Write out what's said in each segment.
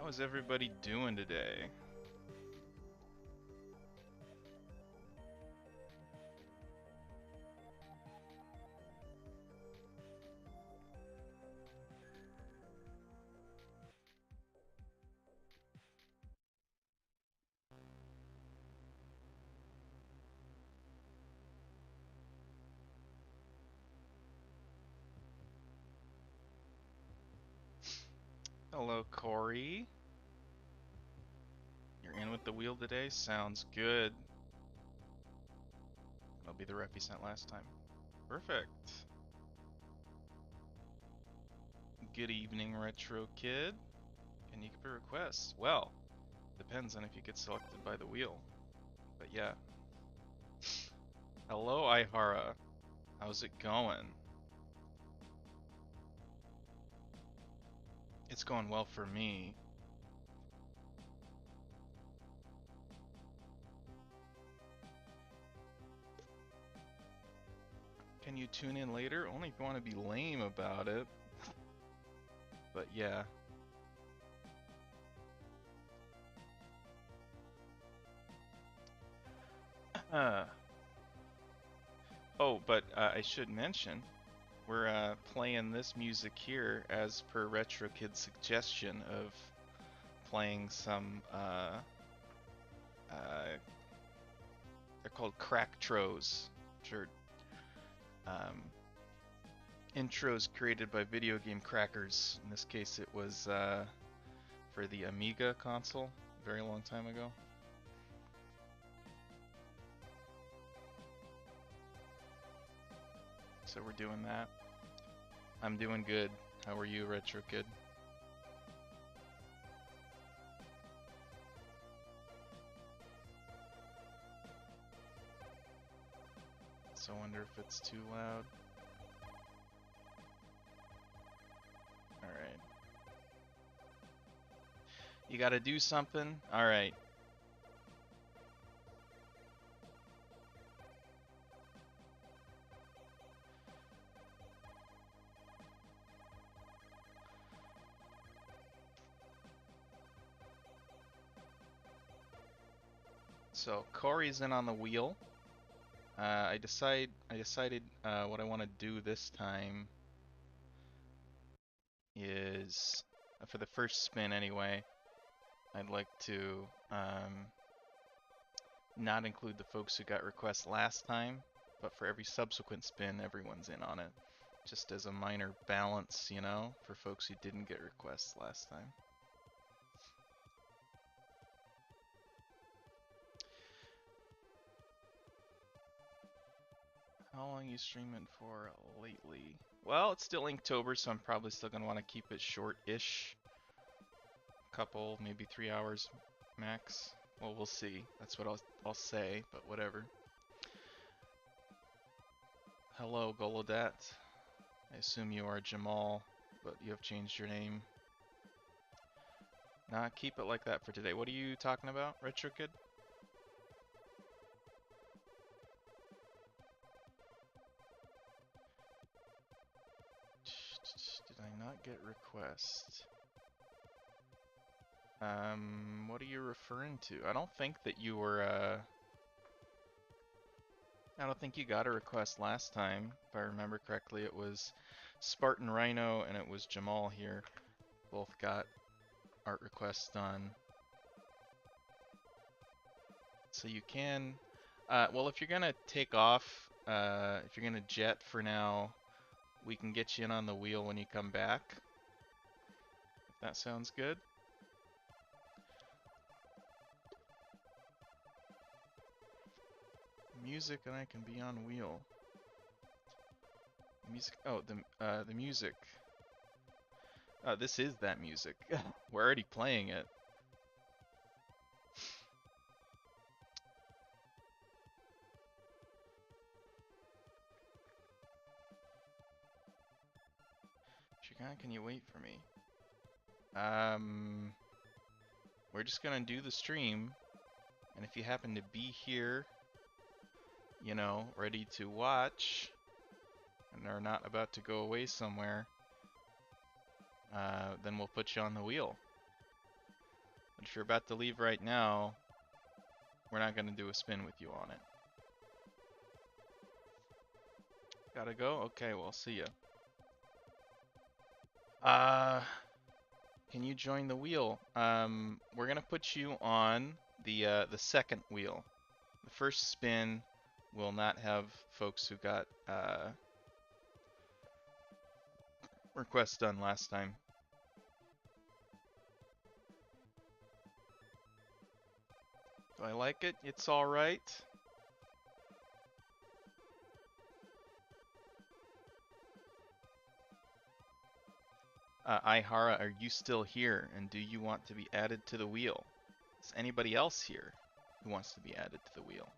How is everybody doing today? Hello, Corey. You're in with the wheel today? Sounds good. I'll be the rep you sent last time. Perfect. Good evening, Retro Kid. Can you give a request? Well, depends on if you get selected by the wheel. But yeah. Hello, Ihara. How's it going? It's going well for me. Can you tune in later? Only if you want to be lame about it. But yeah. Oh, but I should mention, we're playing this music here as per Retro Kid's suggestion of playing some, they're called cracktros, which are intros created by video game crackers. In this case, it was for the Amiga console, a very long time ago. So we're doing that. I'm doing good. How are you, Retro Kid? So I wonder if it's too loud. Alright. You gotta do something? Alright. So Corey's in on the wheel. I decided what I want to do this time is for the first spin anyway. I'd like to not include the folks who got requests last time, but for every subsequent spin, everyone's in on it, just as a minor balance, you know, for folks who didn't get requests last time. How long you streaming for lately? Well, it's still Inktober, so I'm probably still gonna want to keep it short-ish. Couple, maybe 3 hours max. Well, we'll see. That's what I'll say, but whatever. Hello, Golodat. I assume you are Jamal, but you have changed your name. Nah, keep it like that for today. What are you talking about, Retro Kid? Did I not get request? What are you referring to? I don't think that you were, I don't think you got a request last time. If I remember correctly, it was Spartan Rhino and it was Jamal here. Both got art requests done. So you can, well, if you're gonna take off, if you're gonna jet for now, we can get you in on the wheel when you come back. If that sounds good. Music and I can be on wheel. Music, oh, the music. This is that music. We're already playing it. Chikan, can you wait for me? We're just gonna do the stream, and if you happen to be here, you know, ready to watch, and are not about to go away somewhere, then we'll put you on the wheel. But if you're about to leave right now, we're not going to do a spin with you on it. Gotta go? Okay, well, see ya. Can you join the wheel? We're gonna put you on the second wheel. The first spin will not have folks who got requests done last time. Do I like it? It's all right. Ihara, are you still here? And do you want to be added to the wheel? Is anybody else here who wants to be added to the wheel?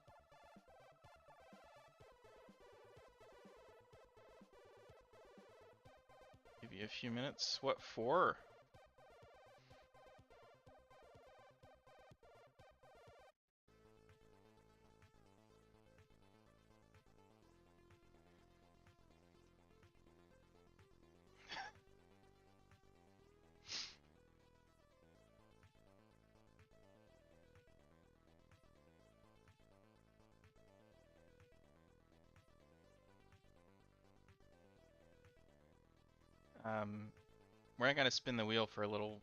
Give you a few minutes. What for? We're not gonna spin the wheel for a little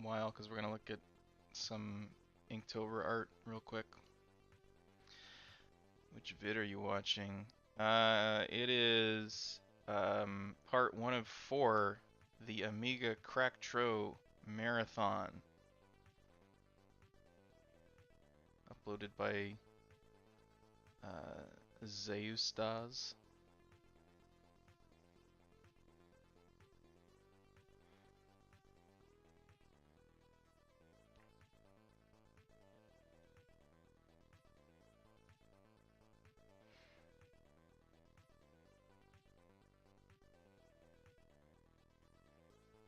while because we're gonna look at some Inktober art real quick. Which vid are you watching? It is part 1 of 4, the Amiga Cracktro Marathon, uploaded by Zeustas.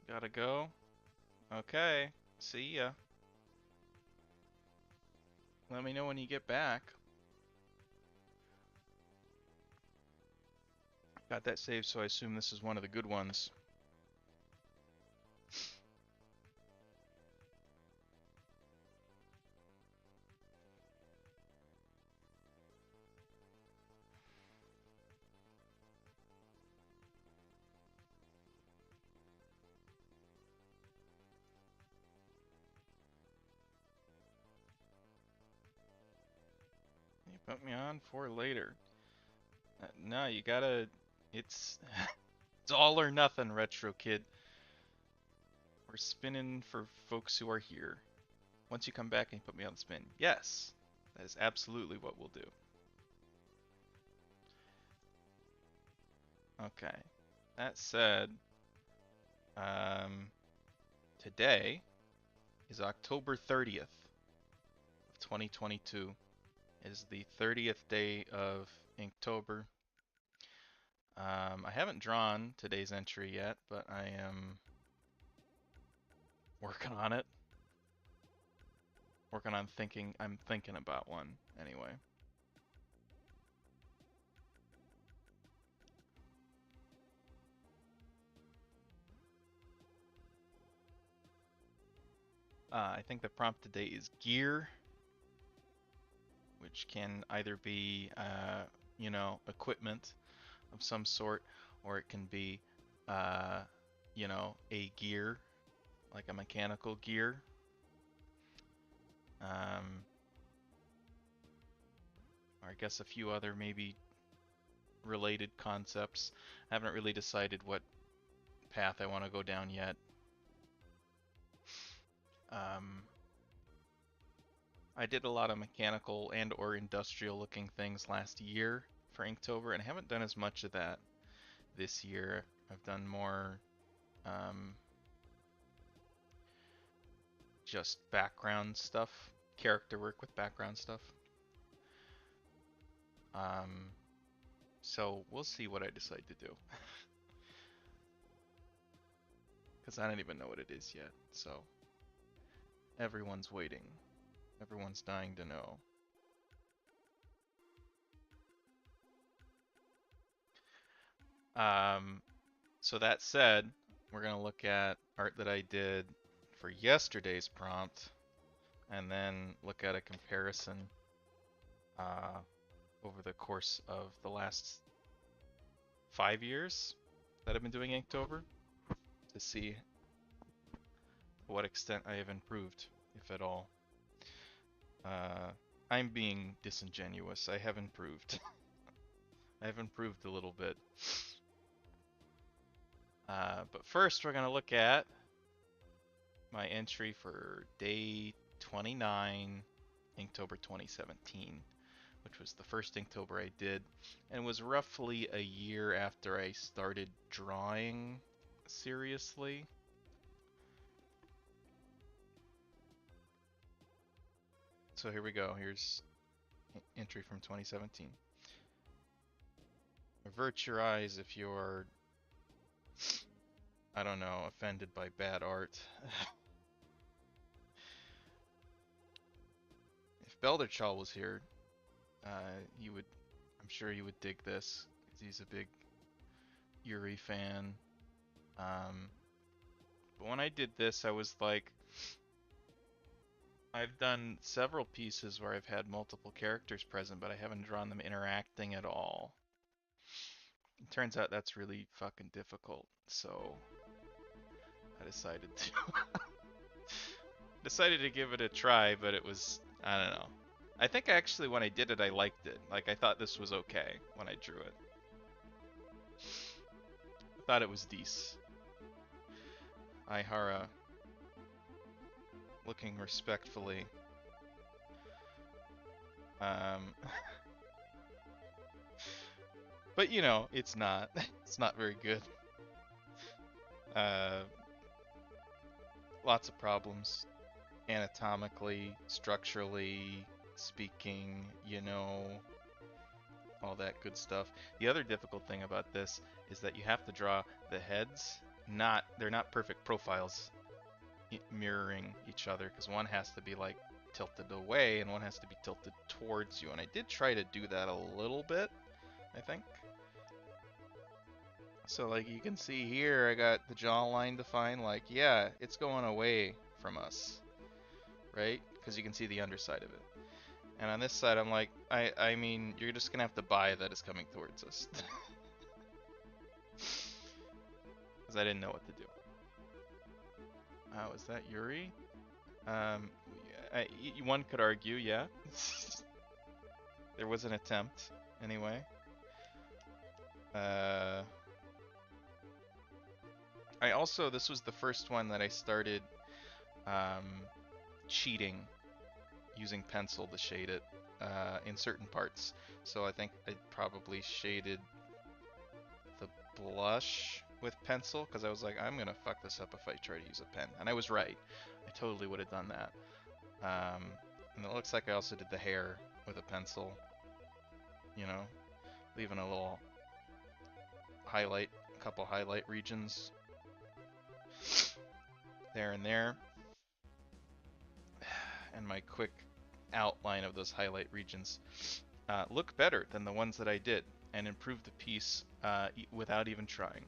Gotta go? Okay, see ya. Let me know when you get back. Got that saved, so I assume this is one of the good ones. You put me on for later. No, you gotta... It's... it's all or nothing, Retro Kid. We're spinning for folks who are here. Once you come back and put me on the spin. Yes, that is absolutely what we'll do. Okay. That said, today is October 30th of 2022. It is the 30th day of Inktober. I haven't drawn today's entry yet, but I am working on it. Working on thinking, I'm thinking about one anyway. I think the prompt today is gear, which can either be, you know, equipment of some sort, or it can be, you know, a gear, like a mechanical gear. Or I guess a few other maybe related concepts. I haven't really decided what path I want to go down yet. I did a lot of mechanical and or industrial looking things last year for Inktober, and I haven't done as much of that this year. I've done more just background stuff, character work with background stuff. So we'll see what I decide to do. Because I don't even know what it is yet, so everyone's waiting. Everyone's dying to know. So that said, we're going to look at art that I did for yesterday's prompt and then look at a comparison uh, over the course of the last 5 years that I've been doing Inktober to see to what extent I have improved, if at all. I'm being disingenuous. I have improved. I have improved a little bit. But first, we're going to look at my entry for day 29, Inktober 2017, which was the first Inktober I did, and was roughly a year after I started drawing seriously. So here we go. Here's entry from 2017. Avert your eyes if you're, I don't know, offended by bad art. If Belderchal was here, he would, I'm sure he would dig this, because he's a big Yuri fan. But when I did this, I was like, I've done several pieces where I've had multiple characters present, but I haven't drawn them interacting at all. It turns out that's really fucking difficult, so I decided to give it a try, but it was, I don't know. I think actually when I did it, I liked it. Like, I thought this was okay when I drew it. I thought it was decent. Ihara, looking respectfully. But you know, it's not. It's not very good. Lots of problems. Anatomically, structurally speaking, you know, all that good stuff. The other difficult thing about this is that you have to draw the heads. They're not perfect profiles mirroring each other, because one has to be like tilted away and one has to be tilted towards you. And I did try to do that a little bit, I think. So like you can see here, I got the jawline defined, like, yeah, it's going away from us, right? Because you can see the underside of it. And on this side, I'm like, I mean, you're just gonna have to buy that it's coming towards us. Because I didn't know what to do. Oh, is that Yuri? One could argue, yeah. There was an attempt, anyway. This was the first one that I started cheating, using pencil to shade it in certain parts. So I think I probably shaded the blush with pencil, because I was like, I'm gonna fuck this up if I try to use a pen. And I was right. I totally would have done that. And it looks like I also did the hair with a pencil, you know, leaving a little highlight, a couple highlight regions there and there. And my quick outline of those highlight regions look better than the ones that I did, and improve the piece without even trying.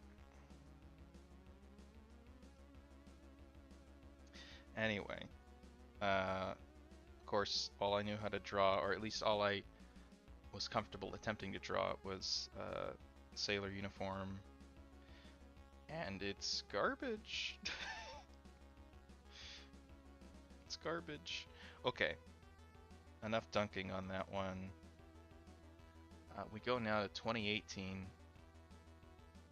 Anyway, of course, all I knew how to draw, or at least all I was comfortable attempting to draw, was sailor uniform, and it's garbage. It's garbage. Okay, enough dunking on that one. We go now to 2018.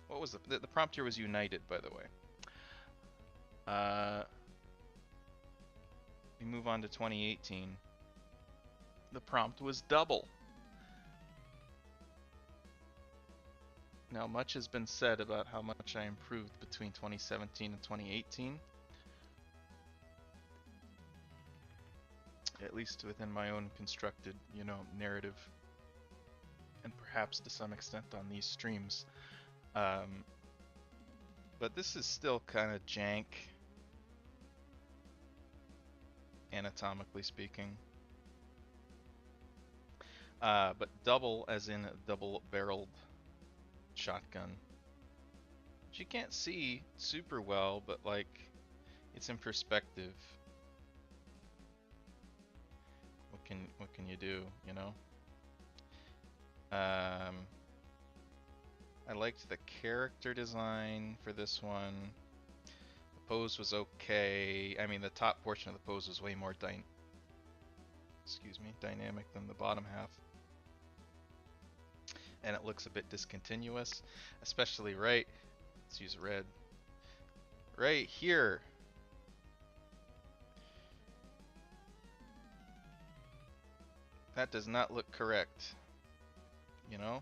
What was the prompt here was United, by the way. We move on to 2018. The prompt was double. Now, much has been said about how much I improved between 2017 and 2018. At least within my own constructed, you know, narrative. And perhaps to some extent on these streams. But this is still kind of jank, anatomically speaking. But double as in double-barreled shotgun. Which you can't see super well, but like, It's in perspective. What can you do, you know? I liked the character design for this one. The pose was okay. I mean, the top portion of the pose was way more dynamic than the bottom half. And it looks a bit discontinuous, especially let's use red, right here. That does not look correct, you know?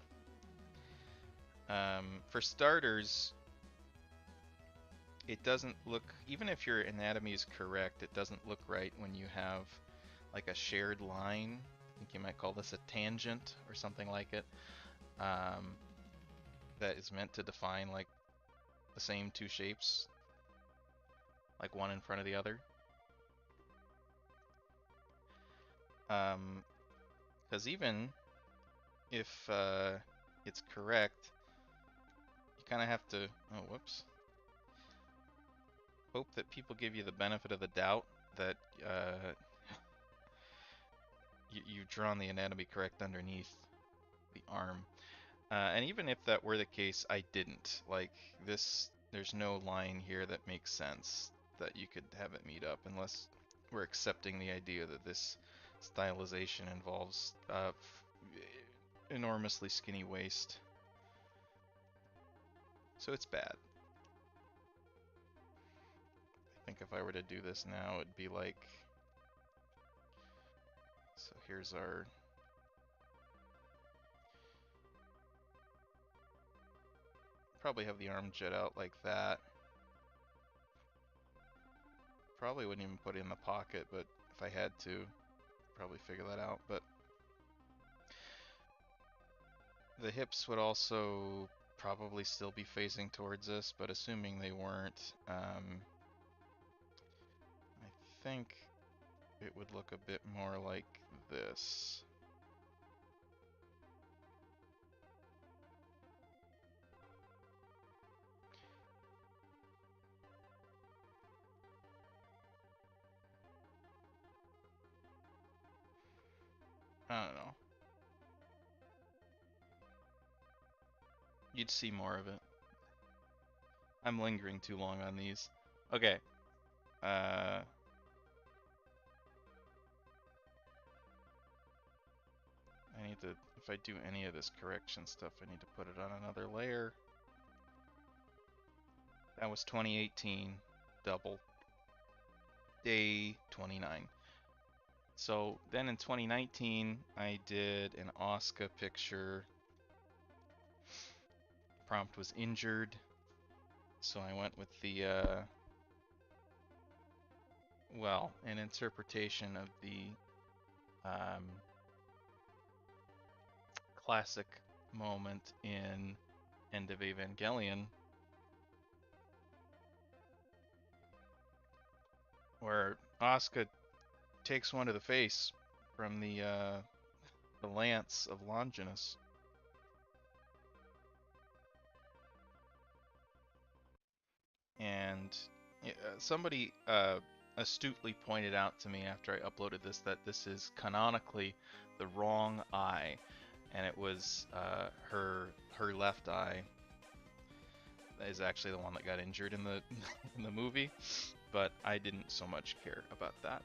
For starters, it doesn't look, even if your anatomy is correct, it doesn't look right when you have like a shared line. I think you might call this a tangent or something like it. That is meant to define like the same two shapes, like one in front of the other. Because even if it's correct, you kind of have to, oh, whoops, hope that people give you the benefit of the doubt that you've drawn the anatomy correct underneath the arm. And even if that were the case, I didn't. Like, there's no line here that makes sense that you could have it meet up unless we're accepting the idea that this stylization involves enormously skinny waist. So it's bad. I think if I were to do this now, it'd be like, so here's our, probably have the arm jet out like that. Probably wouldn't even put it in the pocket, but if I had to, probably figure that out. But the hips would also probably still be facing towards us, but assuming they weren't, I think it would look a bit more like this. I don't know. You'd see more of it. I'm lingering too long on these. Okay. I need to, if I do any of this correction stuff, I need to put it on another layer. That was 2018, double. Day 29. So then in 2019, I did an Oscar picture. Prompt was injured. So I went with the, well, an interpretation of the classic moment in End of Evangelion, where Asuka takes one to the face from the lance of Longinus. And somebody astutely pointed out to me after I uploaded this that this is canonically the wrong eye, and it was her left eye that is actually the one that got injured in the in the movie, but I didn't so much care about that.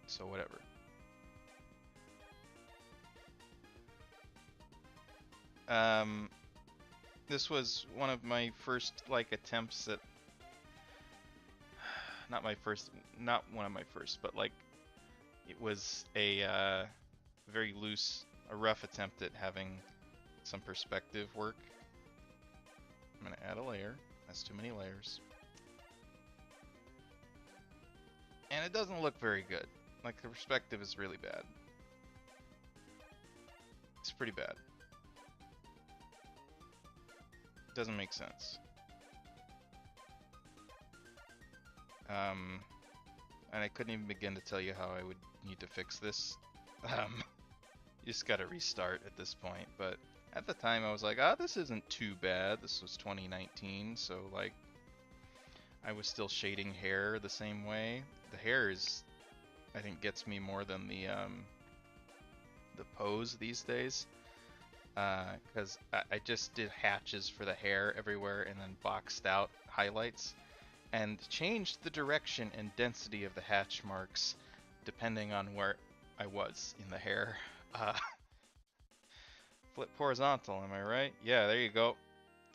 So whatever. This was one of my first like attempts at, not one of my first, but like it was a very loose, a rough attempt at having some perspective work. I'm gonna add a layer. That's too many layers. And it doesn't look very good. Like, the perspective is really bad. It's pretty bad. Doesn't make sense. And I couldn't even begin to tell you how I would need to fix this. You just gotta restart at this point, but at the time I was like, this isn't too bad. This was 2019, so like, I was still shading hair the same way. The hair is, I think, gets me more than the pose these days. Because I just did hatches for the hair everywhere and then boxed out highlights and changed the direction and density of the hatch marks depending on where I was in the hair. Uh, flip horizontal, am I right? Yeah, there you go.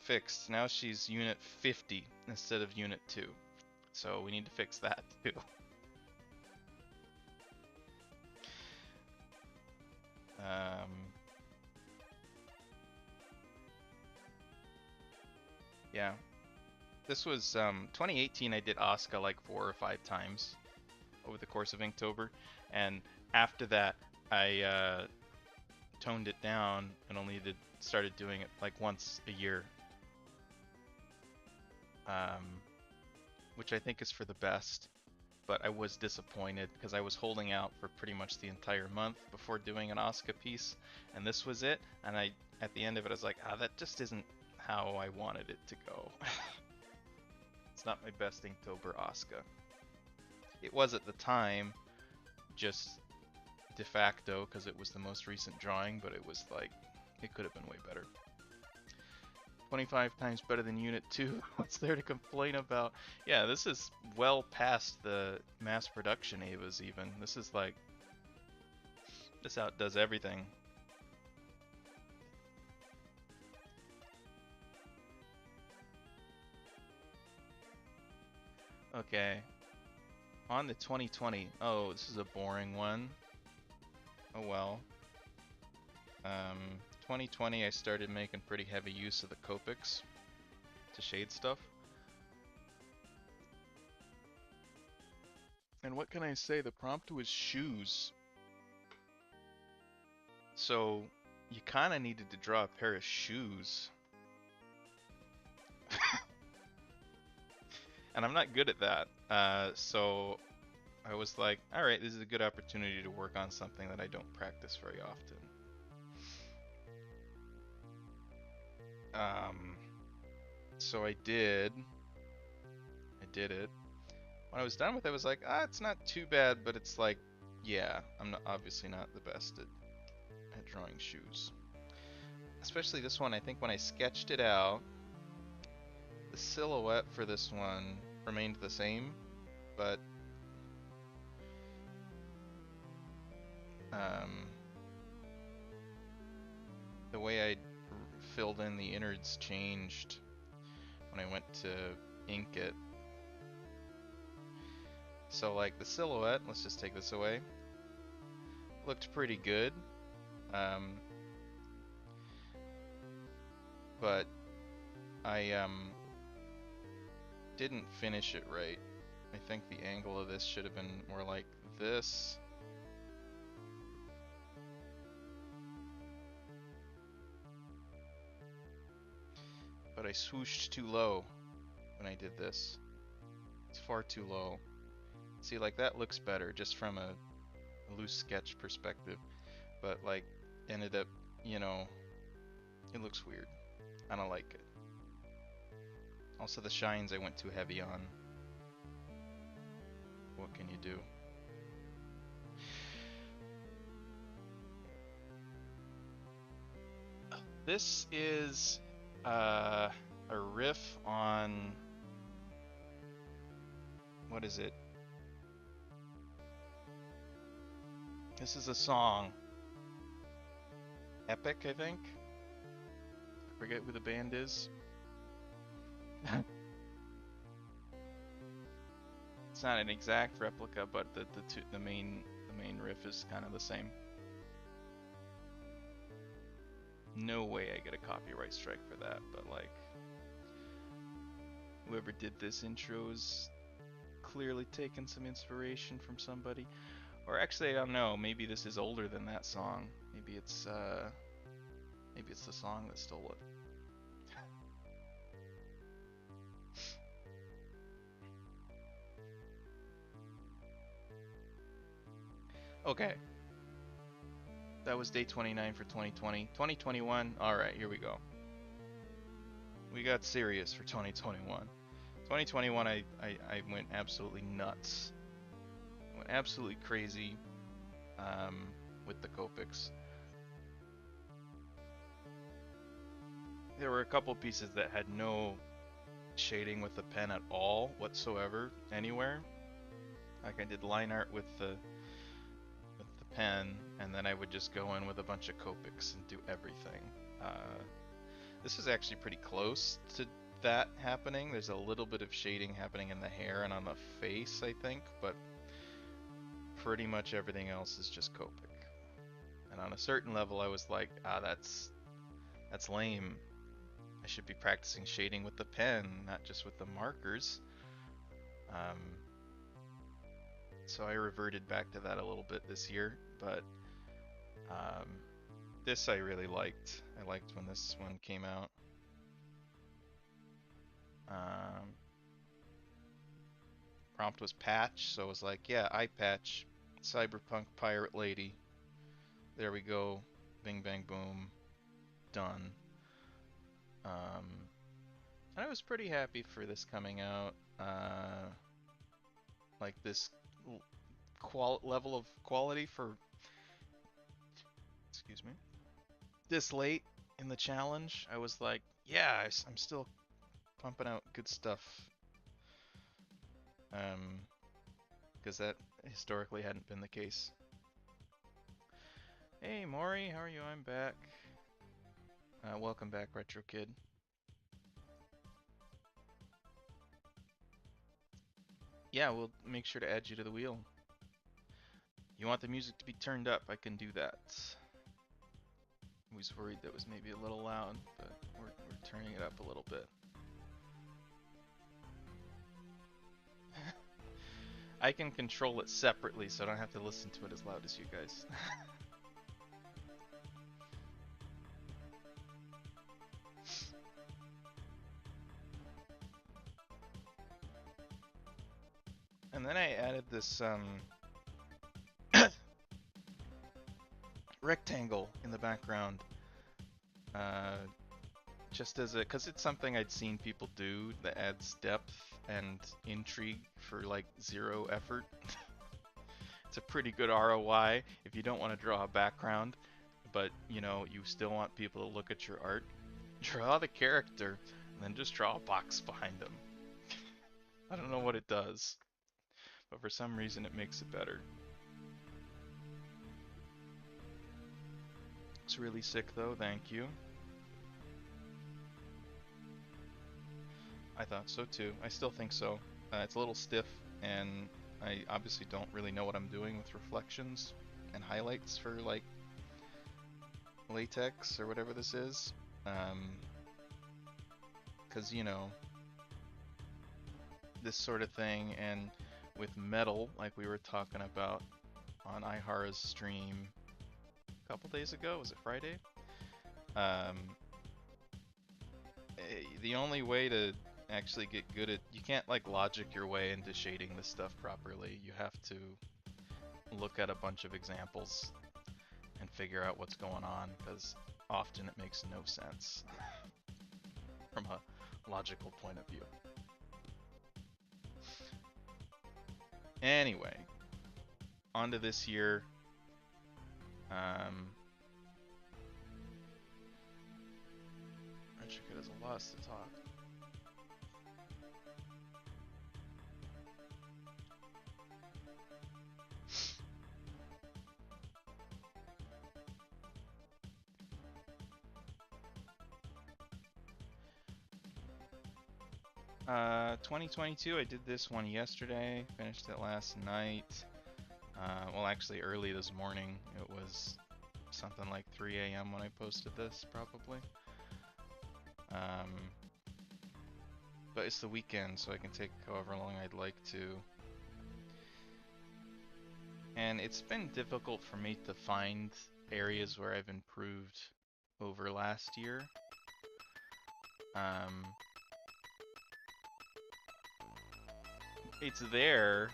Fixed. Now she's unit 50 instead of unit 2. So we need to fix that too. Yeah. This was 2018. I did Asuka like 4 or 5 times over the course of Inktober, and after that I toned it down and only started doing it like once a year, which I think is for the best. But I was disappointed because I was holding out for pretty much the entire month before doing an Asuka piece, and this was it. And at the end of it, I was like, that just isn't how I wanted it to go. It's not my best Inktober Asuka. It was at the time, just de facto, because it was the most recent drawing, but it was like, it could have been way better. 25 times better than Unit 2. What's there to complain about? Yeah, this is well past the mass production Avas even. This is like, this outdoes everything. Okay. On the 2020. Oh, this is a boring one. Oh well. 2020 I started making pretty heavy use of the Copics to shade stuff. And what can I say? The prompt was shoes. So you kind of needed to draw a pair of shoes. And I'm not good at that. So I was like, alright, this is a good opportunity to work on something that I don't practice very often. So I did it. When I was done with it, I was like, it's not too bad, but it's like, yeah, I'm obviously not the best at drawing shoes. Especially this one, I think when I sketched it out, the silhouette for this one remained the same, but the way I filled in the innards changed when I went to ink it. So like the silhouette, let's just take this away, looked pretty good, but I didn't finish it right. I think the angle of this should have been more like this. But I swooshed too low when I did this. It's far too low. See, like that looks better just from a loose sketch perspective, but like ended up, you know, it looks weird. I don't like it. Also the shines I went too heavy on. What can you do? This is a riff on, what is it? This is a song. Epic, I think. I forget who the band is. It's not an exact replica, but the main riff is kind of the same. No way I get a copyright strike for that, but like, whoever did this intro's clearly taken some inspiration from somebody. Or actually, I don't know, maybe this is older than that song. Maybe it's the song that stole it. Okay. That was day 29 for 2020. 2021, alright, here we go. We got serious for 2021. 2021, I went absolutely nuts. I went absolutely crazy with the Copics. There were a couple pieces that had no shading with the pen at all whatsoever anywhere. Like I did line art with the pen, and then I would just go in with a bunch of Copics and do everything. This is actually pretty close to that happening. There's a little bit of shading happening in the hair and on the face, I think, but pretty much everything else is just Copic. And on a certain level, I was like, that's lame. I should be practicing shading with the pen, not just with the markers. So I reverted back to that a little bit this year, but this I really liked. I liked when this one came out. Prompt was patch, so I was like, yeah, eye patch, cyberpunk pirate lady. There we go. Bing bang boom. Done. I was pretty happy for this coming out. Like this level of quality for, excuse me, this late in the challenge. I was like, yeah, I'm still pumping out good stuff. Because that historically hadn't been the case. Hey Maury, how are you? I'm back. Welcome back, Retro Kid. Yeah, we'll make sure to add you to the wheel. You want the music to be turned up, I can do that. I was worried that was maybe a little loud, but we're turning it up a little bit. I can control it separately, so I don't have to listen to it as loud as you guys. And then I added this rectangle in the background, just as because it's something I'd seen people do that adds depth and intrigue for like 0 effort. It's a pretty good ROI if you don't want to draw a background, but you know, you still want people to look at your art. Draw the character and then just draw a box behind them. I don't know what it does, but for some reason it makes it better. It's really sick though, thank you. I thought so too. I still think so. It's a little stiff, and I obviously don't really know what I'm doing with reflections and highlights for like latex or whatever this is. Because, you know, this sort of thing, and with metal, like we were talking about on Ihara's stream a couple days ago, was it Friday? The only way to actually get good at, you can't like logic your way into shading this stuff properly. You have to look at a bunch of examples and figure out what's going on, because often it makes no sense from a logical point of view. Anyway, on to this year. Richard has a lot to talk. Uh, 2022, I did this one yesterday, finished it last night. Well, actually early this morning. It was something like 3 a.m. when I posted this, probably. But it's the weekend, so I can take however long I'd like to. And it's been difficult for me to find areas where I've improved over last year. It's there,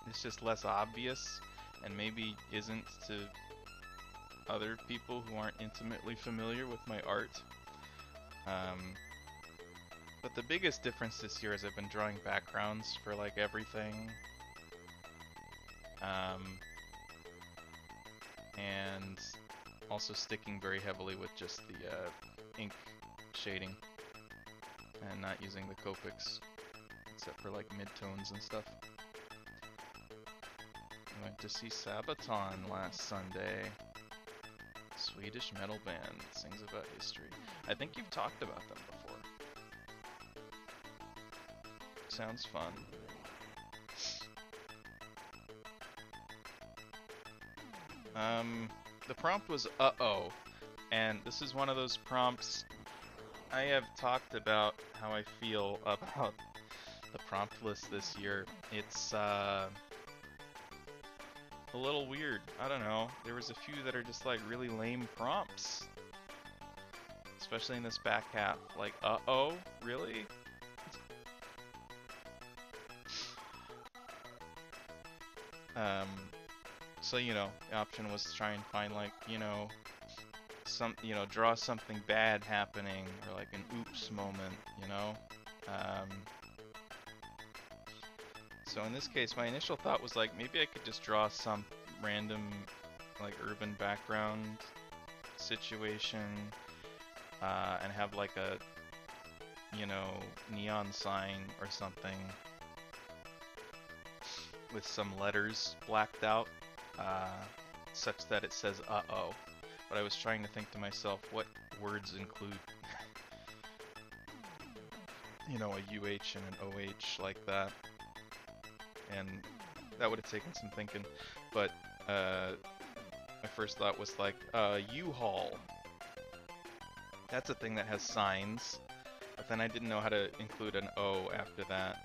it's just less obvious, and maybe isn't to other people who aren't intimately familiar with my art. But the biggest difference this year is I've been drawing backgrounds for like everything. And also sticking very heavily with just the ink shading and not using the Copics except for like midtones and stuff. I went to see Sabaton last Sunday. Swedish metal band that sings about history. I think you've talked about them before. Sounds fun. The prompt was uh-oh, and this is one of those prompts. I have talked about how I feel about the prompt list this year. It's a little weird. I don't know. There was a few that are just like really lame prompts, especially in this back half. Like, uh-oh, really? So, you know, the option was to try and find like, you know, draw something bad happening or like an oops moment, you know? So in this case, my initial thought was like, maybe I could just draw some random like urban background situation and have like a, you know, neon sign or something with some letters blacked out such that it says uh-oh. But I was trying to think to myself, what words include, you know, a UH and an OH like that? And that would have taken some thinking. But my first thought was like, U-Haul. That's a thing that has signs. But then I didn't know how to include an O after that.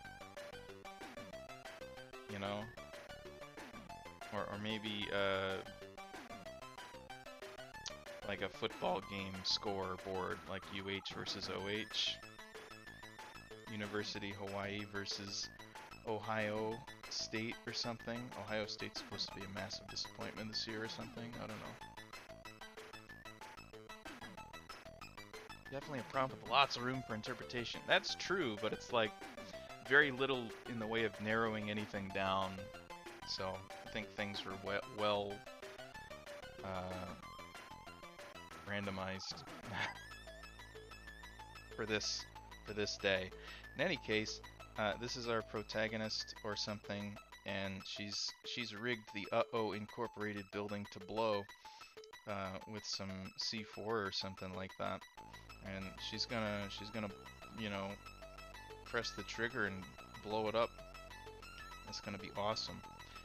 You know? Or maybe, like a football game scoreboard, like UH versus OH. University Hawaii versus Ohio State or something. Ohio State's supposed to be a massive disappointment this year or something. I don't know. Definitely a prompt with lots of room for interpretation. That's true, but it's like very little in the way of narrowing anything down. So I think things were well randomized for this day. In any case, this is our protagonist or something, and she's rigged the Uh-Oh Incorporated building to blow with some C4 or something like that, and she's gonna you know, press the trigger and blow it up. It's gonna be awesome.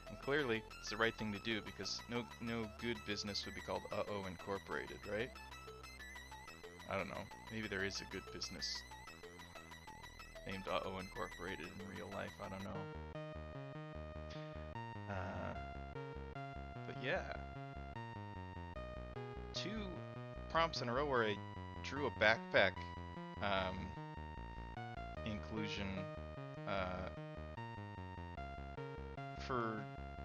And clearly, it's the right thing to do because no good business would be called Uh-Oh Incorporated, right? I don't know. Maybe there is a good business named Uh-Oh Incorporated in real life. I don't know. But yeah. 2 prompts in a row where I drew a backpack inclusion for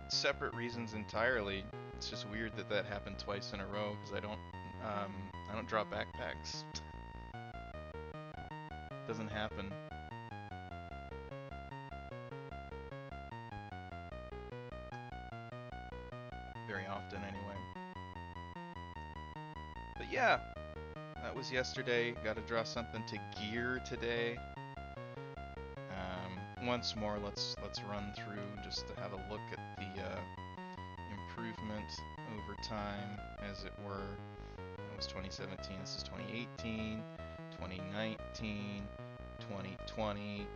separate reasons entirely. It's just weird that that happened twice in a row because I don't draw backpacks. Doesn't happen. Very often anyway. But yeah, that was yesterday. Got to draw something to gear today. Once more, let's run through just to have a look at the improvement over time, as it were. That was 2017. This is 2018, 2019, 2020,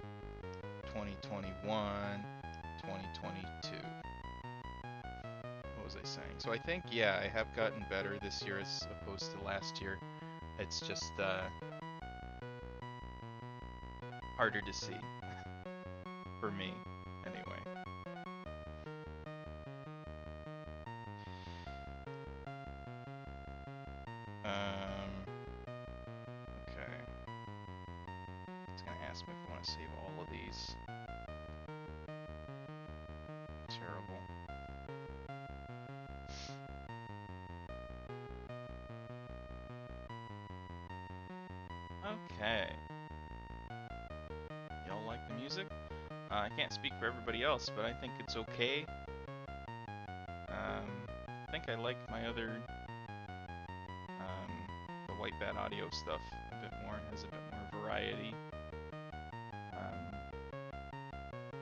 2021, 2022. What was I saying? So I think, yeah, I have gotten better this year as opposed to last year. It's just harder to see. For me, anyway. Okay. It's gonna ask me if I want to save all of these. Terrible. Okay. music. I can't speak for everybody else, but I think it's okay. I think I like my other, the White Bat Audio stuff a bit more. It has a bit more variety.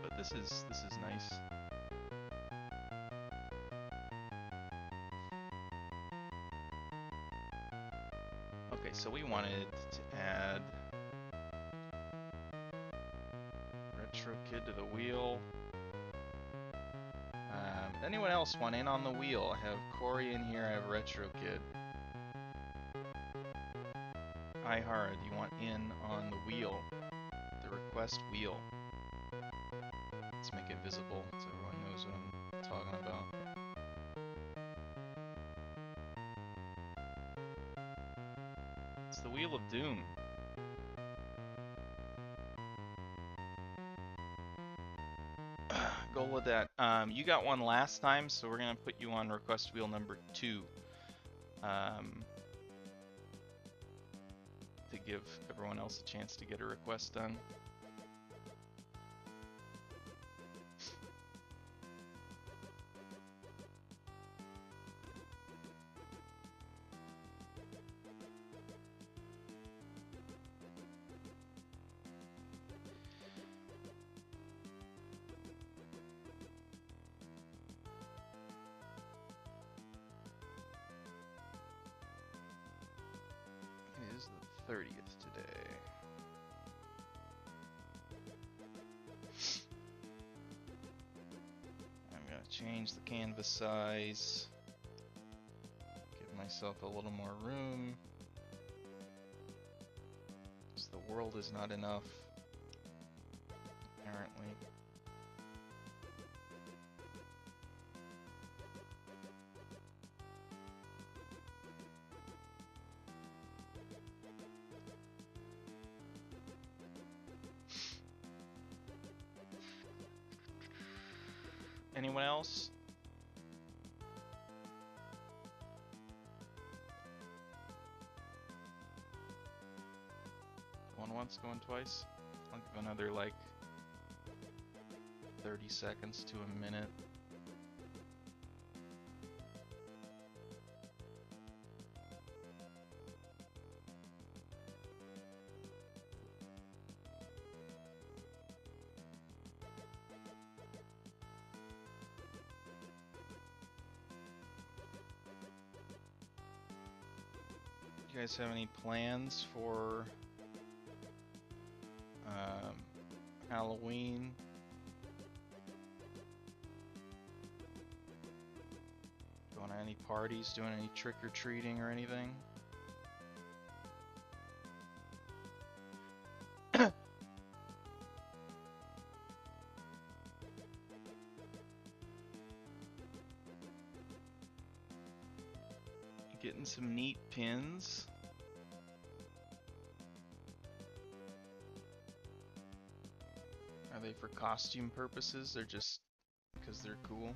But this is nice. Okay, so we wanted to add Retro Kid to the wheel. Anyone else want in on the wheel? I have Corey in here, I have Retro Kid. Ihara, do you want in on the wheel? The request wheel. Let's make it visible so everyone knows what I'm talking about. It's the Wheel of Doom. Go with that. You got one last time, so we're gonna put you on request wheel number 2. To give everyone else a chance to get a request done. It is the 30th today. I'm gonna change the canvas size. Give myself a little more room. Because the world is not enough, apparently. Anyone else? Going once, going twice? I'll give another like 30 seconds to a minute. You guys have any plans for Halloween? Going to any parties, doing any trick-or-treating or anything? Getting some neat pins. Are they for costume purposes? They're just because they're cool.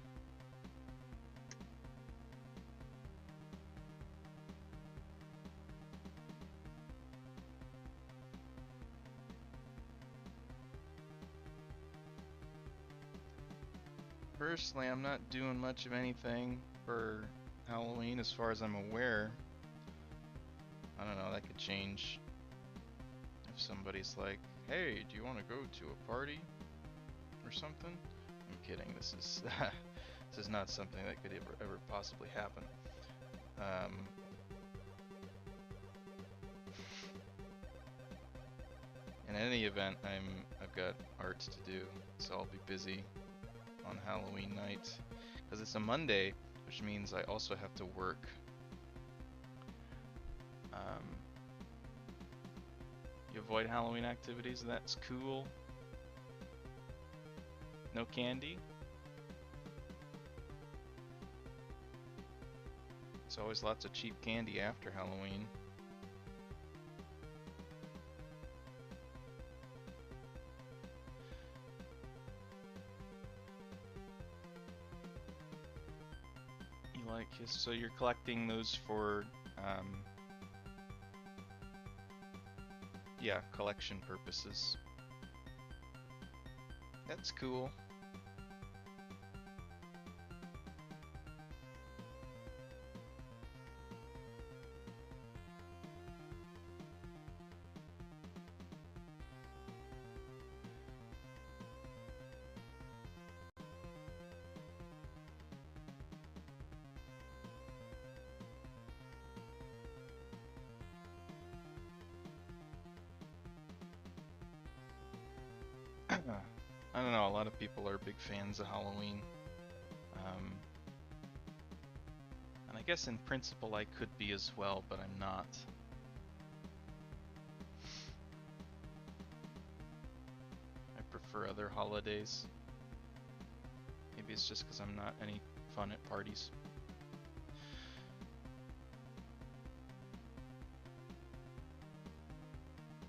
Personally, I'm not doing much of anything for Halloween as far as I'm aware. I don't know, that could change if somebody's like, hey, do you want to go to a party or something? I'm kidding, this is this is not something that could ever possibly happen. In any event, I've got art to do, so I'll be busy on Halloween night because it's a Monday, which means I also have to work. You avoid Halloween activities, that's cool. No candy? There's always lots of cheap candy after Halloween. So you're collecting those for, yeah, collection purposes. That's cool. I don't know, a lot of people are big fans of Halloween. And I guess in principle I could be as well, but I'm not. I prefer other holidays. Maybe it's just because I'm not any fun at parties.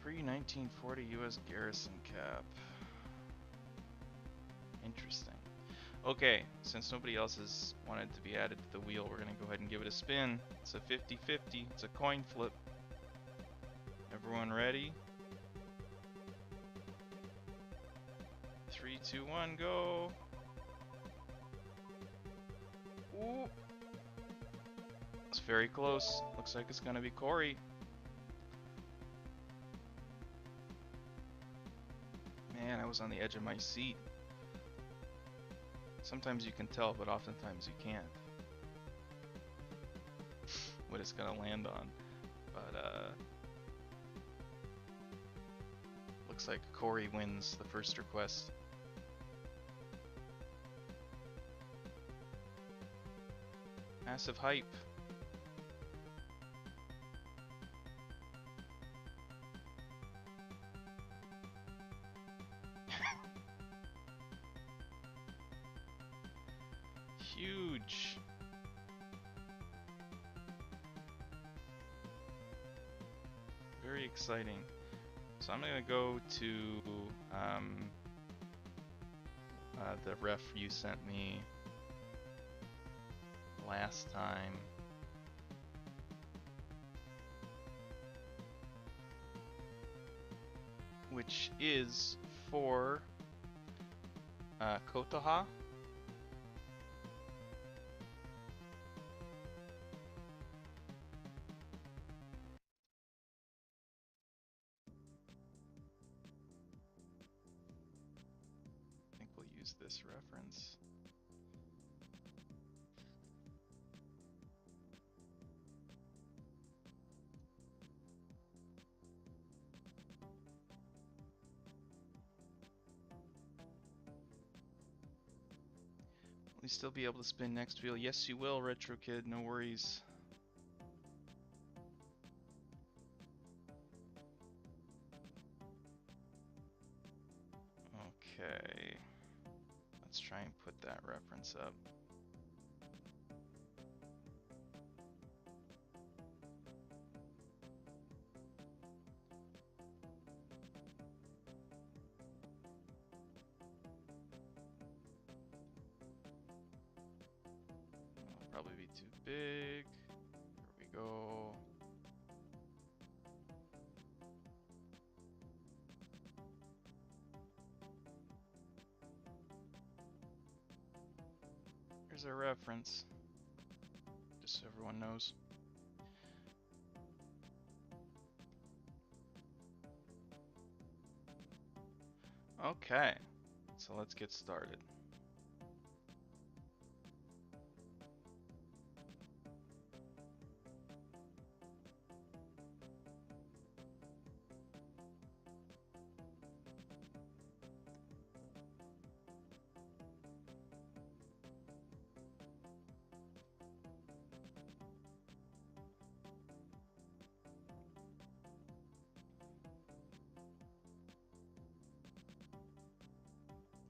Pre-1940 US garrison cap. Interesting. Okay, since nobody else has wanted to be added to the wheel, we're going to go ahead and give it a spin. It's a 50-50. It's a coin flip. Everyone ready? 3, 2, 1, go! Ooh! It's very close. Looks like it's going to be Corey. Man, I was on the edge of my seat. Sometimes you can tell, but oftentimes you can't. What it's gonna land on. But looks like Corey wins the first request. Massive hype. Huge. Very exciting. So I'm gonna go to the ref you sent me last time. Which is for Kotoha. I think we'll use this reference. Will you still be able to spin next wheel? Yes, you will, Retro Kid. No worries. Okay. Let's try and put that reference up. It'll probably be too big. Here we go. Here's our reference, just so everyone knows. Okay, so let's get started.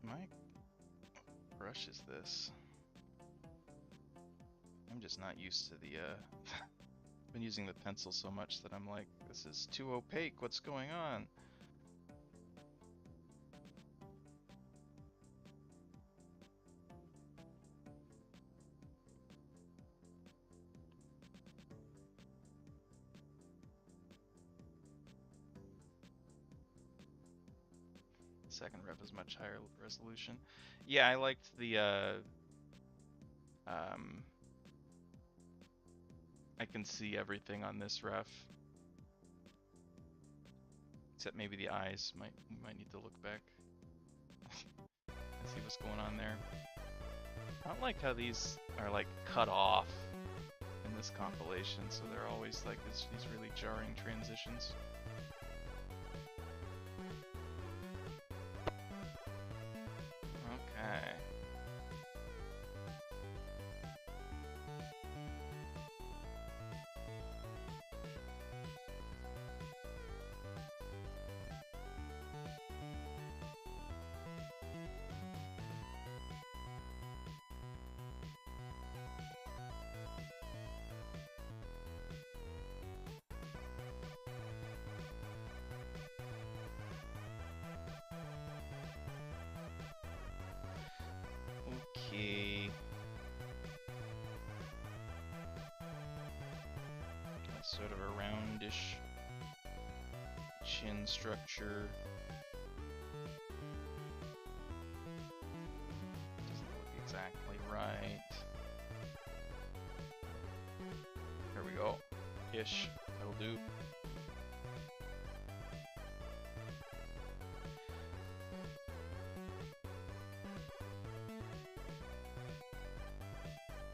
My brush is this. I'm just not used to the been using the pencil so much that I'm like, this is too opaque, what's going on? second ref is much higher resolution. Yeah, I liked the I can see everything on this ref. Except maybe the eyes. We might need to look back and see what's going on there. I don't like how these are like cut off in this compilation, so they're always like these really jarring transitions. Okay. Okay. That's sort of a roundish chin structure. Doesn't look exactly right. There we go. Ish. That'll do.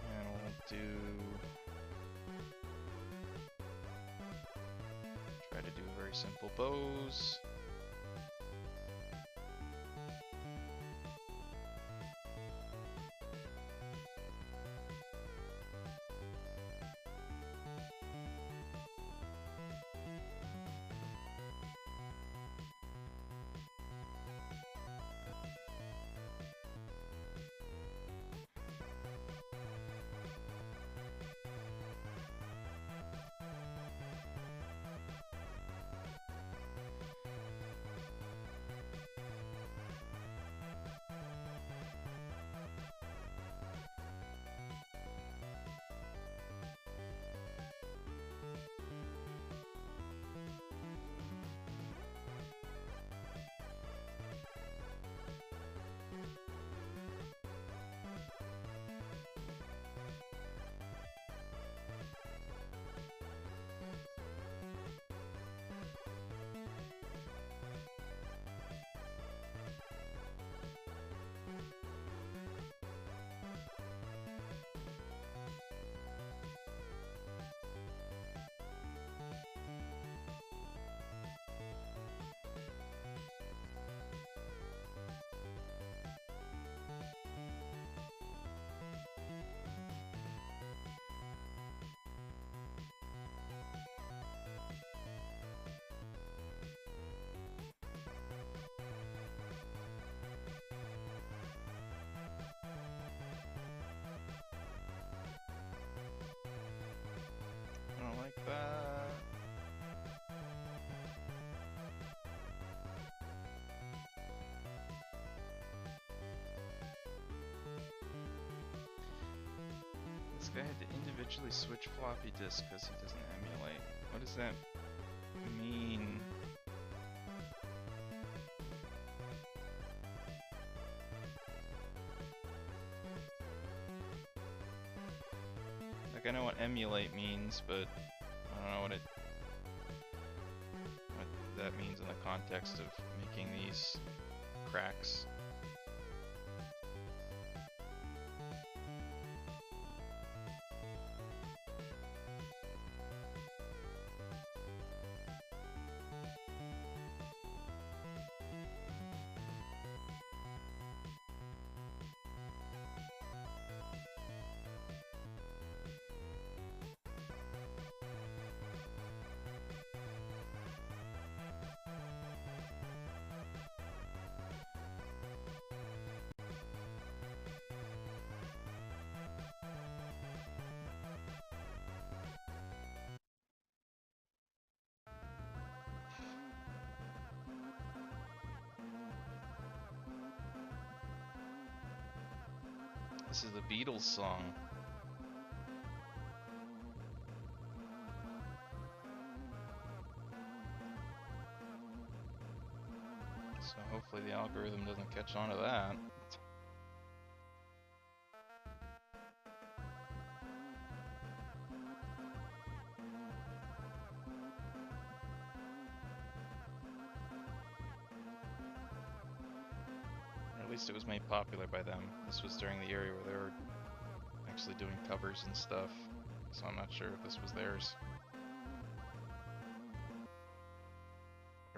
And we'll try to do a very simple pose. I don't like that. This guy had to individually switch floppy disk because he doesn't emulate. What does that mean? Like, I know what emulate means, but I don't know what that means in the context of making these cracks. This is the Beatles song. So hopefully the Algorithm doesn't catch on to that. Or at least it was made popular by them. This was during the era where they were actually doing covers and stuff, so I'm not sure if this was theirs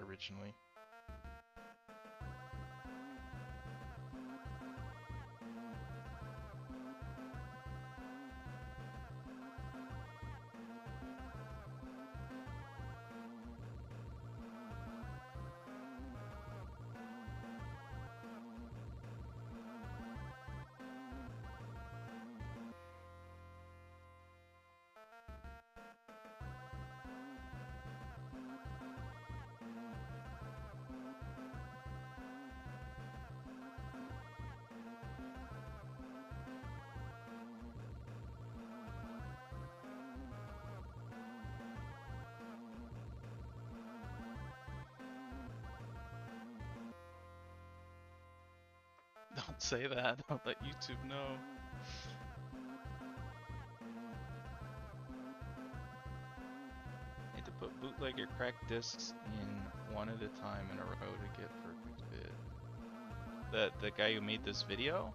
originally. Don't say that, I'll let YouTube know. Need to put bootleg or cracked discs in one at a time in a row to get perfect bit. The guy who made this video?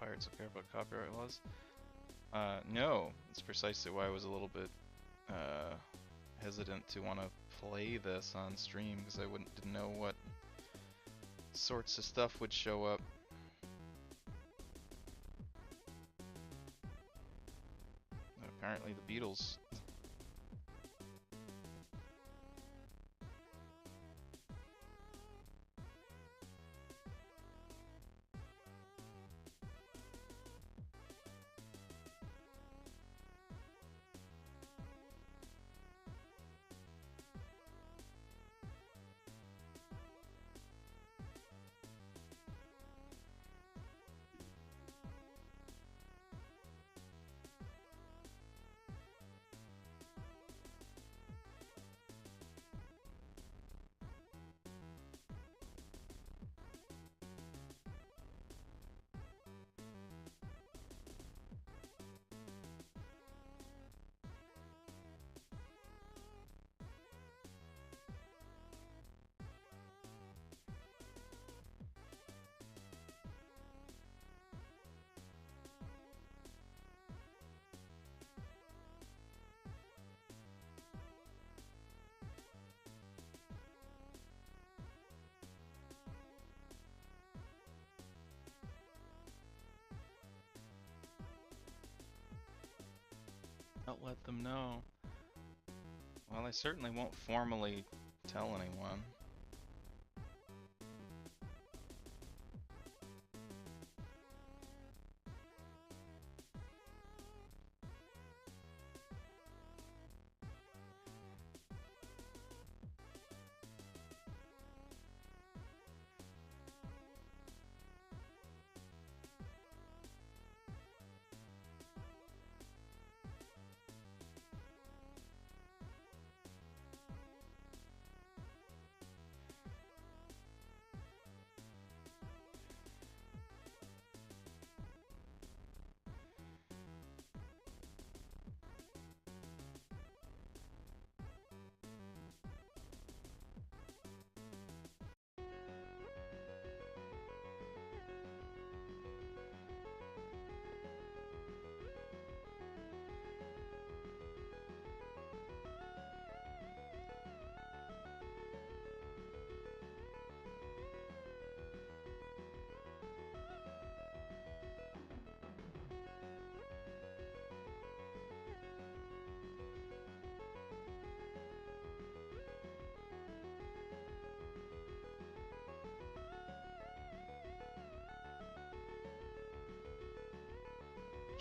Pirates will care about copyright laws? No. That's precisely why I was a little bit hesitant to want to play this on stream, because I didn't know what sorts of stuff would show up. Apparently the Beatles. I'll let them know. Well, I certainly won't formally tell anyone.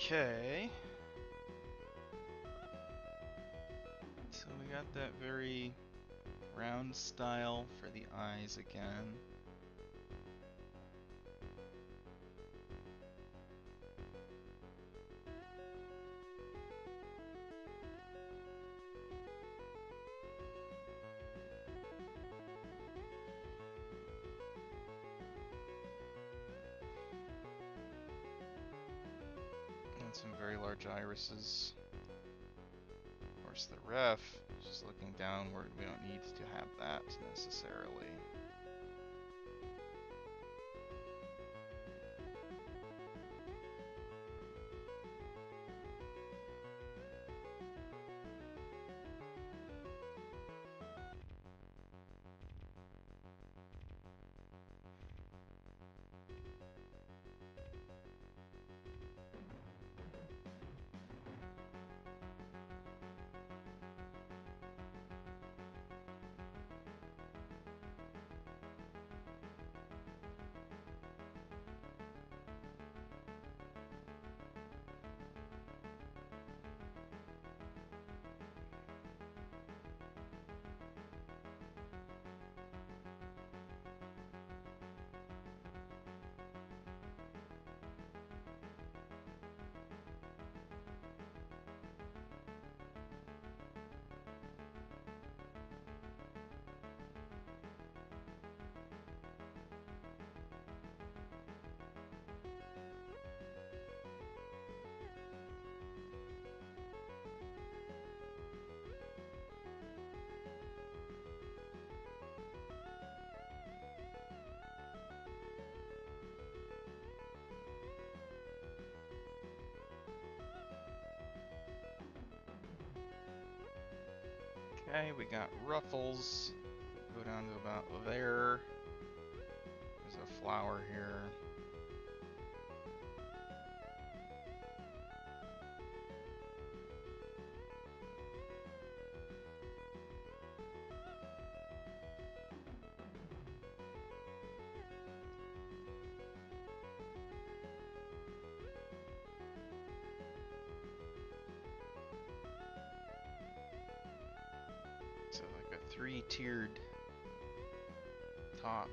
Okay. So we got that very round style for the eyes again. And some very large irises. Of course, the ref is just looking downward. We don't need to have that necessarily. Okay, we got ruffles. Go down to about there. There's a flower here. So like a three-tiered top.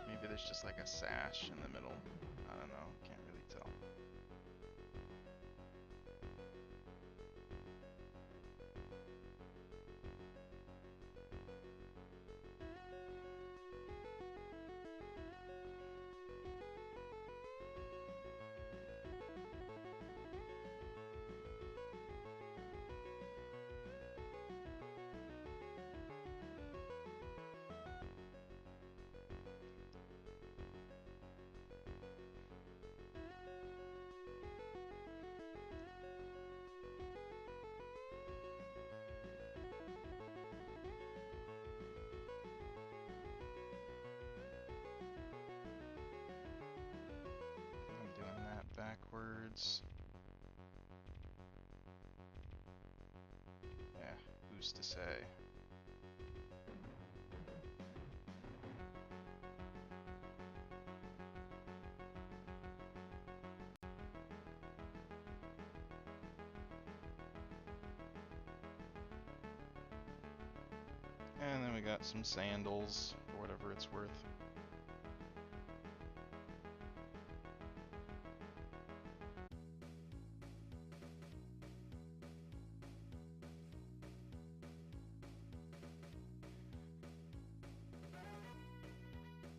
Maybe there's just like a sash in the middle. I don't know, can't really tell. I think I'm doing that backwards. Yeah, who's to say? And then we got some sandals, for whatever it's worth.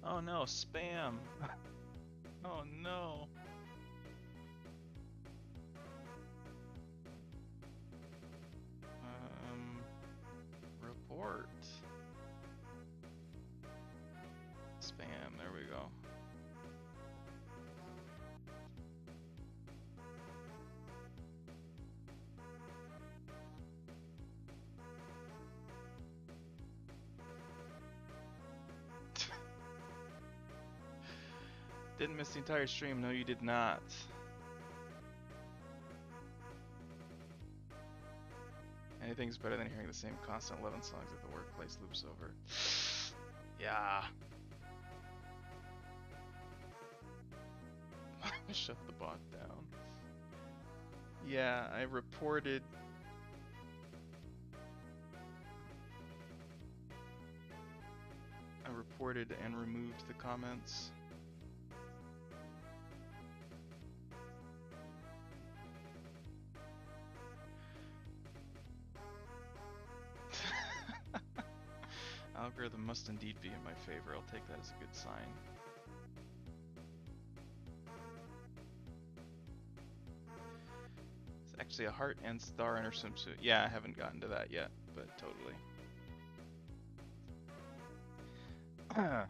Oh no, spam! Oh no! Report. Spam, there we go. Didn't miss the entire stream. No, you did not. Anything's better than hearing the same constant 11 songs at the workplace loops over. Yeah. Shut the bot down. Yeah, I reported. I reported and removed the comments. Algorithm must indeed be in my favor. I'll take that as a good sign. It's actually a heart and star in her swimsuit. Yeah, I haven't gotten to that yet, but totally. Not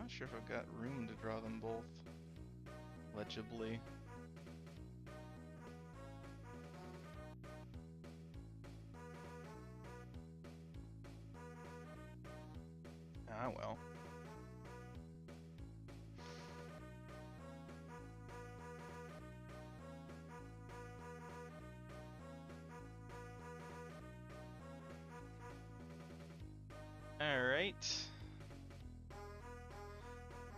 sure if I've got room to draw them both legibly. Ah, well. Alright.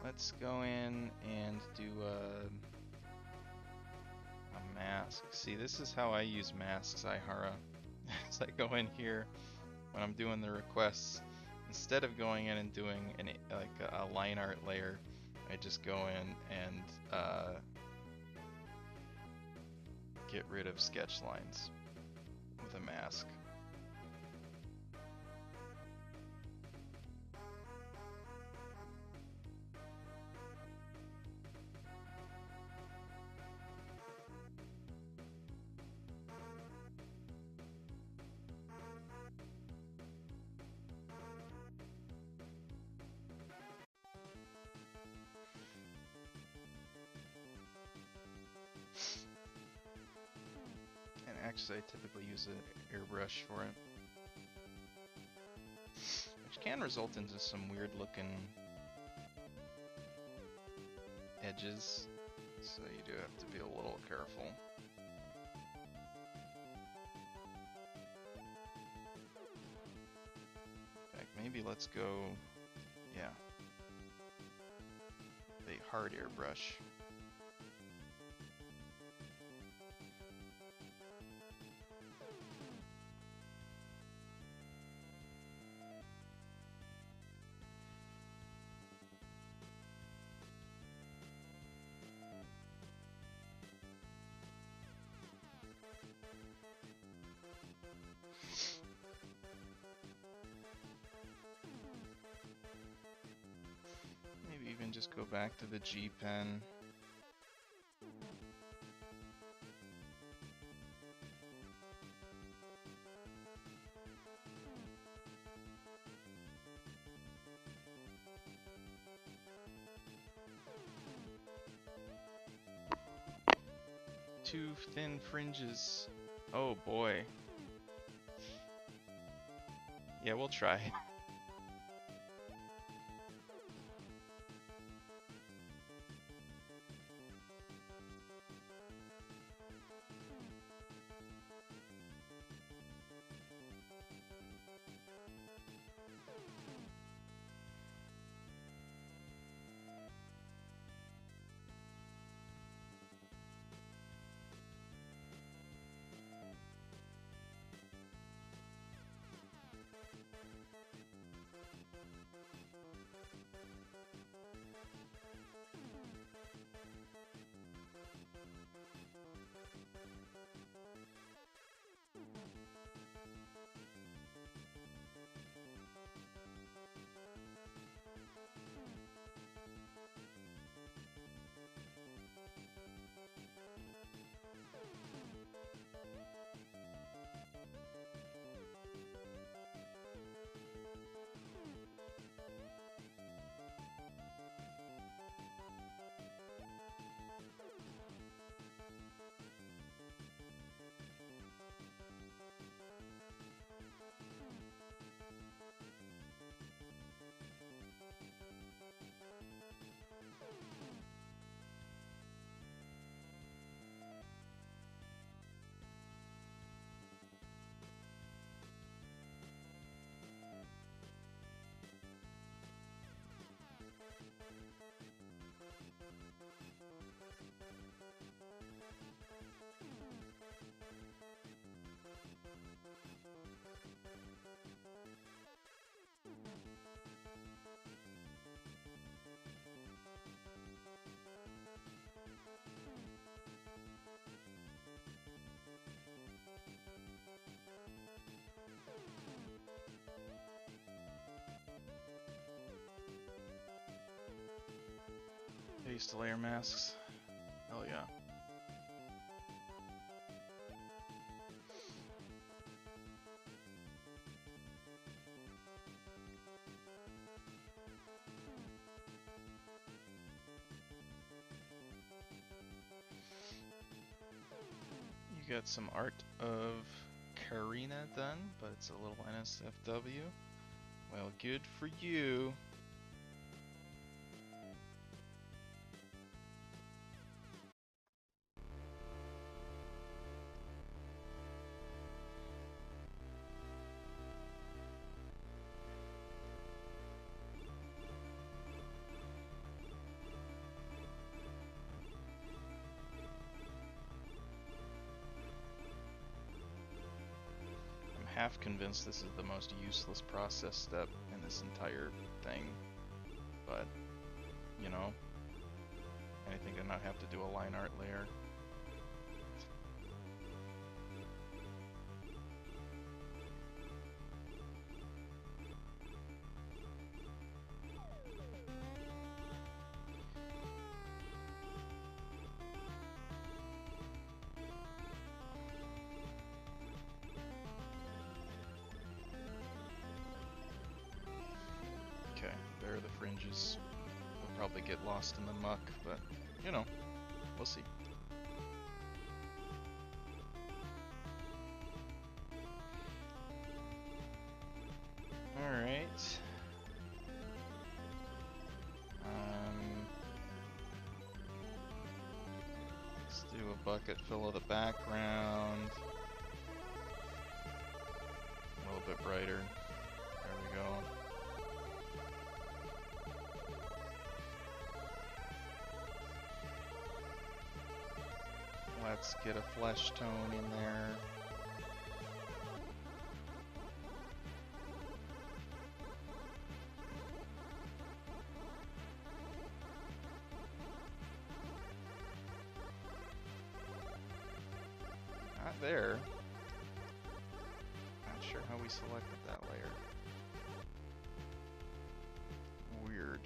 Let's go in and do a mask. See, this is how I use masks, Ihara. As I go in here when I'm doing the requests, instead of going in and doing a line art layer, I just go in and get rid of sketch lines with a mask. And actually, I typically use an airbrush for it, which can result into some weird looking edges, so you do have to be a little careful. In fact, maybe let's go, yeah, the hard airbrush. Maybe even just go back to the G pen. Two thin fringes. Oh boy. Yeah, we'll try. used to layer masks. Hell yeah. You got some art of Karina done, but it's a little NSFW. Well, good for you. Half convinced this is the most useless process step in this entire thing, but you know, anything to not have to do a line art layer. Okay, there are the fringes. They'll probably get lost in the muck, but, you know, we'll see. Alright. Let's do a bucket fill of the background. A little bit brighter. There we go. Let's get a flesh tone in there. Not there. Not sure how we selected that layer. Weird.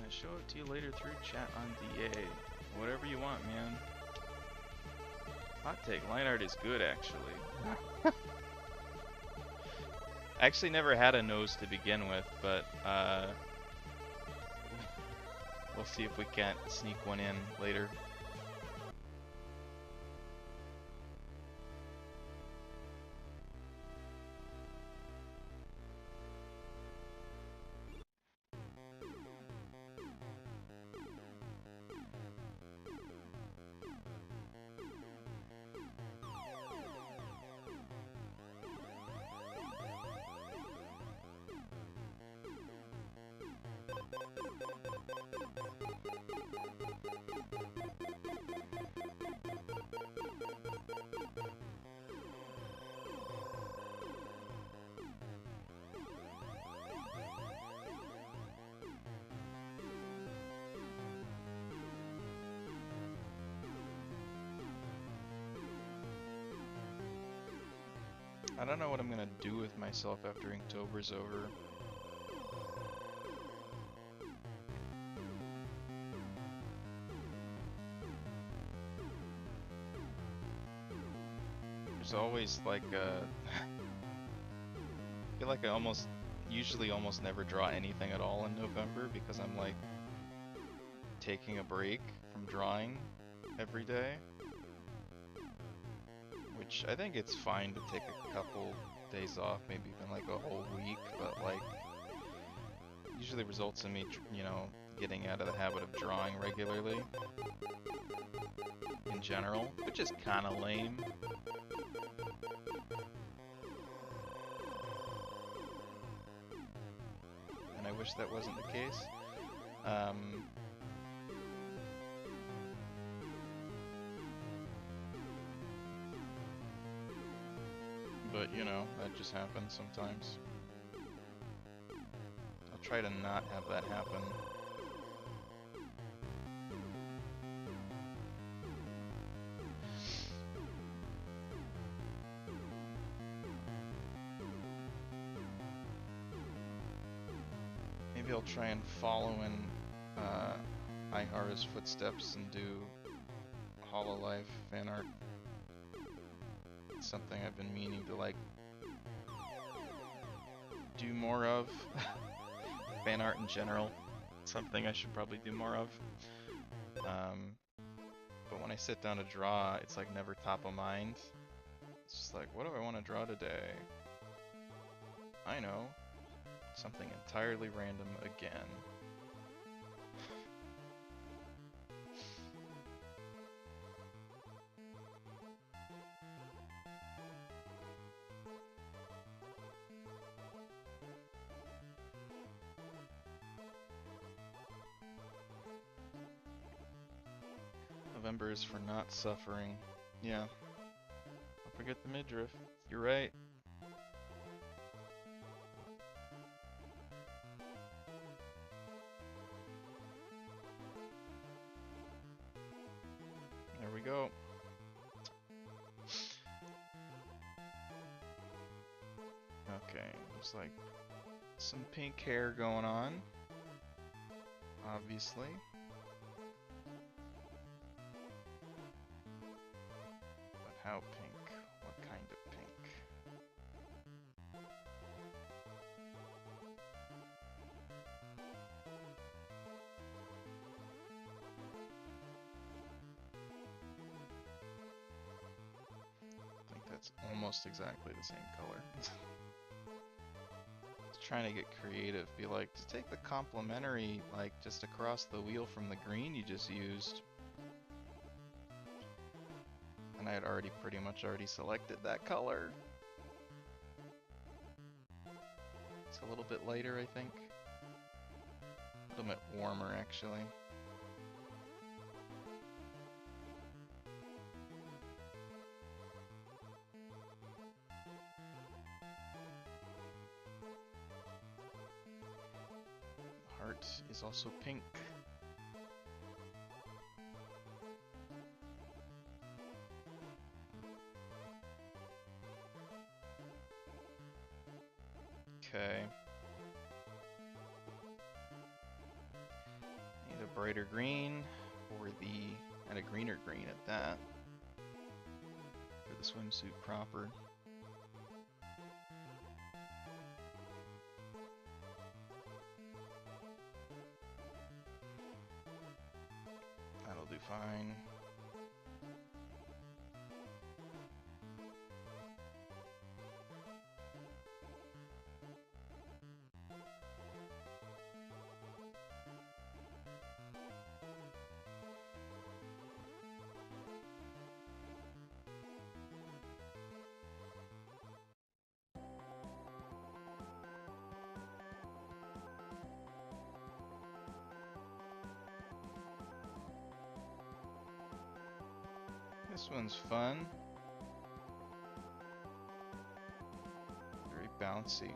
Show it to you later through chat on DA. Whatever you want, man. Hot take, line art is good, actually. I actually never had a nose to begin with, but we'll see if we can't sneak one in later. I don't know what I'm gonna do with myself after Inktober's over. There's always like I feel like I usually almost never draw anything at all in November because I'm like taking a break from drawing every day. Which I think it's fine to take a couple days off, maybe even like a whole week, but like usually results in me, you know, getting out of the habit of drawing regularly in general, which is kind of lame. And I wish that wasn't the case. But, you know, that just happens sometimes. I'll try to not have that happen. I'll try and follow in Ihara's footsteps and do Hololive fan art. It's something I've been meaning to like do more of. Fan art in general, something I should probably do more of. But when I sit down to draw, it's like never top of mind. It's just like, what do I want to draw today? I know, something entirely random again. November is for not suffering. Yeah. Don't forget the midriff. You're right. There we go. Okay, looks like some pink hair going on. Obviously. But how pink? What kind of pink? I think that's almost exactly the same color. Trying to get creative, be like, just take the complementary, like, just across the wheel from the green you just used. And I had already pretty much selected that color. It's a little bit lighter, I think. A little bit warmer, actually. Heart is also pink. Okay. Need a brighter green, and a greener green at that, for the swimsuit proper. That'll do fine. This one's fun. Very bouncy.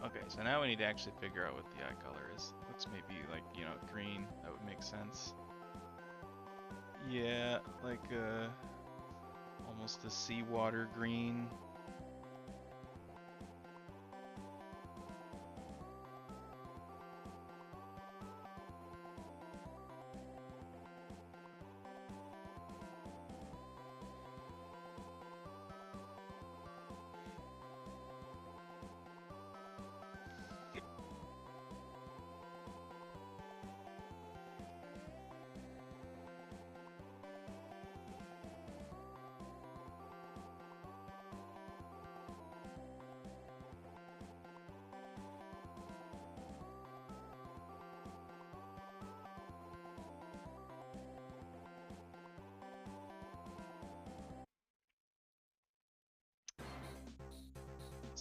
Okay, so now we need to actually figure out what the eye color is. Looks maybe like, you know, green. That would make sense. Yeah, like almost a seawater green.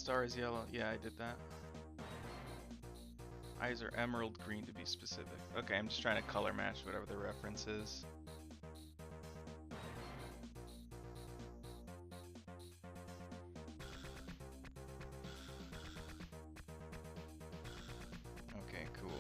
Star is yellow. Yeah, I did that. Eyes are emerald green to be specific. Okay, I'm just trying to color match whatever the reference is. Okay, cool.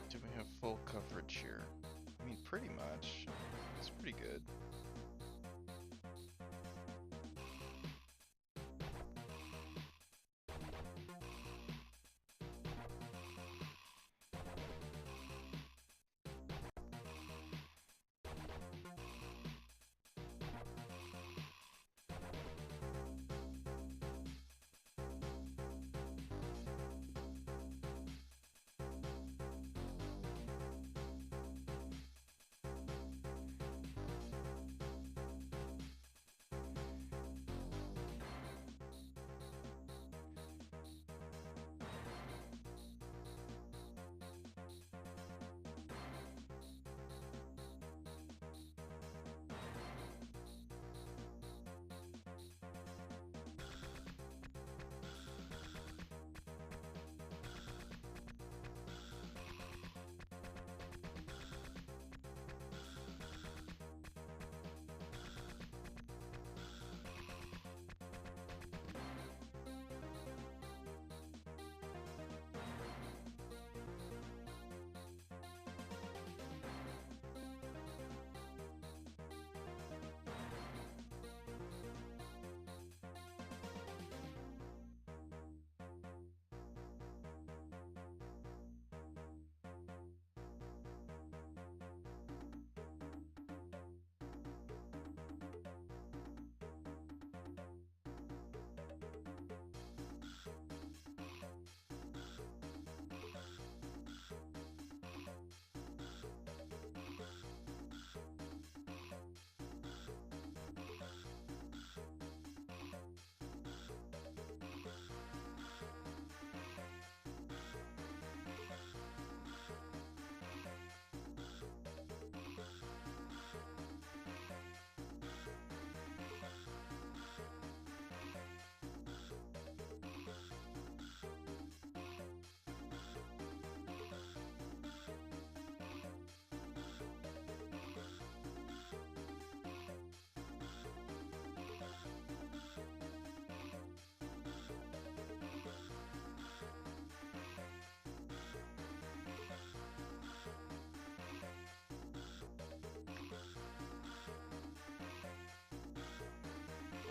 Do we have full coverage here? I mean, pretty much. It's pretty good.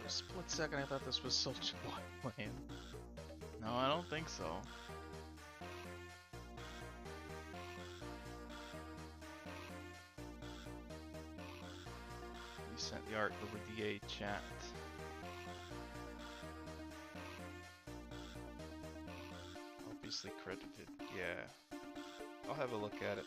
For a split second, I thought this was Soldier Boy playing. No, I don't think so. You sent the art over the A chat. Obviously credited. Yeah. I'll have a look at it.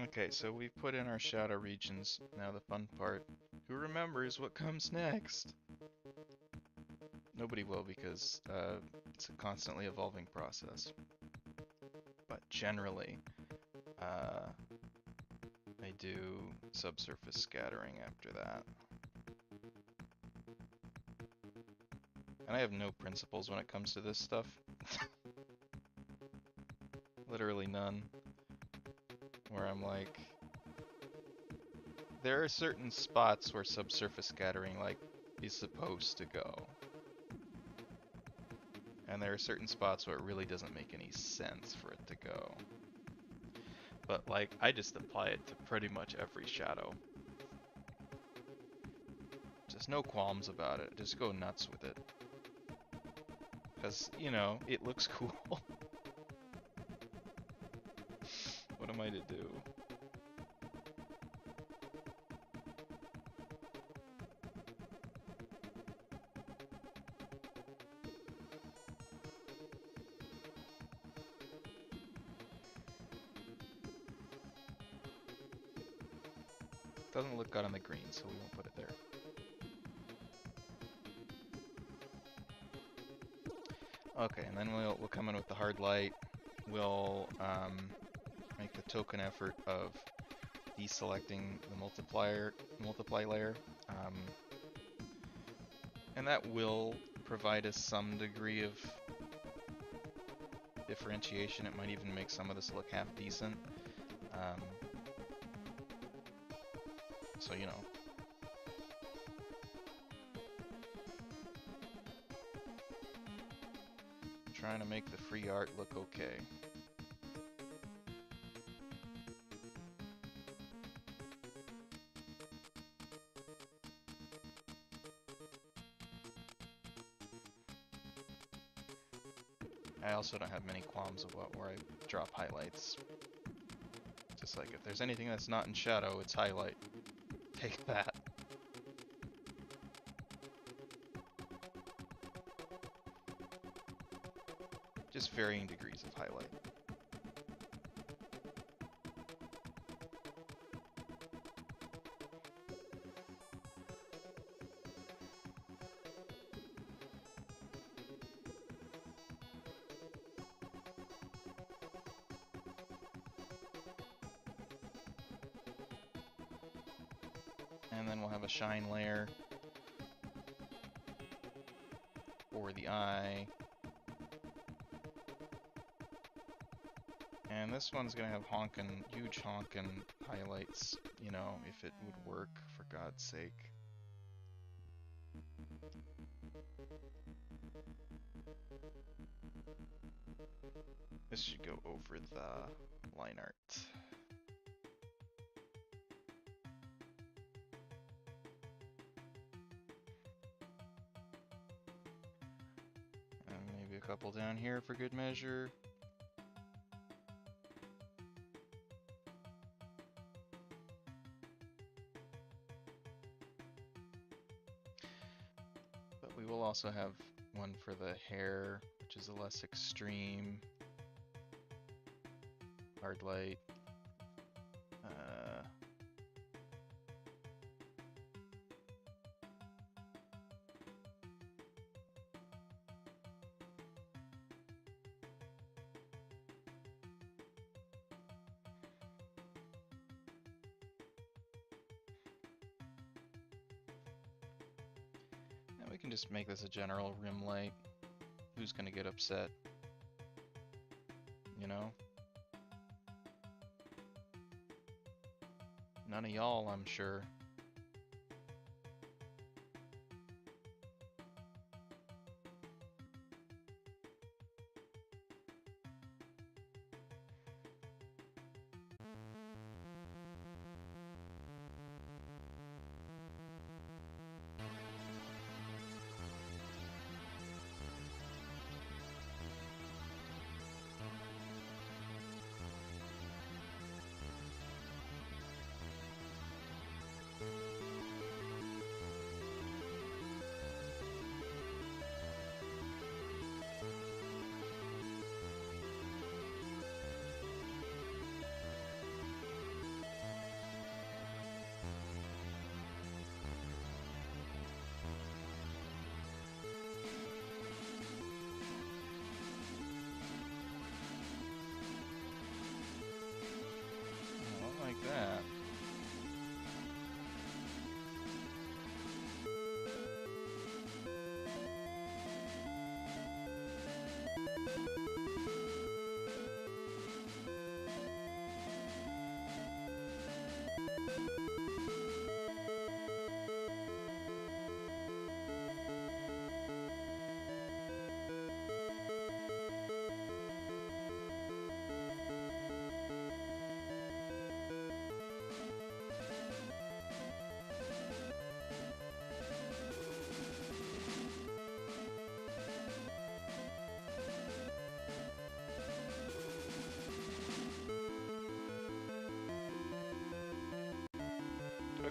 Okay, so we've put in our shadow regions. Now the fun part. Who remembers what comes next? Nobody will because it's a constantly evolving process. But generally, I do subsurface scattering after that. And I have no principles when it comes to this stuff. Literally none. Where I'm like, there are certain spots where subsurface scattering like is supposed to go. And there are certain spots where it really doesn't make any sense for it to go. But like, I just apply it to pretty much every shadow. Just no qualms about it. Just go nuts with it. Because, you know, it looks cool. What am I to do? Doesn't look good on the green, so we won't put it there. Okay, and then we'll come in with the hard light. We'll make the token effort of deselecting the multiply layer, and that will provide us some degree of differentiation. It might even make some of this look half decent. So, you know. Trying to make the free art look okay. I also don't have many qualms about where I drop highlights. Just like if there's anything that's not in shadow, it's highlight. Take that. Just varying degrees of highlight. And then we'll have a shine layer for the eye. And this one's gonna have huge honkin' highlights, you know, if it would work, for God's sake. This should go over the line art. And maybe a couple down here for good measure. But we will also have one for the hair, which is a less extreme hard light. And we can just make this a general rim light. Who's gonna get upset? You know? None of y'all, I'm sure.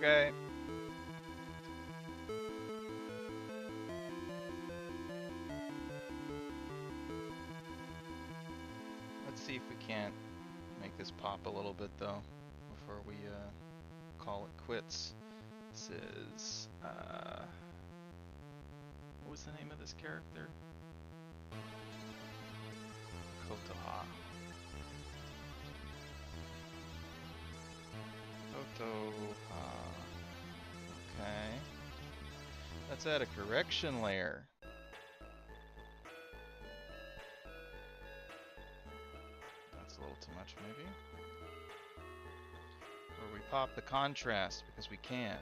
Okay. Let's see if we can't make this pop a little bit though before we call it quits. This is what was the name of this character? Kotoha. Kotoha. Okay. Let's add a correction layer. That's a little too much maybe. Or we pop the contrast because we can.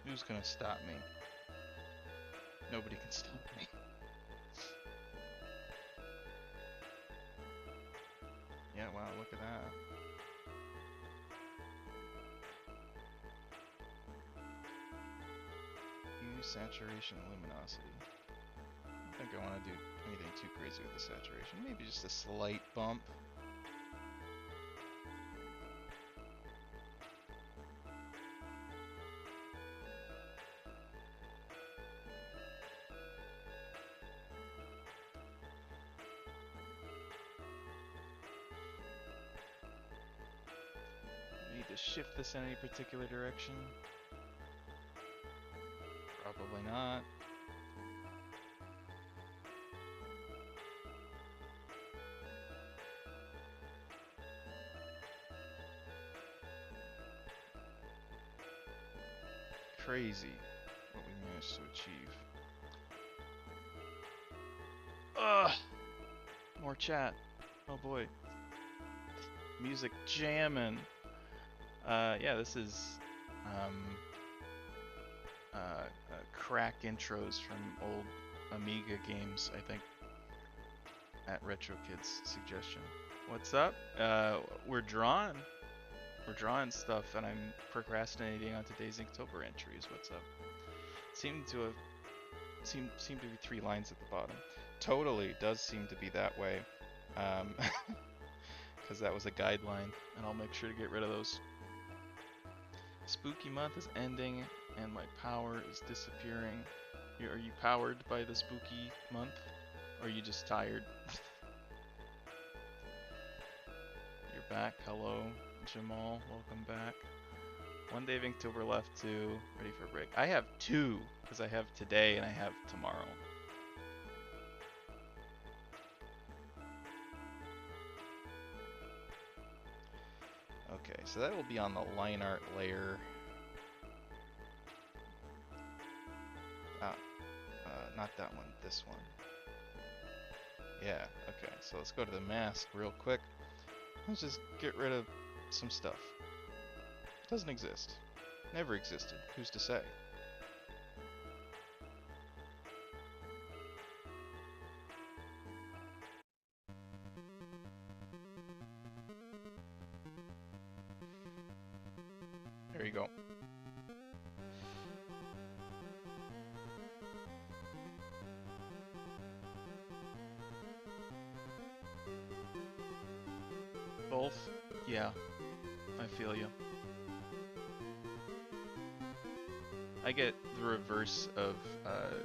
Who's gonna stop me? Nobody can stop me. Yeah, wow, look at that. Use saturation and luminosity. I don't think I want to do anything too crazy with the saturation. Maybe just a slight bump. Need to shift this in any particular direction? Probably not. Crazy what we managed to achieve. Ugh! More chat. Oh boy. Music jamming. Yeah, this is crack intros from old Amiga games, I think, at Retro Kids' suggestion. What's up? We're drawing stuff, and I'm procrastinating on today's Inktober entries. What's up? Seem to be 3 lines at the bottom. Totally does seem to be that way, because that was a guideline, and I'll make sure to get rid of those. Spooky month is ending, and my power is disappearing. Are you powered by the spooky month, or are you just tired? You're back. Hello, Jamal. Welcome back. 1 day of Inktober left too. Ready for a break. I have 2, because I have today and I have tomorrow. Okay, so that will be on the line art layer. Not that one, this one. Yeah, okay, so let's go to the mask real quick. Let's just get rid of some stuff. Doesn't exist. Never existed. Who's to say? There you go. Both? Yeah, I feel you. I get the reverse of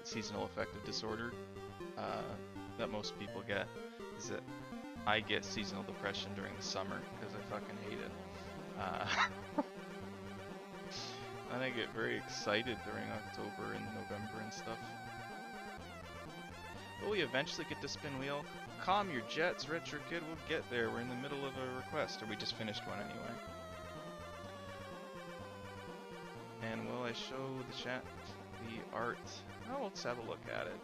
seasonal affective disorder that most people get, is that I get seasonal depression during the summer because I fucking hate it. And I get very excited during October and November and stuff. Will we eventually get to Spin Wheel? Calm your jets, Retro Kid, we'll get there. We're in the middle of a request, or we just finished one anyway. And will I show the chat the art? Oh, let's have a look at it.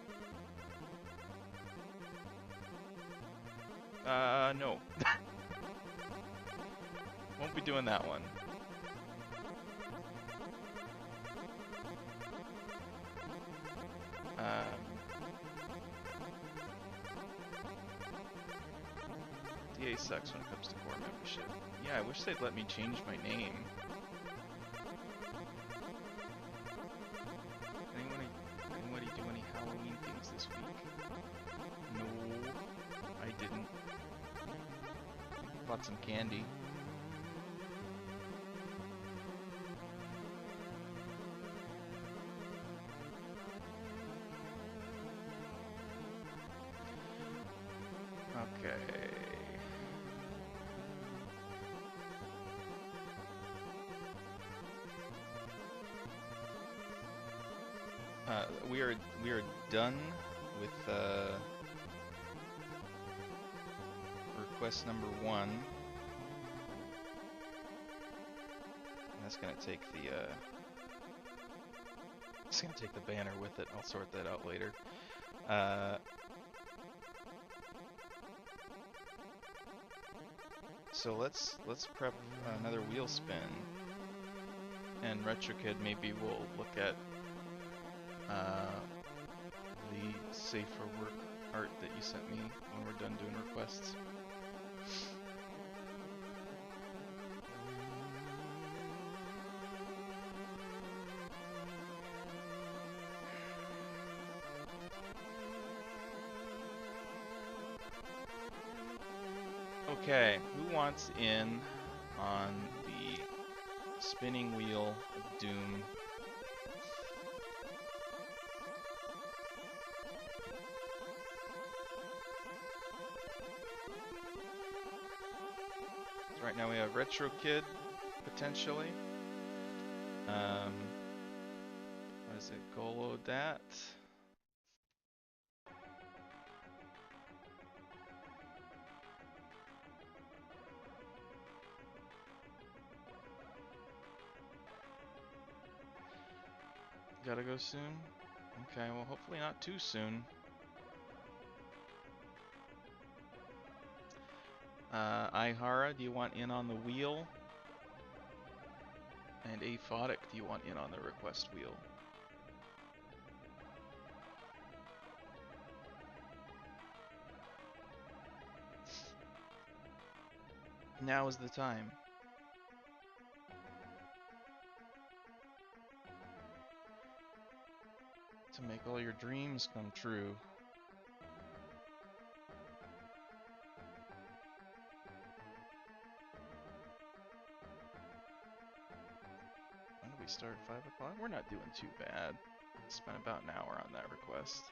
No. Won't be doing that one. DA sucks when it comes to core membership. Yeah, I wish they'd let me change my name. bought some candy. Okay. We are done with request number 1. And that's gonna take the it's gonna take the banner with it. I'll sort that out later. So let's prep another wheel spin, and RetroKid maybe we'll look at the safe for work art that you sent me when we're done doing requests. Okay, who wants in on the spinning wheel of doom? So right now we have RetroKid, potentially. What is it? Golo Dat. Gotta go soon? Okay, well hopefully not too soon. Ihara, do you want in on the wheel? And Aphotic, do you want in on the request wheel? Now is the time. To make all your dreams come true. When do we start? 5 o'clock? We're not doing too bad. Spent about an hour on that request.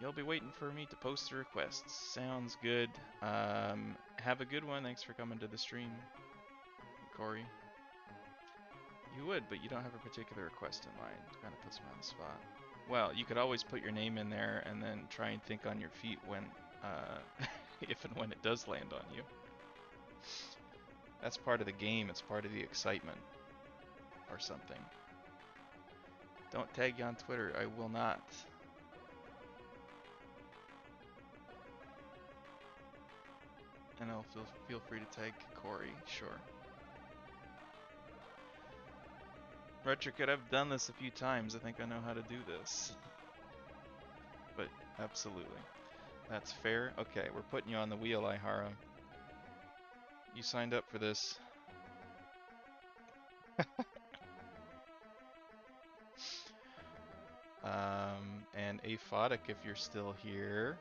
You'll be waiting for me to post the requests. Sounds good. Have a good one. Thanks for coming to the stream, Corey. You would, but you don't have a particular request in mind. Kind of puts me on the spot. Well, you could always put your name in there and then try and think on your feet when, if and when it does land on you. That's part of the game. It's part of the excitement. Or something. Don't tag you on Twitter. I will not. And I'll feel free to tag Corey. Sure. RetroKid, I've done this a few times. I think I know how to do this. But absolutely. That's fair. Okay, we're putting you on the wheel, Ihara. You signed up for this. And Aphotic, if you're still here.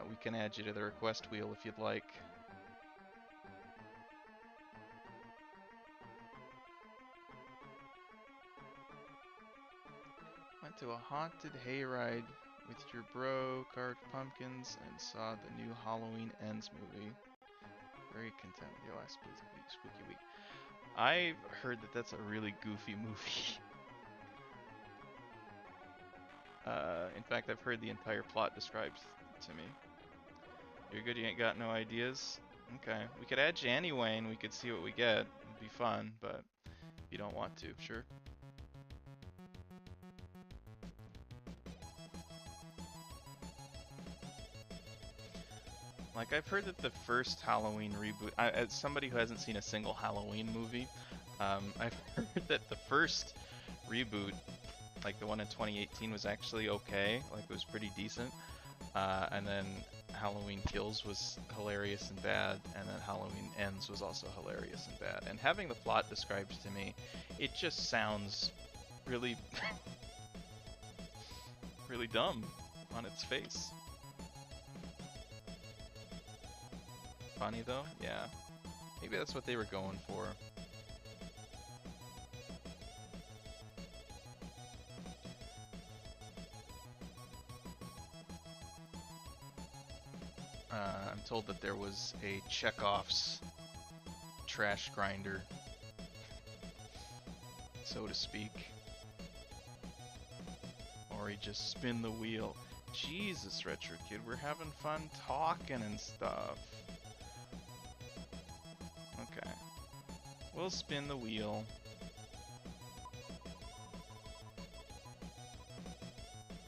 We can add you to the request wheel if you'd like. Went to a haunted hayride with your bro, carved pumpkins, and saw the new Halloween Ends movie. Very content with your last spooky week. I've heard that that's a really goofy movie. In fact, I've heard the entire plot described to me. You're good, you ain't got no ideas? Okay, we could add you anyway and we could see what we get. It'd be fun, but if you don't want to, sure. Like, I've heard that the first Halloween reboot, as somebody who hasn't seen a single Halloween movie, I've heard that the first reboot, like the one in 2018, was actually okay. Like, it was pretty decent. And then Halloween Kills was hilarious and bad, and then Halloween Ends was also hilarious and bad. And having the plot described to me, it just sounds really really dumb on its face. Funny though? Yeah. Maybe that's what they were going for. I'm told that there was a Chekhov's trash grinder, so to speak. Or he just spin the wheel. Jesus, Retro Kid, we're having fun talking and stuff. Okay. We'll spin the wheel.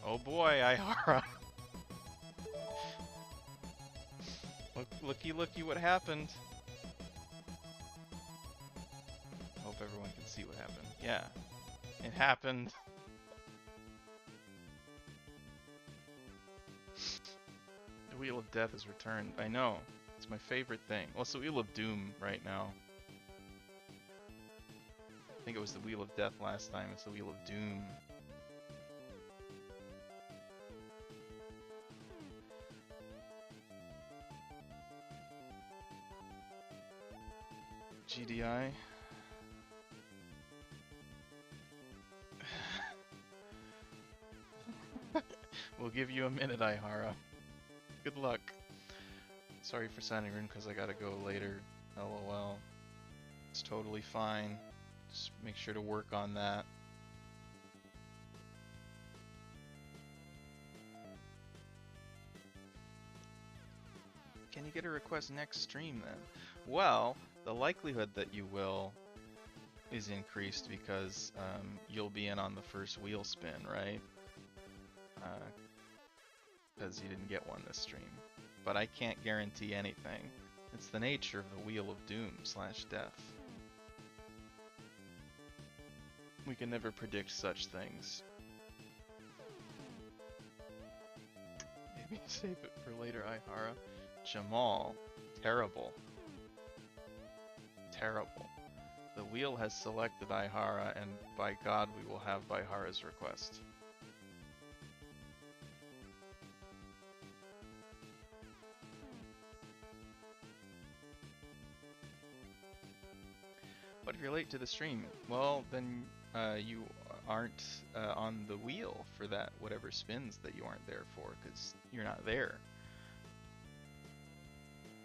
Oh boy, Ihara. Looky, looky what happened. Hope everyone can see what happened. Yeah, it happened. The Wheel of Death is returned. I know. It's my favorite thing. Well, it's the Wheel of Doom right now. I think it was the Wheel of Death last time. It's the Wheel of Doom. GDI. We'll give you a minute, Ihara. Good luck. Sorry for sounding rude because I gotta go later. LOL. It's totally fine. Just make sure to work on that. Can you get a request next stream then? Well, the likelihood that you will is increased because you'll be in on the first wheel spin, right? Because you didn't get one this stream. But I can't guarantee anything. It's the nature of the Wheel of Doom / death. We can never predict such things. Maybe save it for later, Ihara. Jamal. Terrible. Terrible. The wheel has selected Ihara, and by God we will have Ihara's request. But if you're late to the stream, well, then you aren't on the wheel for that whatever spins that you aren't there for, because you're not there.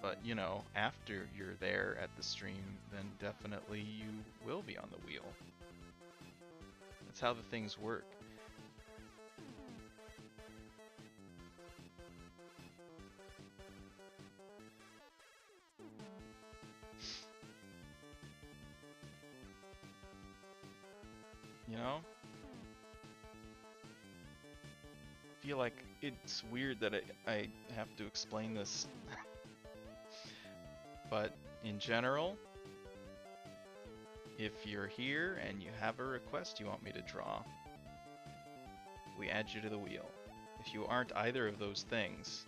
But, you know, after you're there at the stream, then definitely you will be on the wheel. That's how the things work. You know? I feel like it's weird that I have to explain this. But in general, if you're here and you have a request you want me to draw, we add you to the wheel. If you aren't either of those things,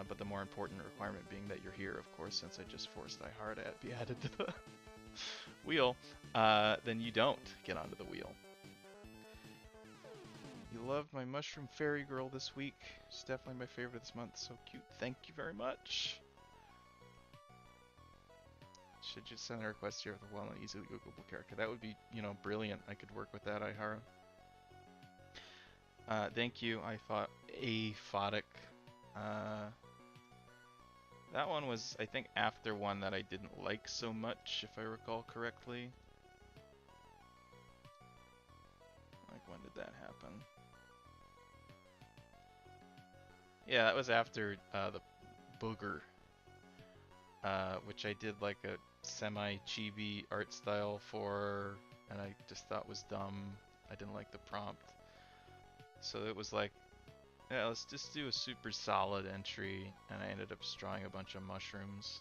but the more important requirement being that you're here, of course, since I just forced Ihara to be added to the wheel, then you don't get onto the wheel. You loved my Mushroom Fairy Girl this week. She's definitely my favorite this month. So cute. Thank you very much. Should just send a request here with a well and easily Googleable character. That would be, you know, brilliant. I could work with that, Ihara. Thank you. I thought aphotic. That one was, I think, after one that I didn't like so much, if I recall correctly. Like, when did that happen? Yeah, that was after the Booger, which I did like a semi-chibi art style for, and I just thought was dumb. I didn't like the prompt. So it was like, yeah, let's just do a super solid entry, and I ended up just drawing a bunch of mushrooms.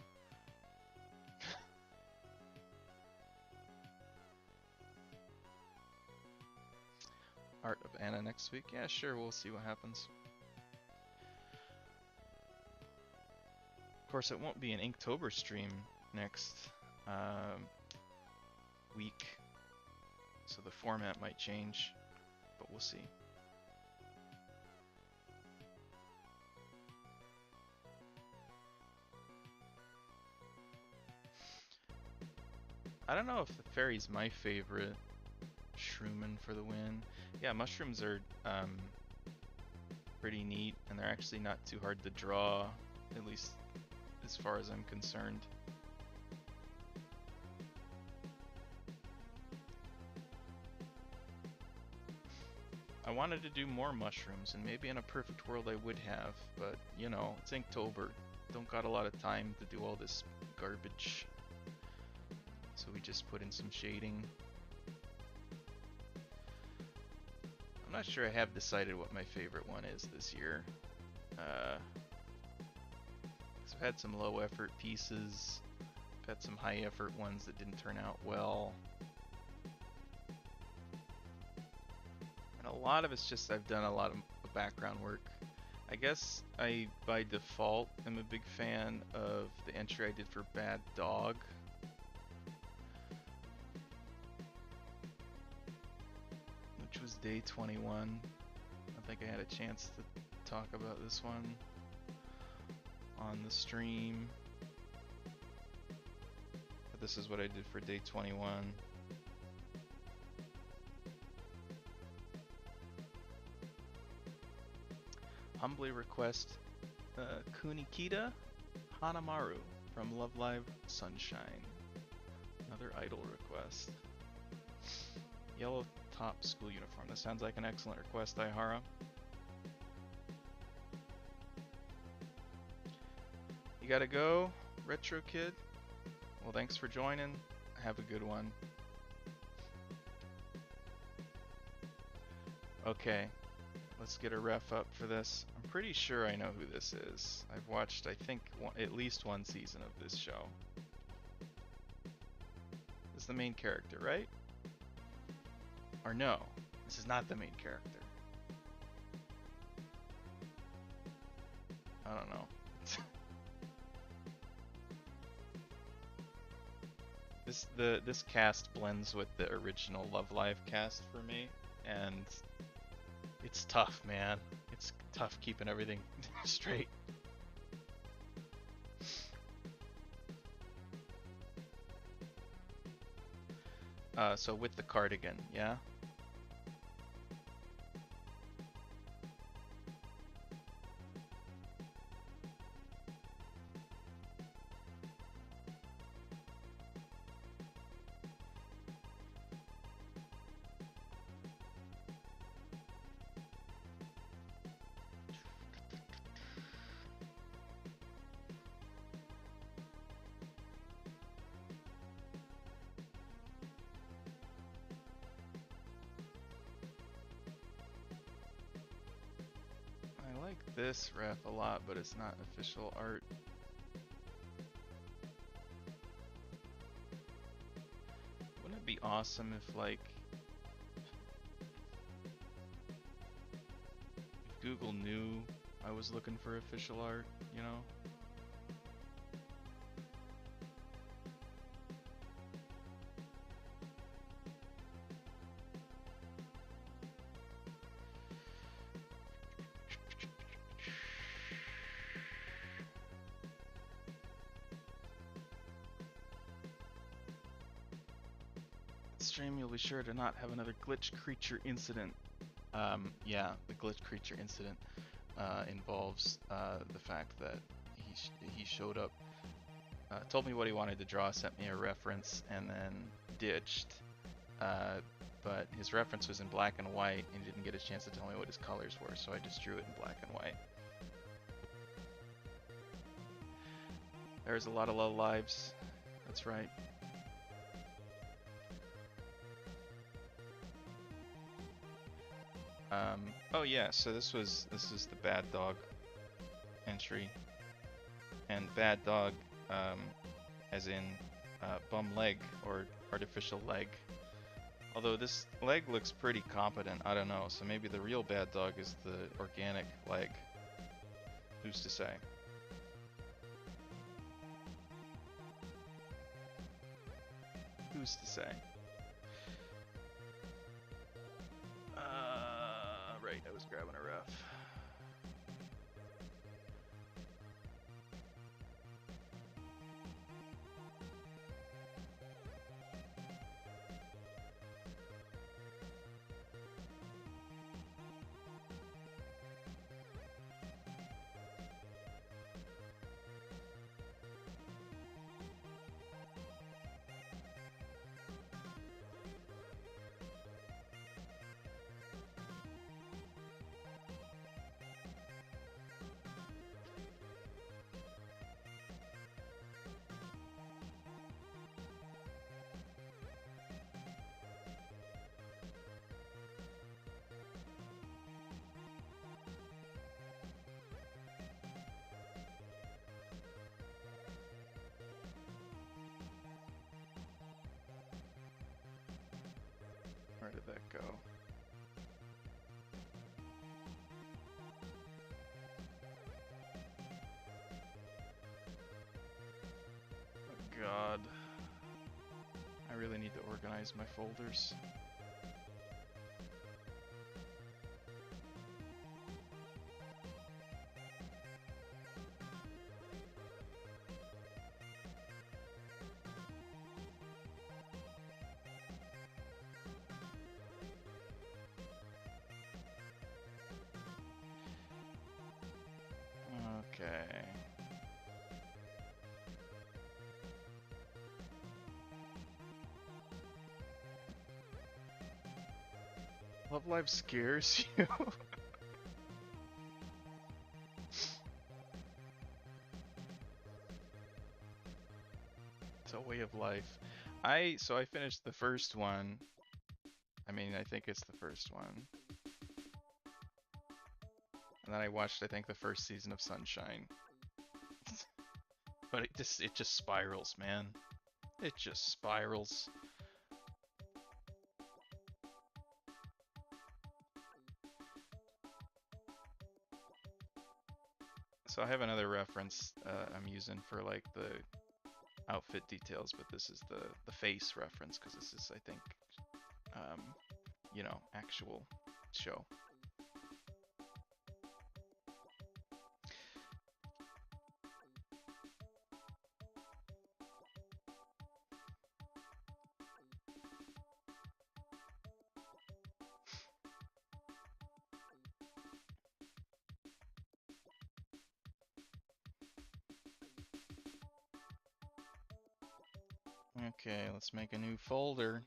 Art of Anna next week? Yeah, sure, we'll see what happens. Of course, it won't be an Inktober stream next week, so the format might change, but we'll see. I don't know if the fairy's my favorite. Shroomin' for the win. Yeah, mushrooms are pretty neat, and they're actually not too hard to draw, at least as far as I'm concerned. I wanted to do more mushrooms, and maybe in a perfect world I would have, but you know, it's Inktober. Don't got a lot of time to do all this garbage. So we just put in some shading. I'm not sure I have decided what my favorite one is this year. So I've had some low effort pieces, I've had some high effort ones that didn't turn out well. And a lot of it's just I've done a lot of background work. I guess I, by default, am a big fan of the entry I did for Bad Dog. Which was day 21. I think I had a chance to talk about this one on the stream. But this is what I did for day 21. Humbly request Kunikita Hanamaru from Love Live Sunshine. Another idol request. Yellow top school uniform. That sounds like an excellent request, Aihara. You gotta go, Retro Kid? Well, thanks for joining. Have a good one. Okay, let's get a ref up for this. I'm pretty sure I know who this is. I've watched, I think, at least one season of this show. This is the main character, right? Or no, this is not the main character. I don't know. This cast blends with the original Love Live cast for me, and it's tough, man. It's tough keeping everything straight. So with the cardigan, yeah? This ref a lot, but it's not official art. Wouldn't it be awesome if, like, if Google knew I was looking for official art, you know? Stream, you'll be sure to not have another glitch creature incident. Yeah, the glitch creature incident involves the fact that he showed up, told me what he wanted to draw, sent me a reference, and then ditched. But his reference was in black and white, and he didn't get a chance to tell me what his colors were, so I just drew it in black and white. There's a lot of low lives. That's right. Oh yeah, so this is the Bad Dog entry, and Bad Dog, as in bum leg or artificial leg. Although this leg looks pretty competent, I don't know. So maybe the real Bad Dog is the organic leg. Who's to say? Who's to say? Right, I was grabbing a ref. Where did that go? Oh God. I really need to organize my folders. Okay. Love Live scares you? It's a way of life. So I finished the first one. I mean, I think it's the first one. And then I watched, I think, the first season of Sunshine. But it just spirals, man. It just spirals. So I have another reference I'm using for like the outfit details, but this is the face reference because this is, I think, you know, actual show. Okay, let's make a new folder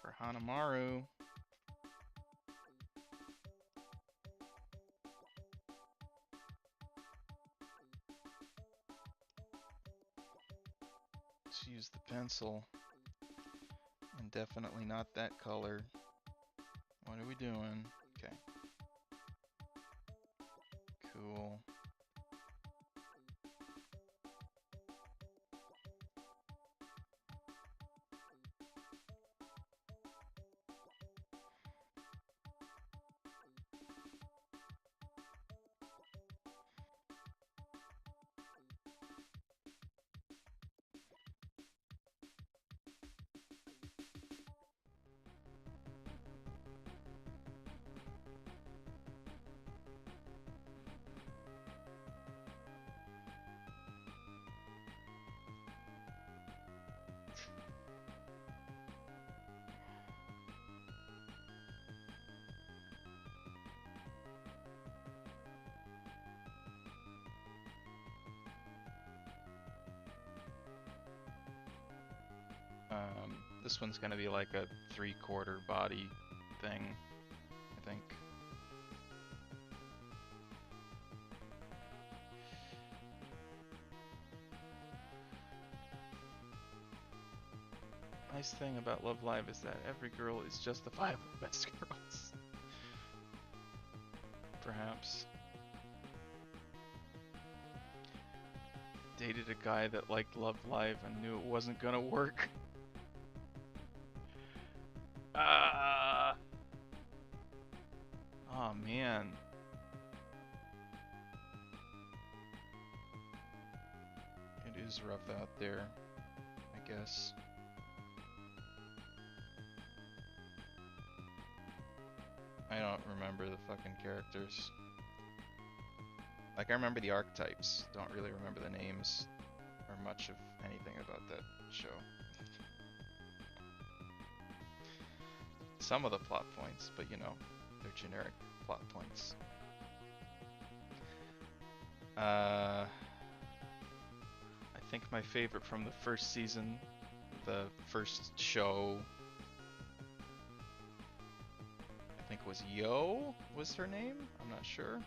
for Hanamaru. Let's use the pencil, and definitely not that color. What are we doing? Okay. Cool. This one's gonna be like a 3/4 body thing, I think. Nice thing about Love Live is that every girl is justifiable best girls. Perhaps. Dated a guy that liked Love Live and knew it wasn't gonna work. Oh man. It is rough out there, I guess. I don't remember the fucking characters. Like, I remember the archetypes, don't really remember the names or much of anything about that show. Some of the plot points, but you know, they're generic plot points. I think my favorite from the first season, the first show, I think was Yo, was her name? I'm not sure.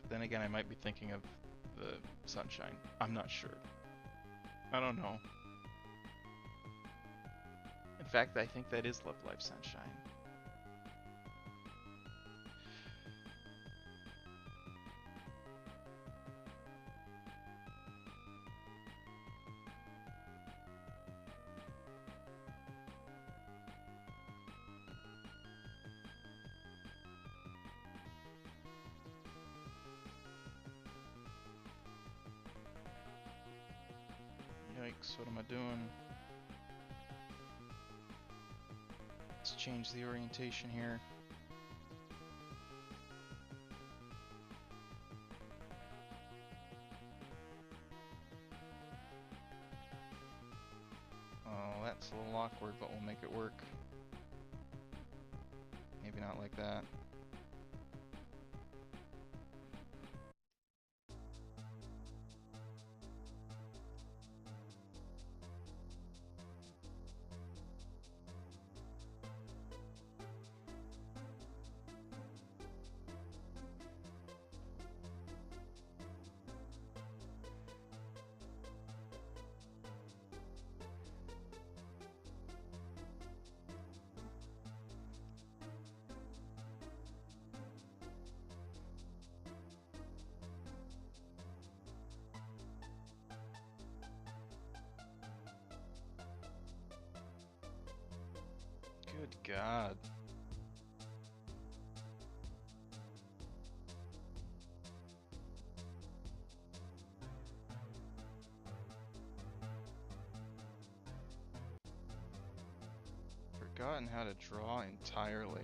But then again, I might be thinking of the Sunshine. I'm not sure. I don't know. In fact, I think that is Love Live Sunshine. Oops, what am I doing? Let's change the orientation here. Oh, that's a little awkward, but we'll make it work. Maybe not like that. Good God. Forgotten how to draw entirely.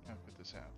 How could this happen?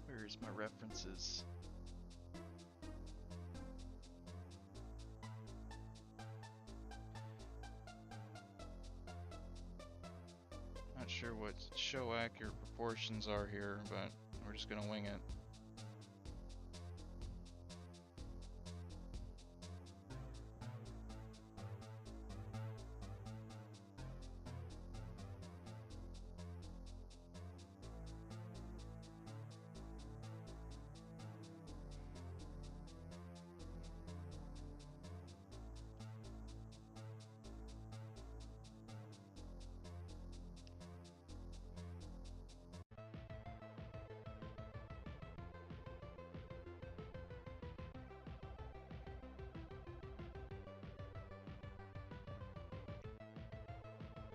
Where's my references? Not sure what show accurate proportions are here, but we're just gonna wing it.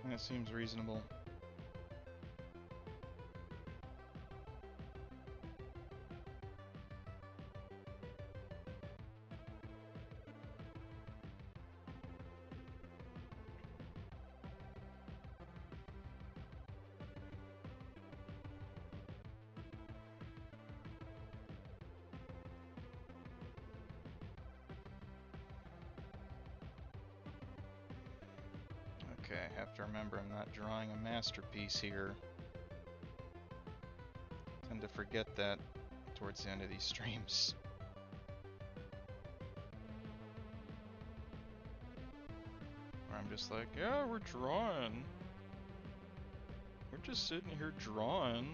That seems reasonable. Okay, I have to remember I'm not drawing a masterpiece here. I tend to forget that towards the end of these streams. Where I'm just like, yeah, we're drawing. We're just sitting here drawing.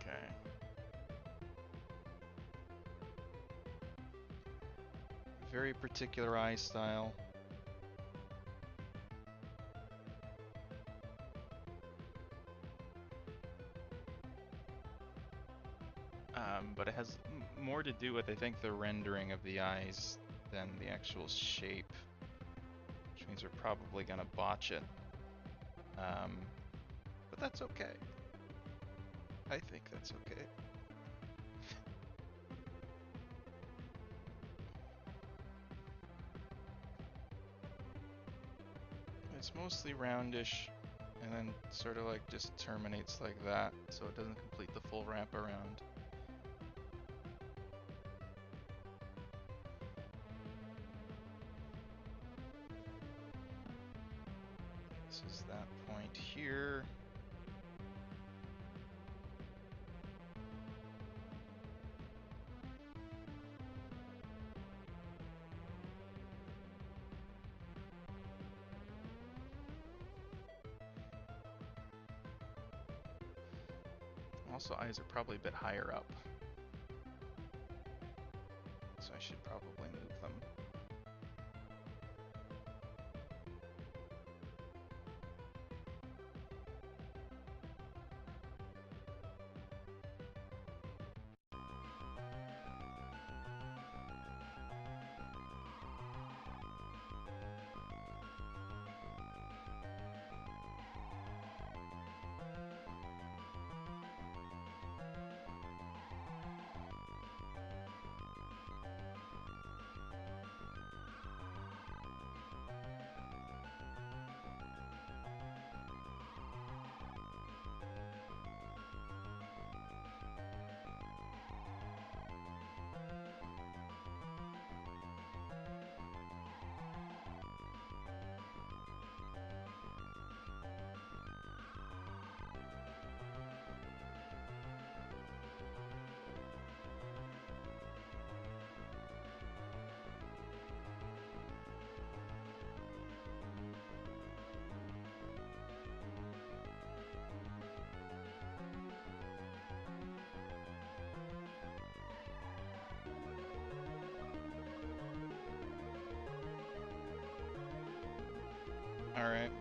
Okay. Very particular eye style. more to do with, I think, the rendering of the eyes than the actual shape, which means we're probably gonna botch it. But that's okay. I think that's okay. It's mostly roundish, and then sort of like just terminates like that, so it doesn't complete the full wrap around. This is that point here. Also, eyes are probably a bit higher up, so I should probably move them. All right.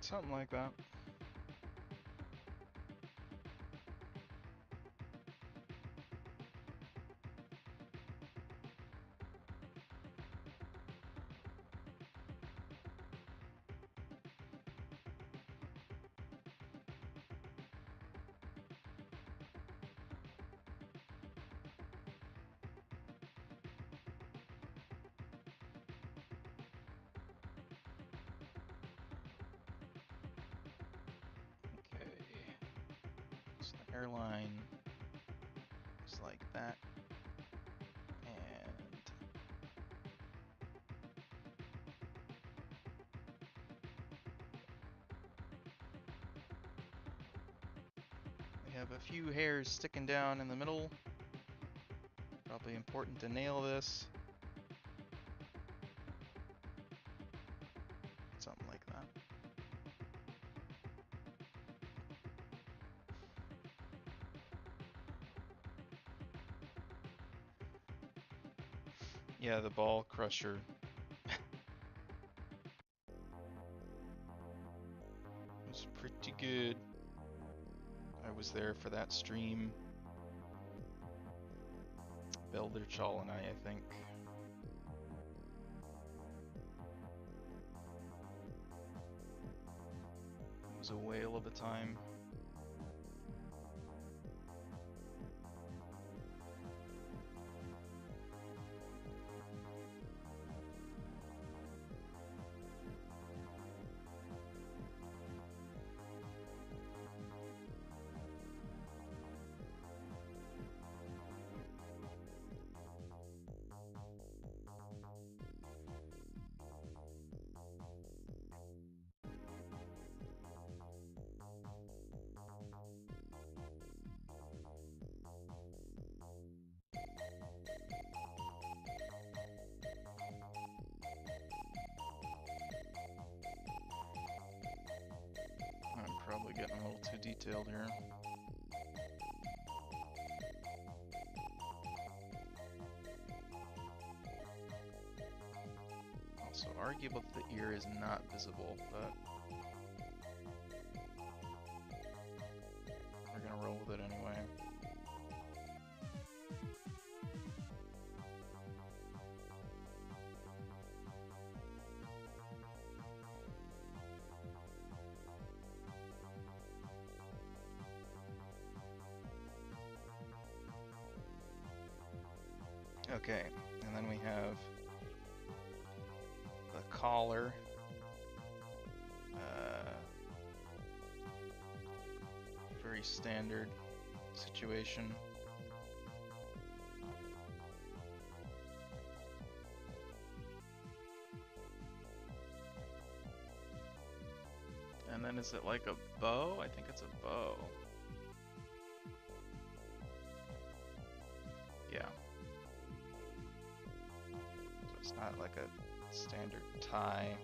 Something like that. hairline just like that. And we have a few hairs sticking down in the middle. Probably important to nail this. Something like that. Yeah, the ball crusher. Was pretty good. I was there for that stream. Belder Chal and I think. It was a whale of a time. I'm probably getting a little too detailed here. Also arguable that the ear is not visible, but we're gonna roll with it anyway. Okay, and then we have the collar. Very standard situation. And then is it like a bow? I think it's a bow. Yeah. So it's not like a standard tie.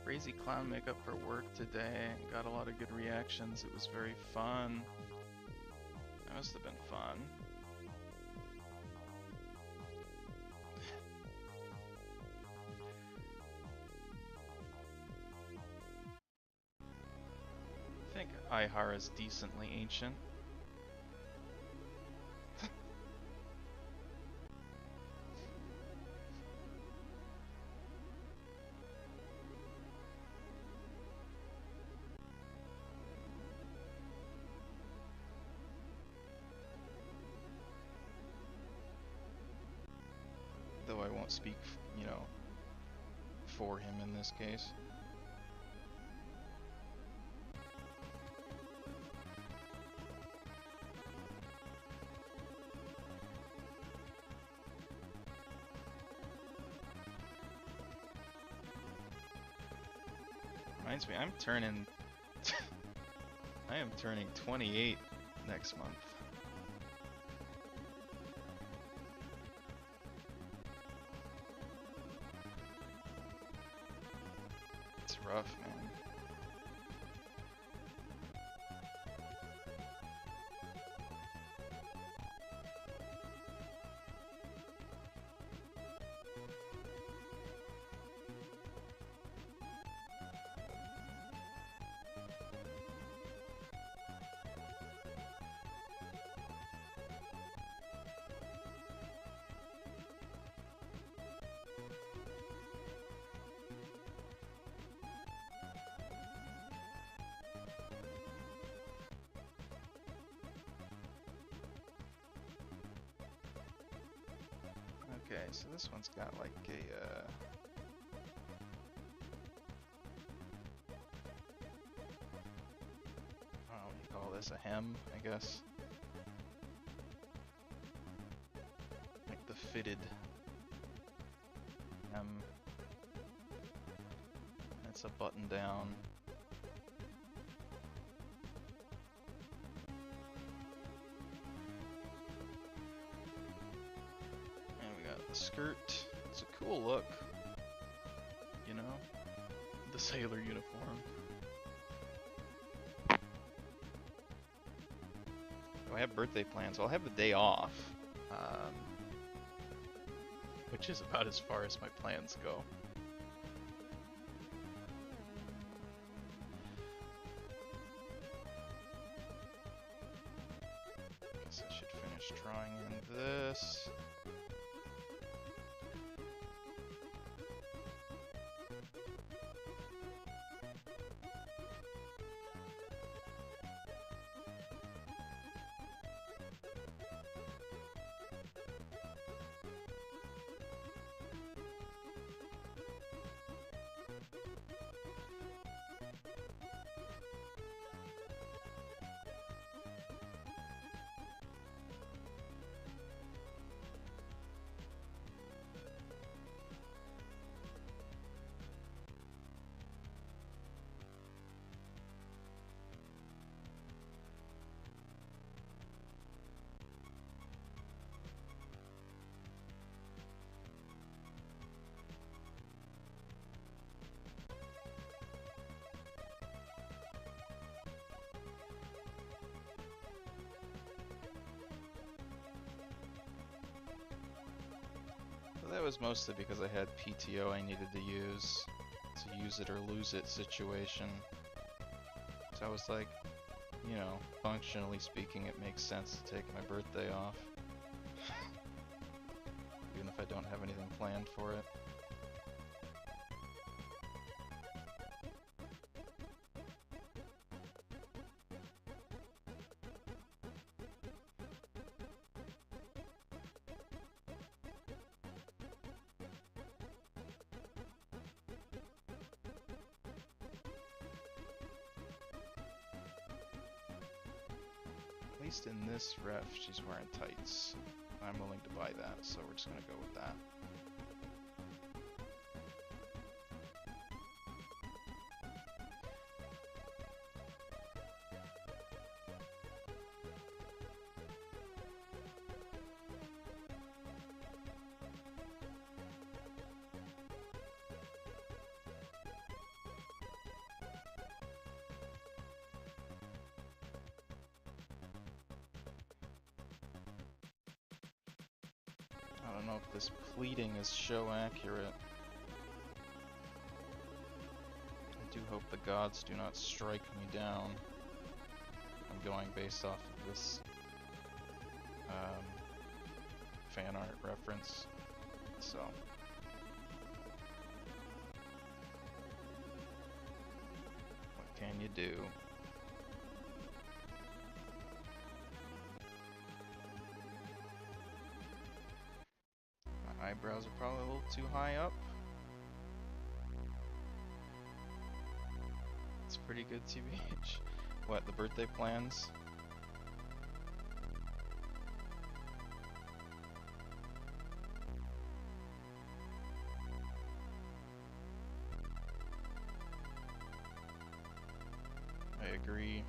Crazy clown makeup for work today. Got a lot of good reactions. It was very fun. That must have been fun. I think Ihar is decently ancient. Though I won't speak, you know, for him in this case. Reminds me, I'm turning I am turning 28 next month. It's rough, man. Okay, so this one's got like a, what do you call this, a hem, I guess? Like the fitted hem. It's a button down. And we got the skirt. It's a cool look, you know? The sailor uniform. Do I have birthday plans? Well, I'll have the day off. Which is about as far as my plans go. Guess I should finish drawing in this. That was mostly because I had PTO I needed to use it or lose it situation. So I was like, you know, functionally speaking, it makes sense to take my birthday off. Even if I don't have anything planned for it. At least in this ref, she's wearing tights. I'm willing to buy that, so we're just gonna go with that. I don't know if this pleating is show accurate. I do hope the gods do not strike me down. I'm going based off of this fan art reference, so. What can you do? Eyebrows are probably a little too high up. It's pretty good, TBH. What, the birthday plans? I agree.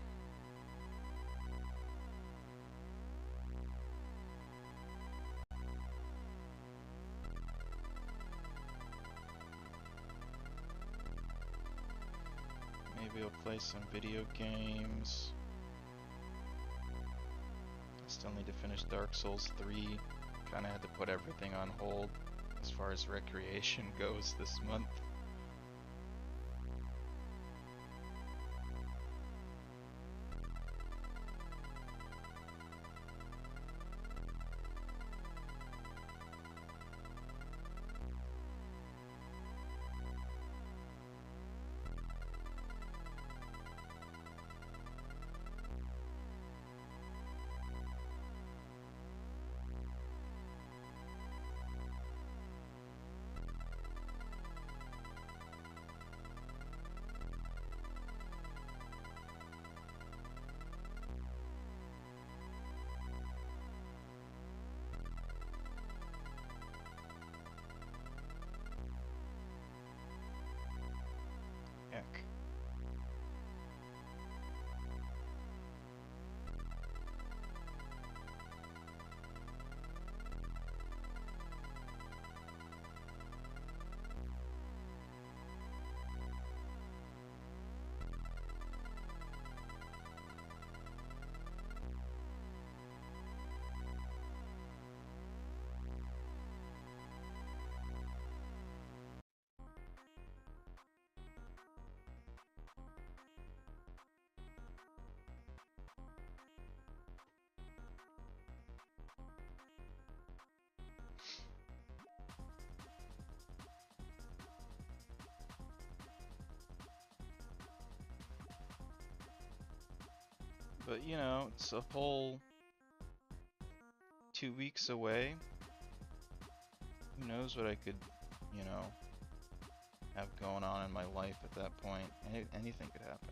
Maybe I'll play some video games. I still need to finish Dark Souls 3. Kinda had to put everything on hold as far as recreation goes this month. But you know, it's a whole 2 weeks away. Who knows what I could, you know, have going on in my life at that point. Anything could happen.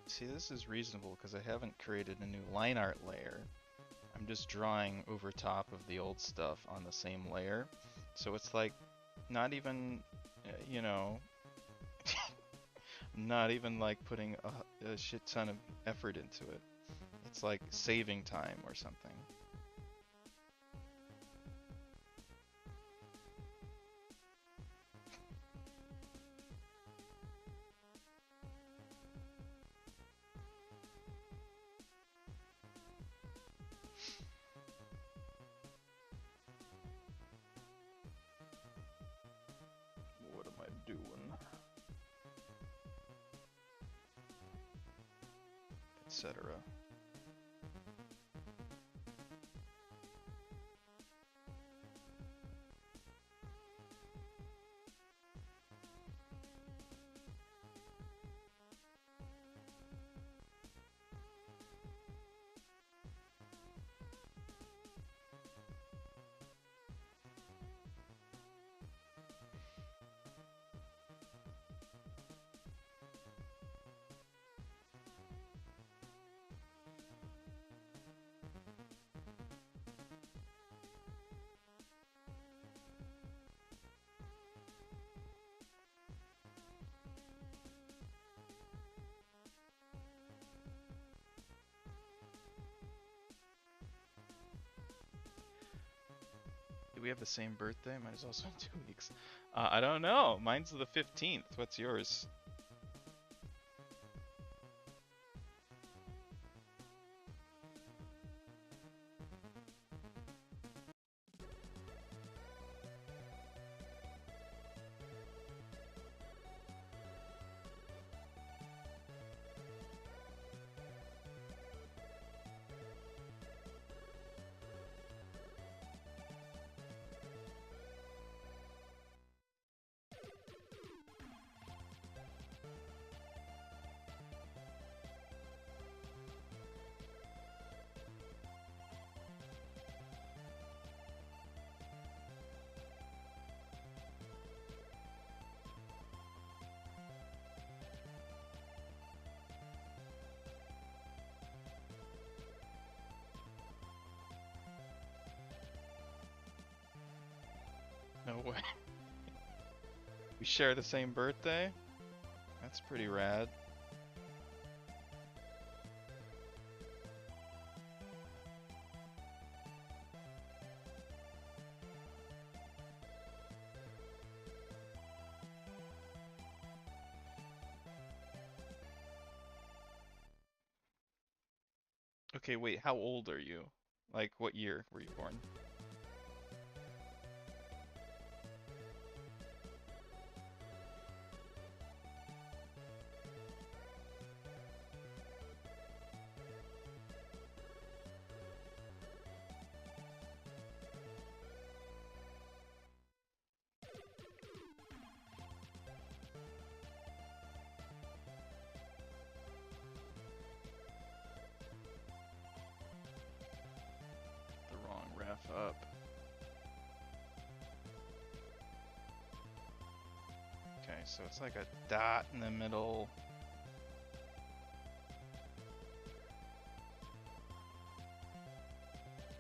See, this is reasonable because I haven't created a new line art layer. I'm just drawing over top of the old stuff on the same layer. So it's like not even, you know, not even like putting a shit ton of effort into it. It's like saving time or something. What am I doing? Etc. Do we have the same birthday? Mine is also in 2 weeks. I don't know. Mine's the 15th. What's yours? No way. We share the same birthday? That's It's pretty rad. Okay, wait, how old are you? Like, what year were you born? The wrong ref up. Okay, so it's like a dot in the middle.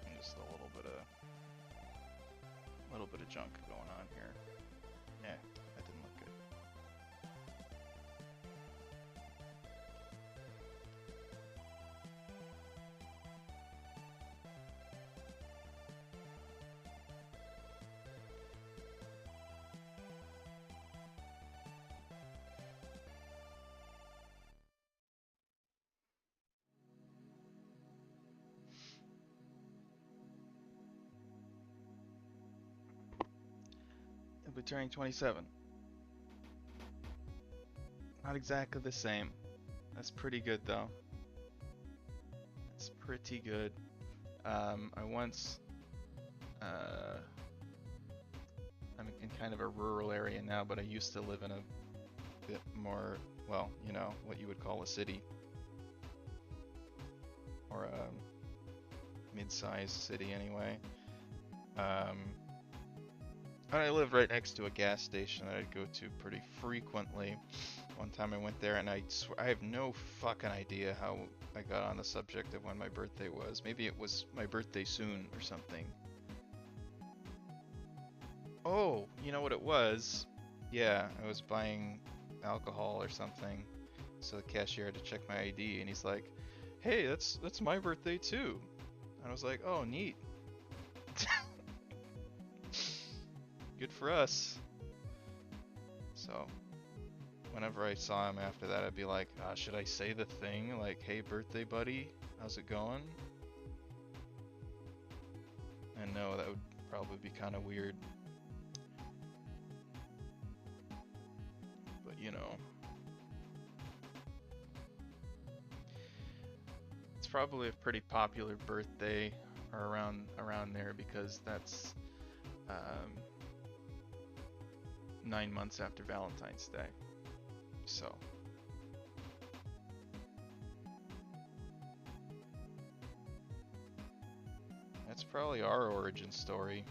And just a little bit of junk going on here. Yeah, that didn't look good. He'll be turning 27. Not exactly the same. That's pretty good though. That's pretty good. I once, I'm in kind of a rural area now, but I used to live in a bit more, well, you know, what you would call a city. Or a mid-sized city anyway. And I lived right next to a gas station that I'd go to pretty frequently. One time I went there and I have no fucking idea how I got on the subject of when my birthday was. Maybe it was my birthday soon or something. Oh, you know what it was? Yeah, I was buying alcohol or something. So the cashier had to check my ID and he's like, "Hey, that's my birthday too." And I was like, "Oh, neat." Good for us. So, whenever I saw him after that, I'd be like, should I say the thing? Like, "Hey, birthday buddy, how's it going?" And no, that would probably be kind of weird. But, you know. It's probably a pretty popular birthday or around there because that's 9 months after Valentine's Day. So that's probably our origin story.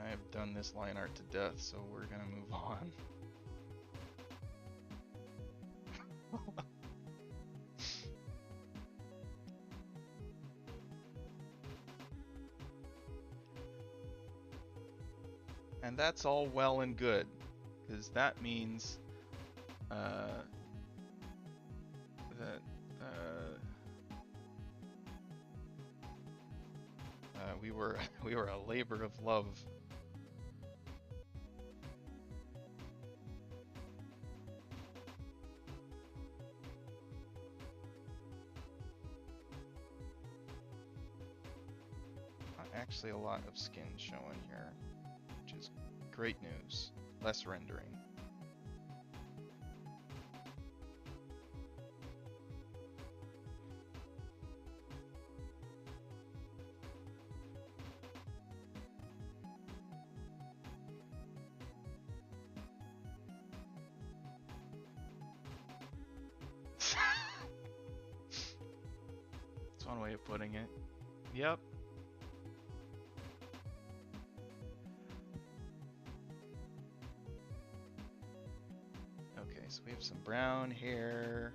I've done this line art to death, so we're gonna move on. And that's all well and good, because that means that we were a labor of love. Actually a lot of skin showing here, which is great news. Less rendering. That's one way of putting it. Yep. so we have some brown hair.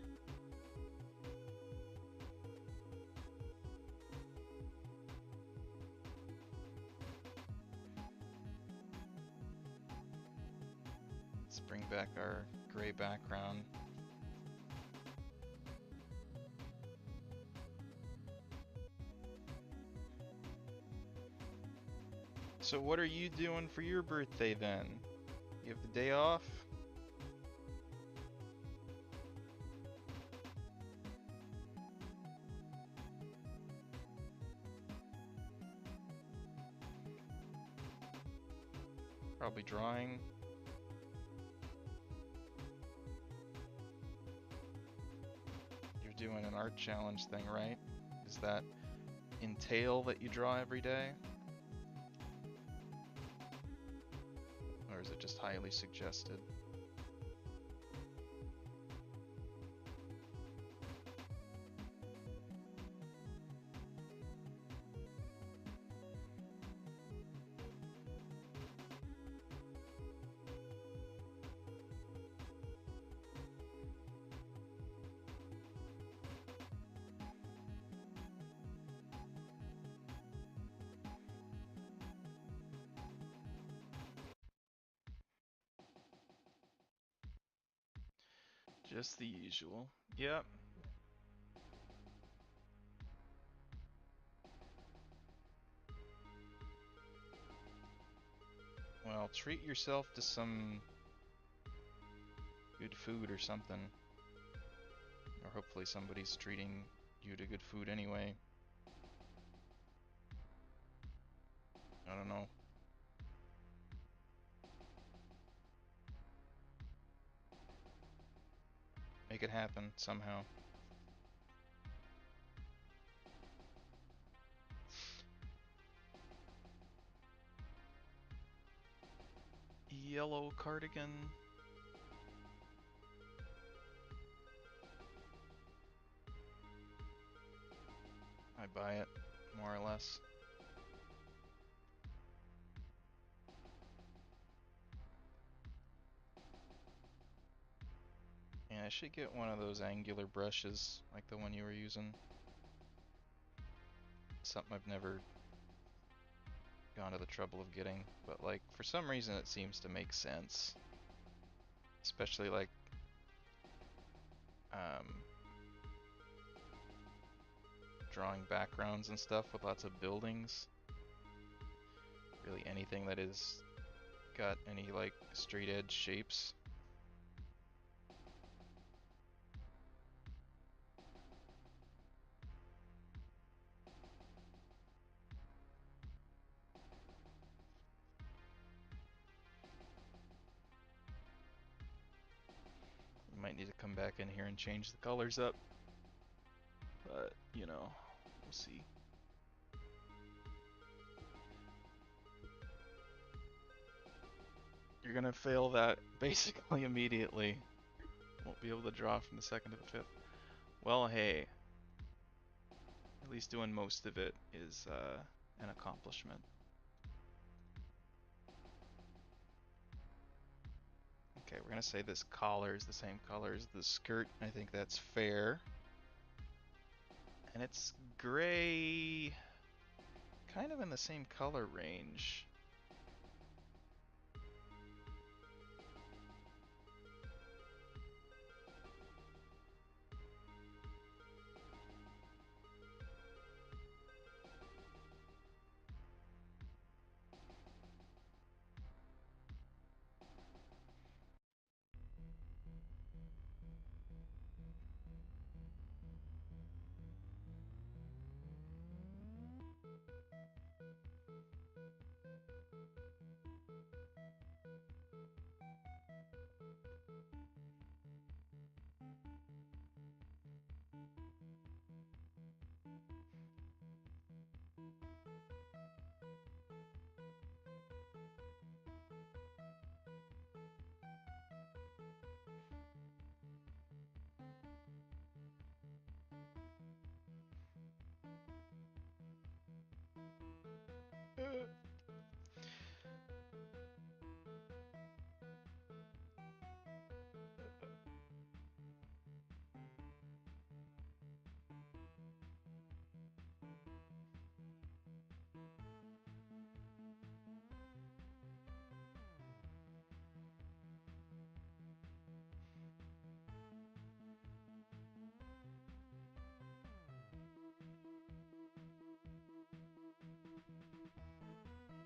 Let's bring back our gray background. So what are you doing for your birthday then? You have the day off? Probably drawing. You're doing an art challenge thing, right? Does that entail that you draw every day? Or is it just highly suggested? Just the usual. Yep. Well, treat yourself to some good food or something. Or hopefully somebody's treating you to good food anyway. I don't know. Make it happen somehow. Yellow cardigan. I buy it, more or less. Yeah, I should get one of those angular brushes, like the one you were using. Something I've never gone to the trouble of getting, but like, for some reason it seems to make sense. Especially like, drawing backgrounds and stuff with lots of buildings. Really anything that is got any like straight edge shapes. We might need to come back in here and change the colors up. But, you know, we'll see. You're gonna fail that basically immediately. Won't be able to draw from the 2nd to the 5th. Well, hey. At least doing most of it is an accomplishment. Okay, we're gonna say this collar is the same color as the skirt. I think that's fair. And it's gray, kind of in the same color range.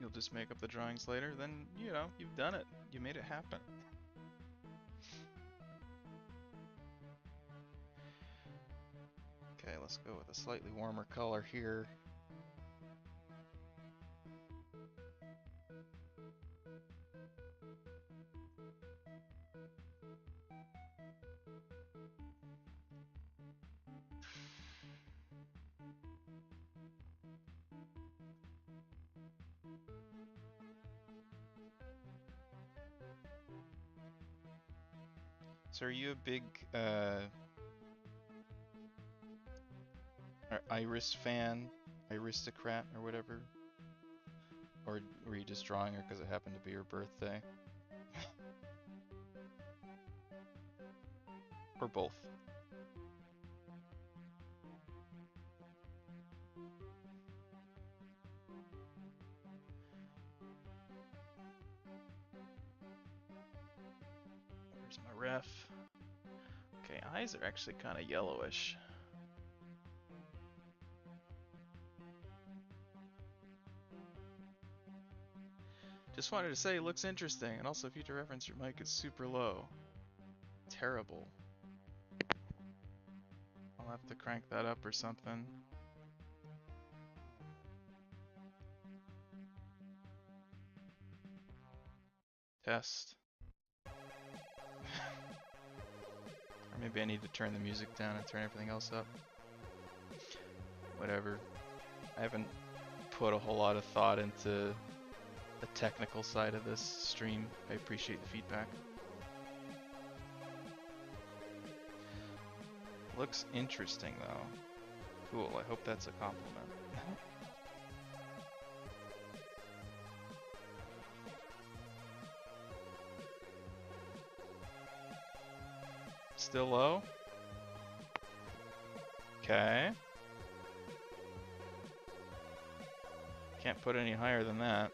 you'll just make up the drawings later, then, you know, you've done it. You made it happen. Okay, let's go with a slightly warmer color here. So are you a big Iris fan? Aristocrat or whatever? Or were you just drawing her because it happened to be her birthday? Or both? Where's my ref? Okay, eyes are actually kind of yellowish. Just wanted to say, looks interesting, and also future reference, your mic is super low. Terrible. I'll have to crank that up or something. Test. Or maybe I need to turn the music down and turn everything else up. Whatever. I haven't put a whole lot of thought into the technical side of this stream. I appreciate the feedback. Looks interesting though. Cool, I hope that's a compliment. Still low? Okay. Can't put any higher than that.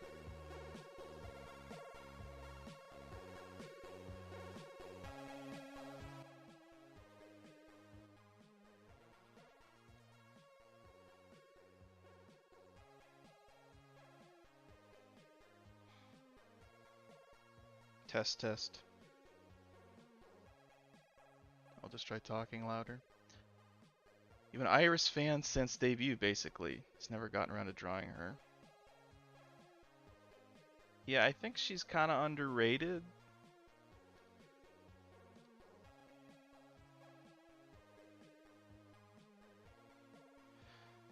Test, test. I'll just try talking louder. You've been an Iris fan since debut, basically. He's never gotten around to drawing her. Yeah, I think she's kind of underrated.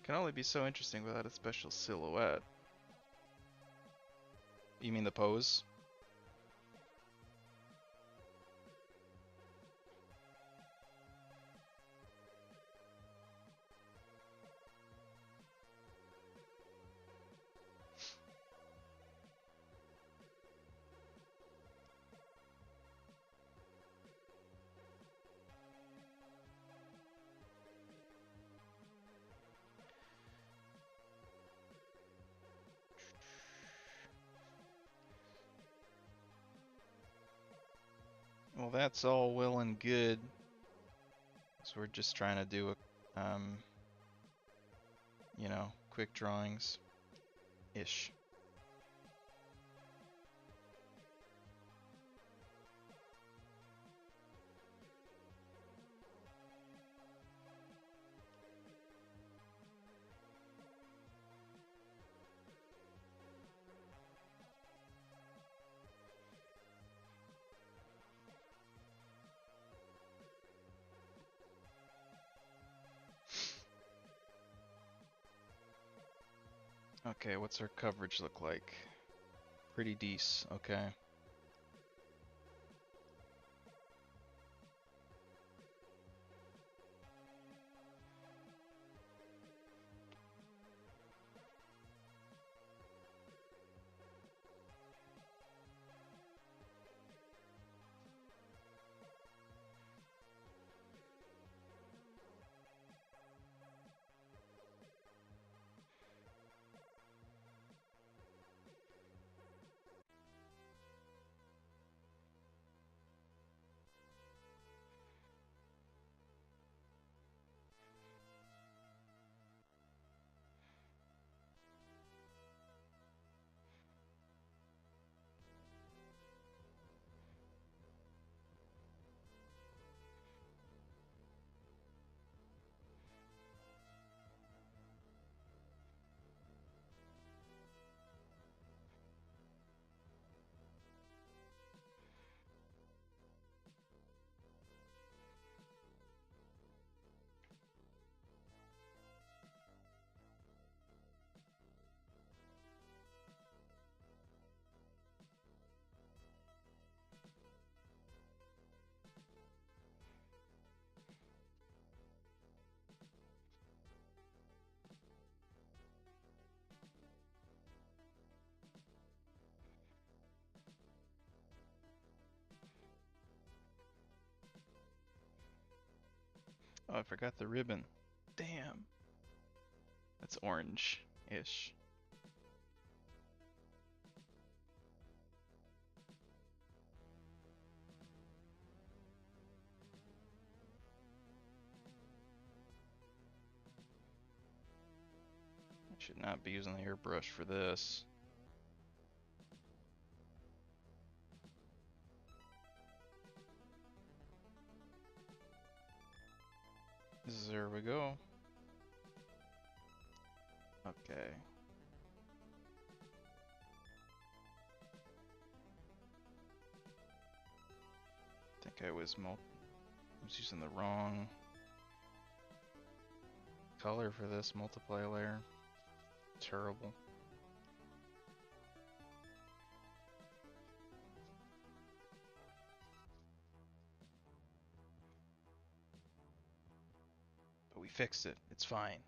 Can only be so interesting without a special silhouette. You mean the pose? Well, that's all well and good. So we're just trying to do a, you know, quick drawings-ish. Okay, what's our coverage look like? Pretty decent, okay. Oh, I forgot the ribbon. Damn. That's orange-ish. I should not be using the airbrush for this. There we go. Okay. I think I was using the wrong color for this multiply layer. Terrible. But we fixed it. It's fine.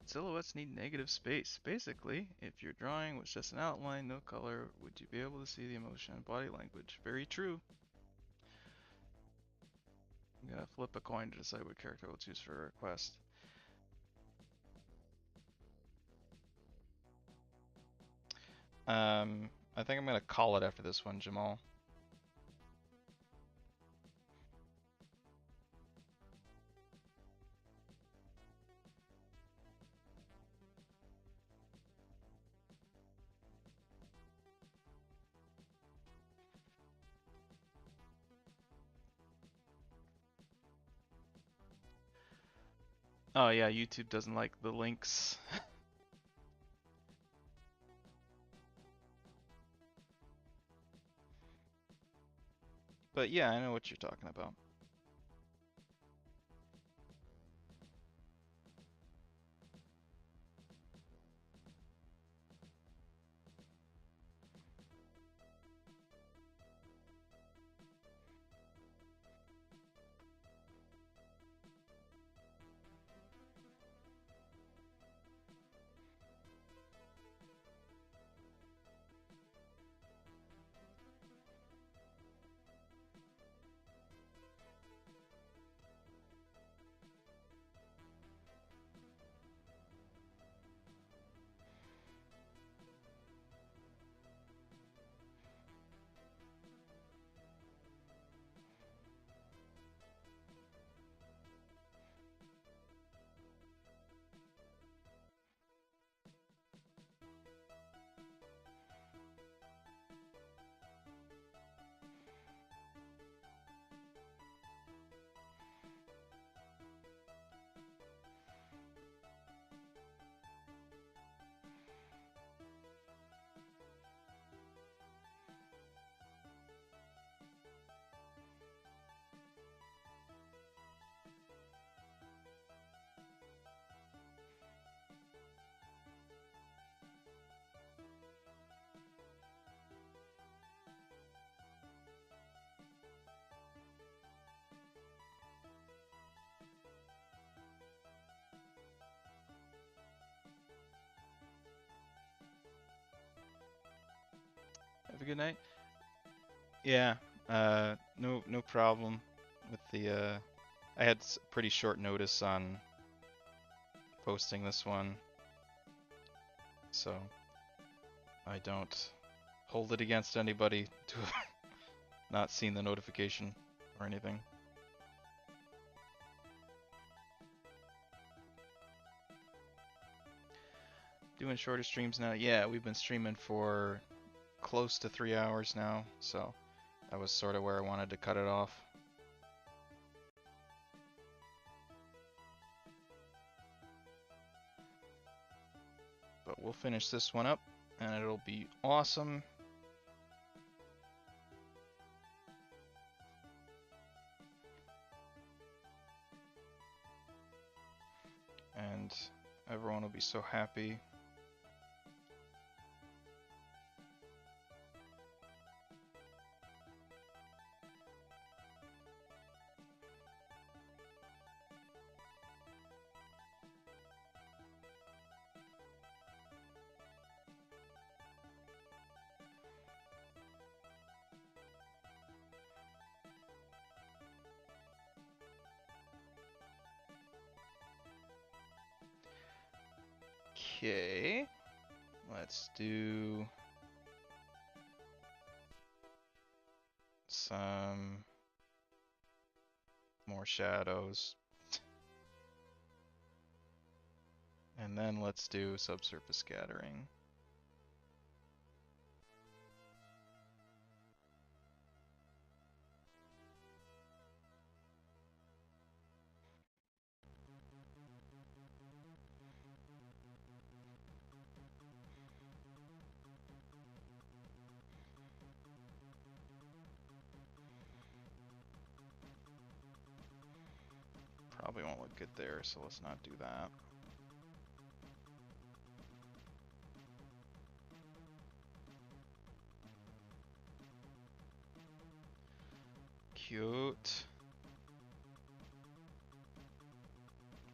Silhouettes need negative space. Basically, if your drawing was just an outline, no color, would you be able to see the emotion and body language? Very true. I'm gonna flip a coin to decide what character we'll choose for a request. I think I'm gonna call it after this one, Jamal. Oh yeah, YouTube doesn't like the links. But yeah, I know what you're talking about. Have a good night. Yeah, no problem with the, I had pretty short notice on posting this one, so I don't hold it against anybody to have not seen the notification or anything. Doing shorter streams now? Yeah, we've been streaming for close to 3 hours now, so that was sort of where I wanted to cut it off. But we'll finish this one up, and it'll be awesome. And everyone will be so happy. Okay. Let's do some more shadows. And then let's do subsurface scattering. Probably won't look good there, so let's not do that. Cute.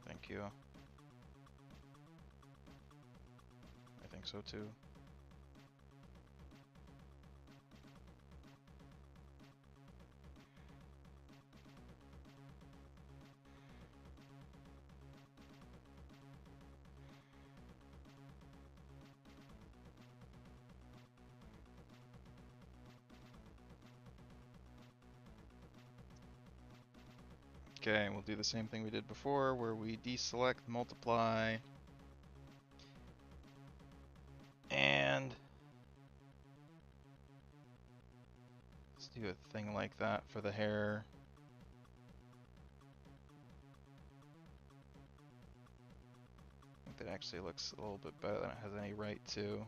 Thank you. I think so too. Okay, we'll do the same thing we did before, where we deselect, multiply, and let's do a thing like that for the hair. I think that actually looks a little bit better than it has any right to.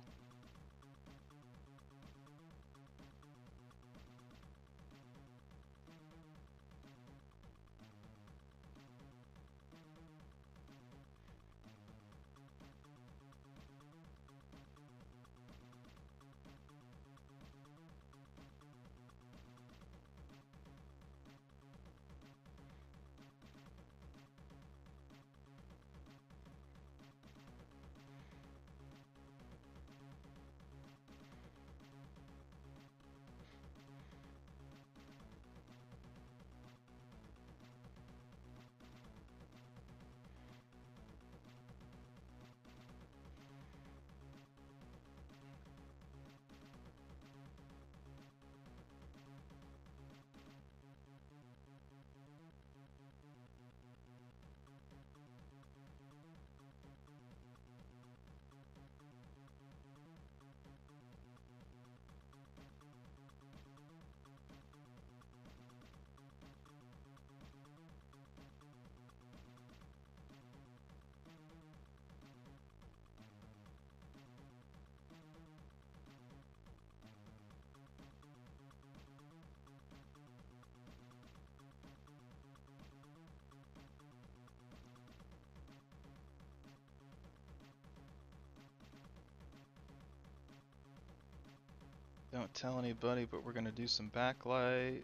Don't tell anybody, but we're gonna do some backlight.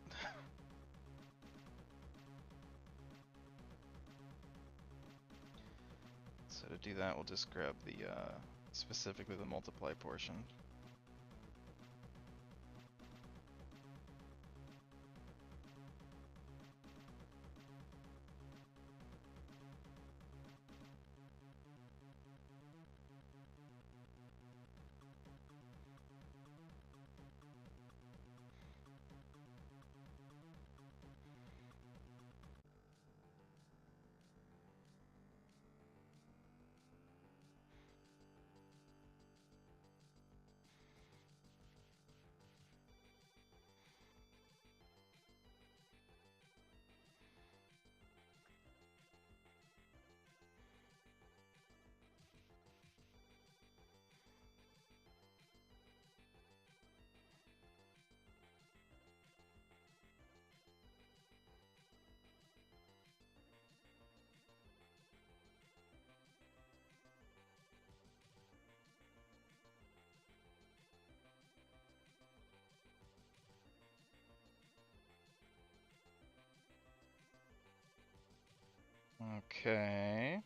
So to do that, we'll just grab the, specifically the multiply portion. Okay.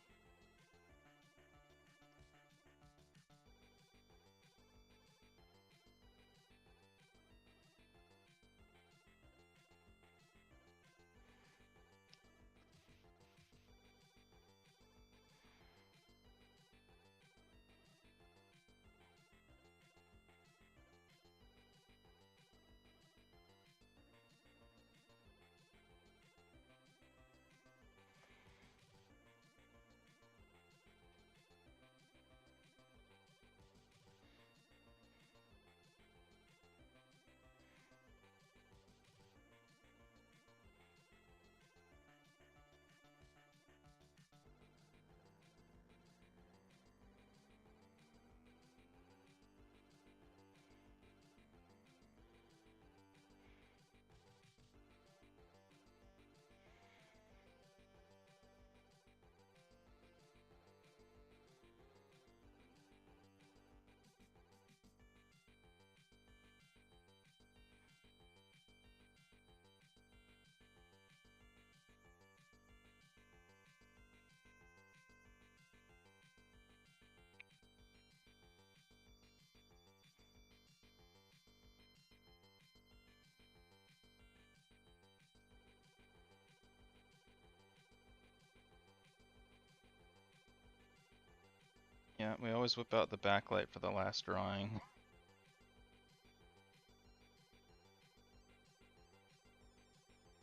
Yeah, we always whip out the backlight for the last drawing.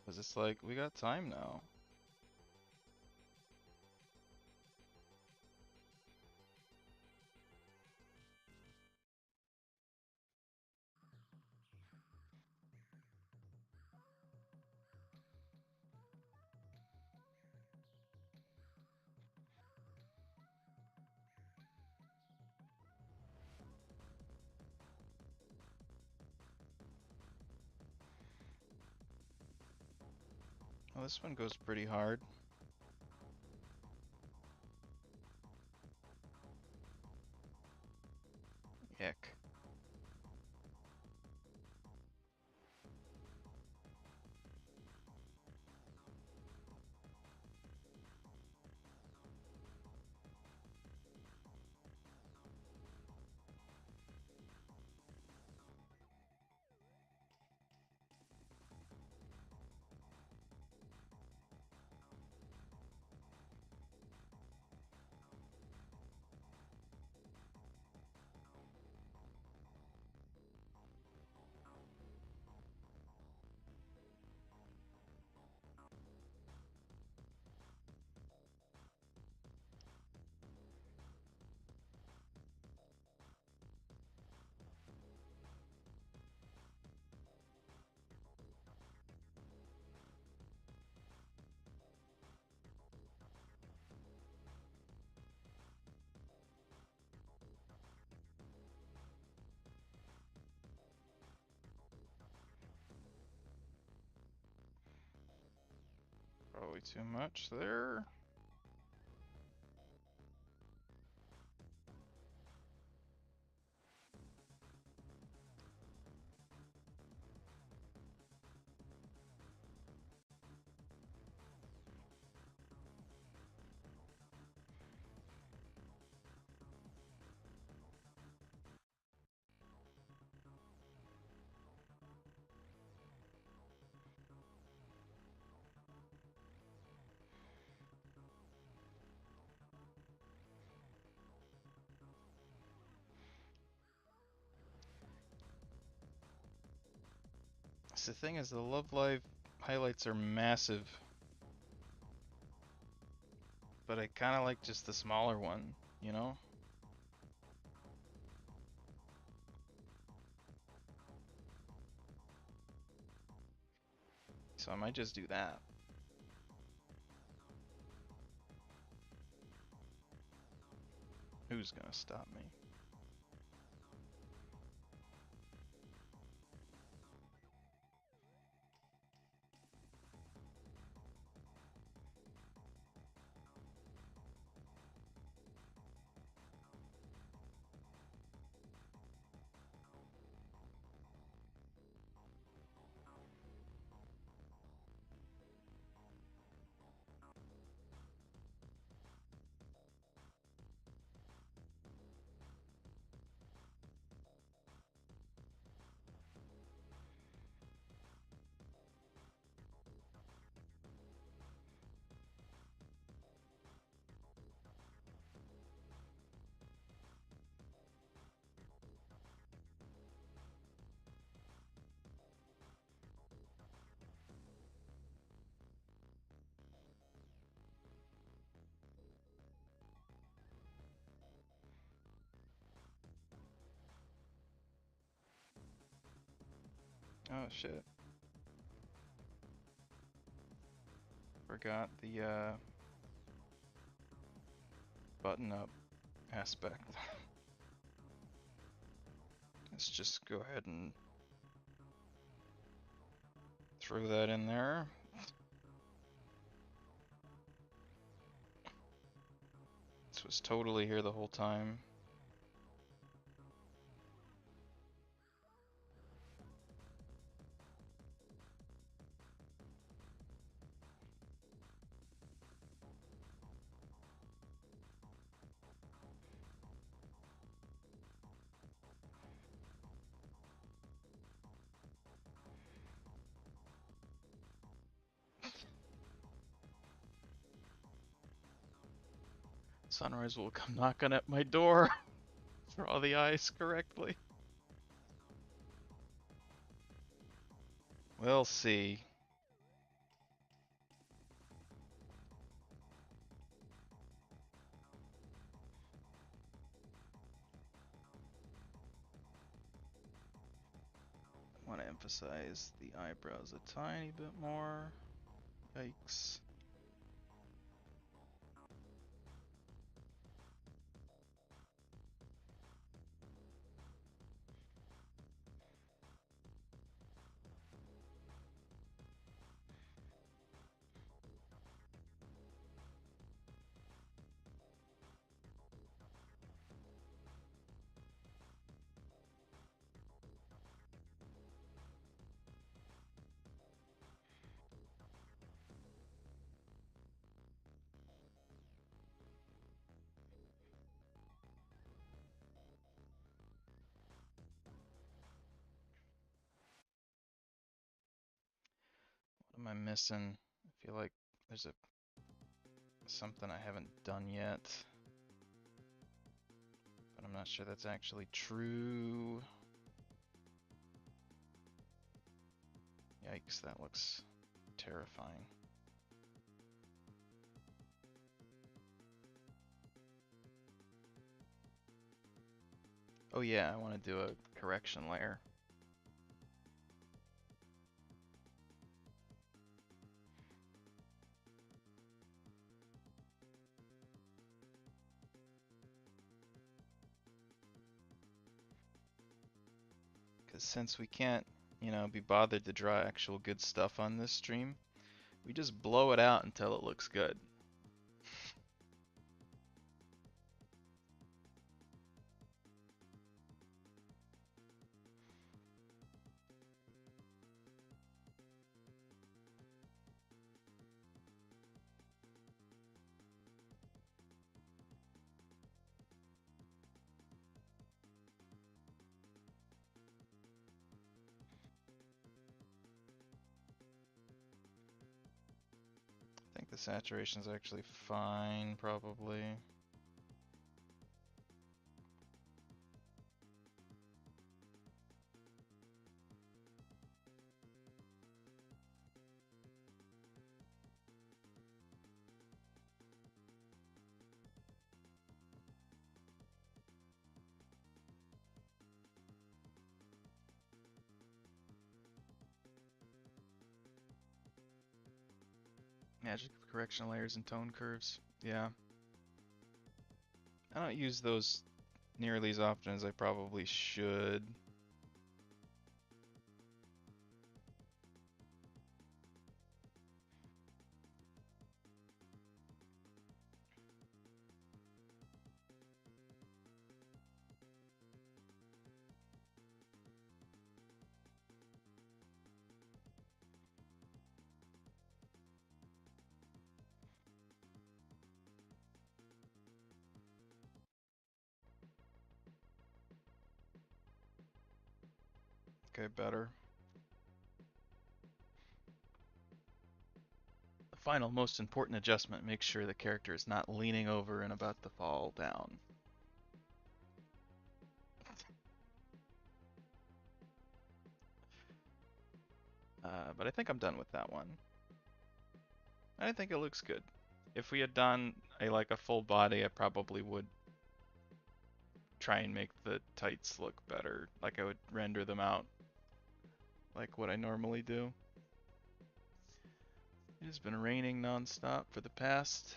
Cause it's like, we got time now. Well, this one goes pretty hard. Yuck. Probably too much there. So the thing is, the Love Live highlights are massive. But I kind of like just the smaller one, you know? So I might just do that. Who's gonna stop me? Oh shit. Forgot the button up aspect. Let's just go ahead and throw that in there. This was totally here the whole time. Sunrise will come knocking at my door. Draw the eyes correctly. We'll see. I want to emphasize the eyebrows a tiny bit more. Yikes. What am I missing? I feel like there's something I haven't done yet. But I'm not sure that's actually true. Yikes, that looks terrifying. Oh yeah, I want to do a correction layer. Because since we can't, be bothered to draw actual good stuff on this stream, we just blow it out until it looks good. I think the saturation's actually fine, probably. Magic of correction layers and tone curves. Yeah. I don't use those nearly as often as I probably should. Okay, better. The final most important adjustment makes sure the character is not leaning over and about to fall down. But I think I'm done with that one. I think it looks good. If we had done a full body, I probably would try and make the tights look better. Like I would render them out like what I normally do. It has been raining nonstop for the past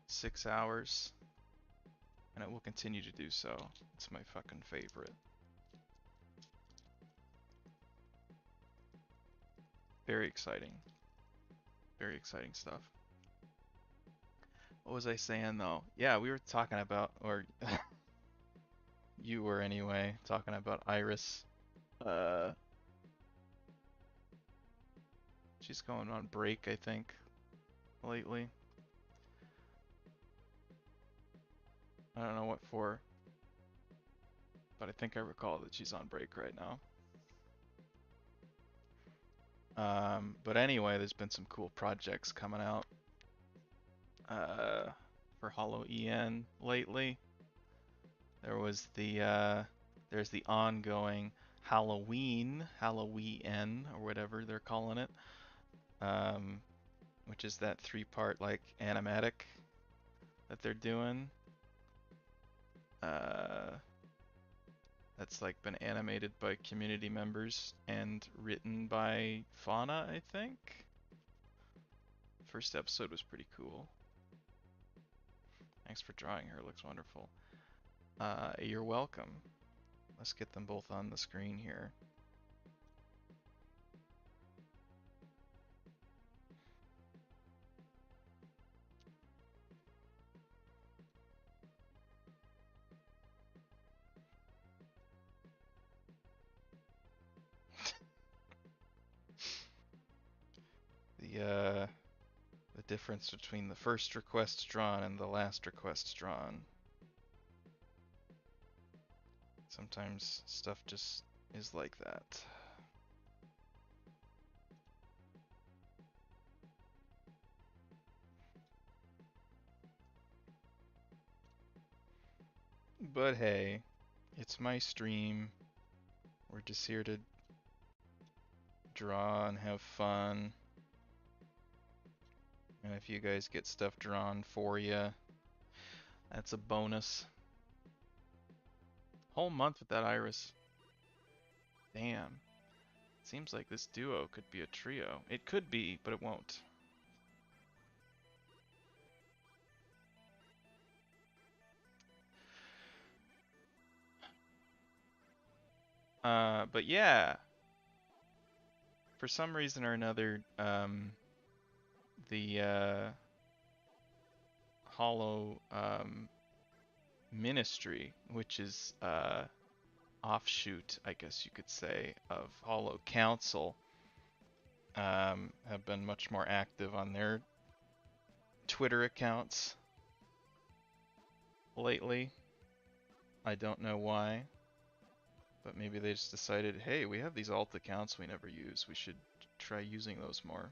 6 hours, and it will continue to do so. It's my fucking favorite. Very exciting. Very exciting stuff. What was I saying though? Yeah, we were talking about, or you were anyway, talking about Iris. She's going on break, I think, lately. I don't know what for, but I think I recall that she's on break right now. But anyway, there's been some cool projects coming out. for Hollow EN lately. There was there's the ongoing Halloween, or whatever they're calling it, um, which is that three-part like animatic that they're doing. Uh, that's like been animated by community members and written by Fauna, I think. First episode was pretty cool. Thanks for drawing her, looks wonderful. You're welcome. Let's get them both on the screen here. The difference between the first request drawn and the last request drawn. Sometimes stuff just is like that. But hey, it's my stream. We're just here to draw and have fun. And if you guys get stuff drawn for you, that's a bonus. Whole month with that iris. Damn. Seems like this duo could be a trio. It could be, but it won't. But yeah. For some reason or another, the Hollow Ministry, which is offshoot, I guess you could say, of Hollow Council, have been much more active on their Twitter accounts lately. I don't know why, but maybe they just decided, hey, we have these alt accounts we never use. We should try using those more.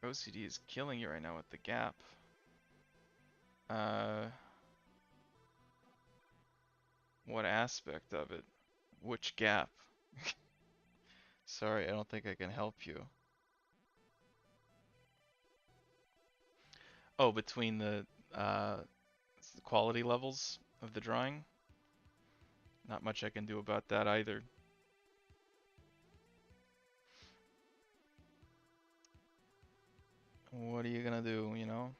OCD is killing you right now with the gap. What aspect of it? Which gap? Sorry, I don't think I can help you. Oh, between the quality levels of the drawing? Not much I can do about that either. What are you gonna do, you know?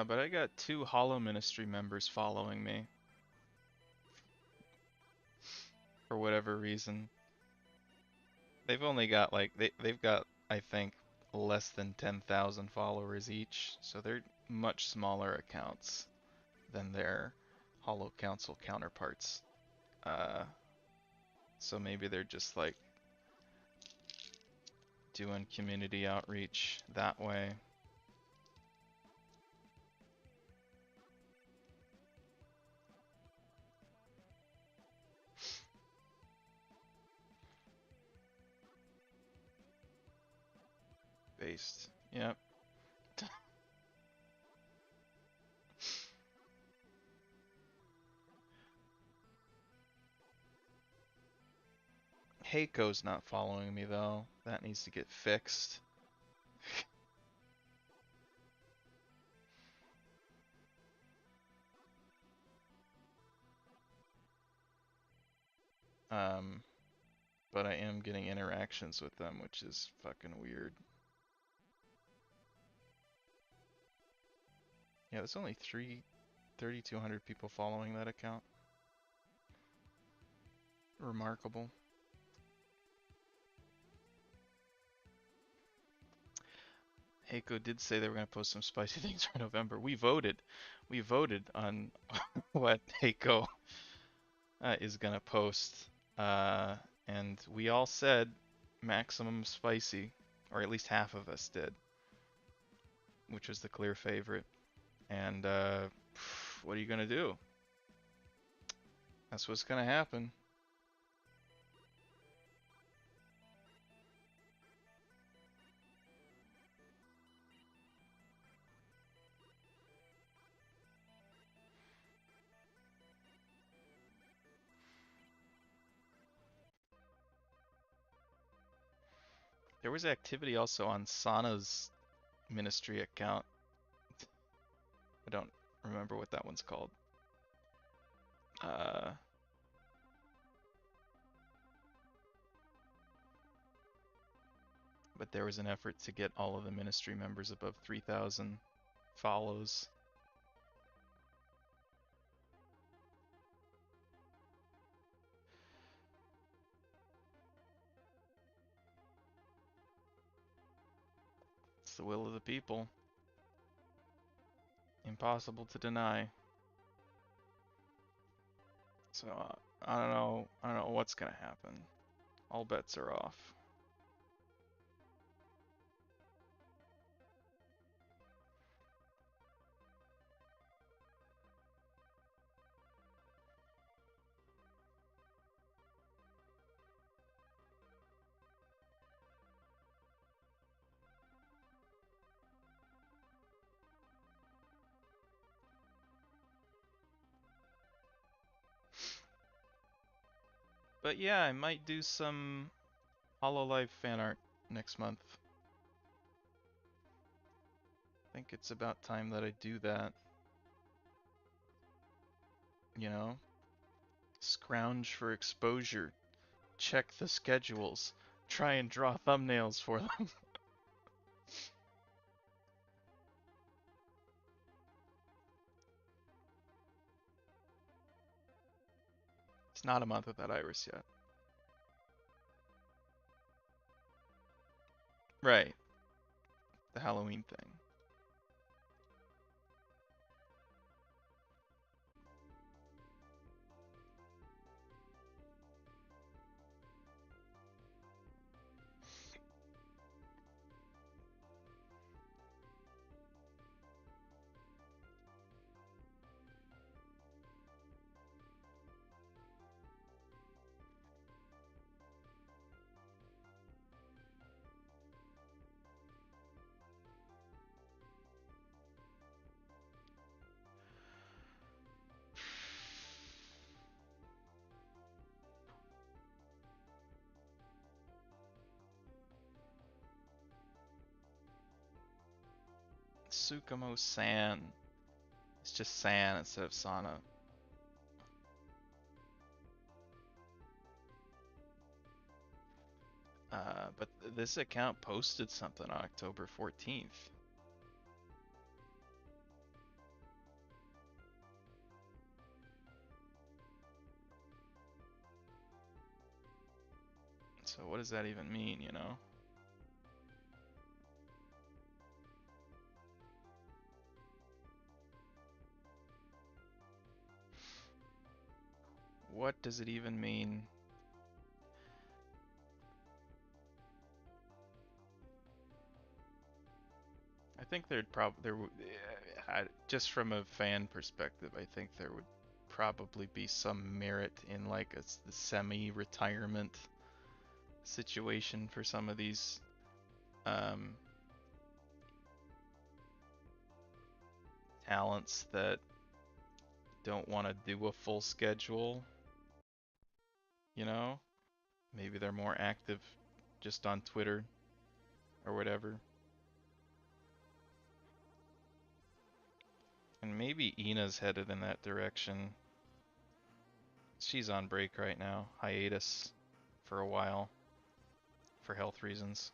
But I got 2 Hollow Ministry members following me. For whatever reason. They've only got like, they've got, I think, less than 10,000 followers each. So they're much smaller accounts than their Hollow Council counterparts. So maybe they're just like doing community outreach that way. Based. Yep. Heiko's not following me though. That needs to get fixed. But I am getting interactions with them, which is fucking weird. Yeah, there's only 3,200 people following that account. Remarkable. Heiko did say they were going to post some spicy things for November. We voted. We voted on what Heiko is going to post. And we all said maximum spicy, or at least half of us did, which was the clear favorite. And what are you going to do? That's what's going to happen. There was activity also on Sana's ministry account. I don't remember what that one's called. But there was an effort to get all of the ministry members above 3,000 follows. It's the will of the people. Impossible to deny. So I don't know. I don't know what's gonna happen. All bets are off. But yeah, I might do some Hololive fan art next month. I think it's about time that I do that. You know? Scrounge for exposure. Check the schedules. Try and draw thumbnails for them. It's not a month without Iris yet. Right. The Halloween thing. Sukamo-san. It's just San instead of Sana. But this account posted something on October 14th. So what does that even mean, you know? What does it even mean? I think there'd probably just from a fan perspective, I think there would probably be some merit in like a semi-retirement situation for some of these talents that don't want to do a full schedule, you know? Maybe they're more active just on Twitter or whatever. And maybe Ina's headed in that direction. She's on break right now, hiatus for a while for health reasons.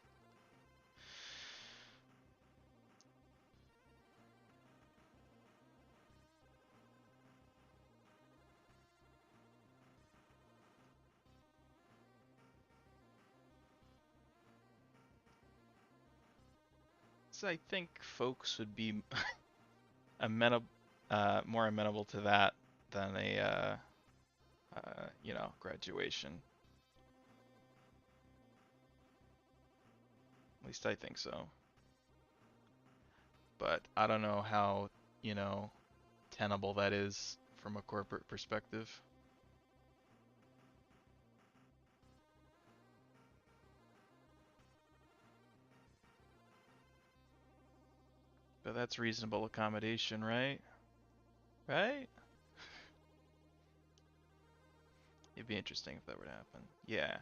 So I think folks would be amenable, more amenable to that than a, graduation. At least I think so. But I don't know how, you know, tenable that is from a corporate perspective. But that's reasonable accommodation, right? Right? It'd be interesting if that were to happen. Yeah.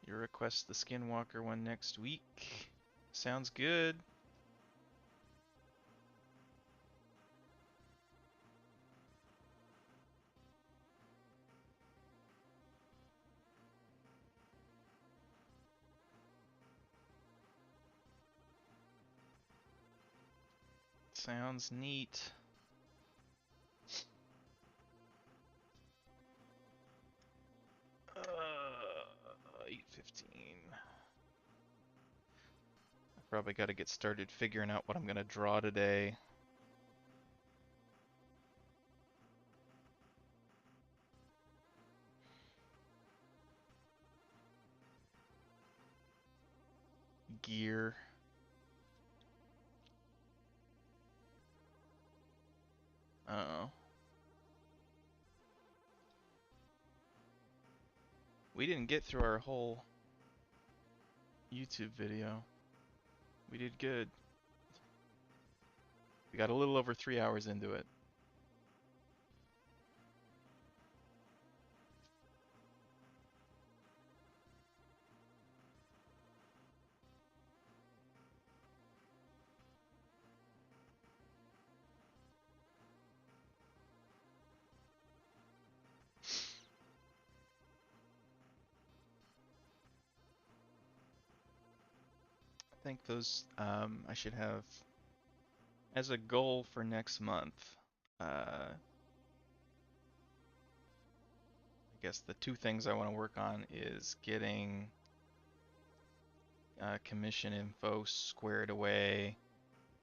You request the Skinwalker one next week. Sounds good. Sounds neat. 8:15. I probably got to get started figuring out what I'm gonna draw today. Gear. Uh-oh. We didn't get through our whole YouTube video. We did good. We got a little over 3 hours into it. I think those, I should have, as a goal for next month, I guess the two things I want to work on is getting commission info squared away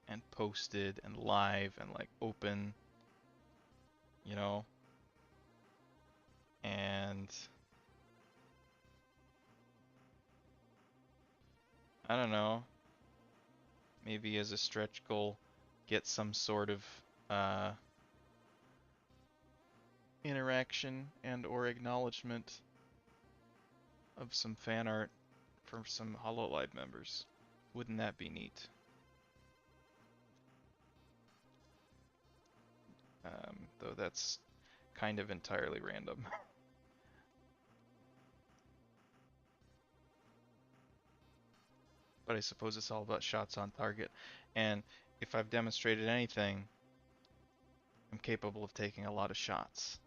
and posted and live and like open, you know, and I don't know, maybe as a stretch goal, get some sort of uh, interaction and or acknowledgement of some fan art from some HoloLive members. Wouldn't that be neat? Though that's kind of entirely random. But I suppose it's all about shots on target. And if I've demonstrated anything, I'm capable of taking a lot of shots.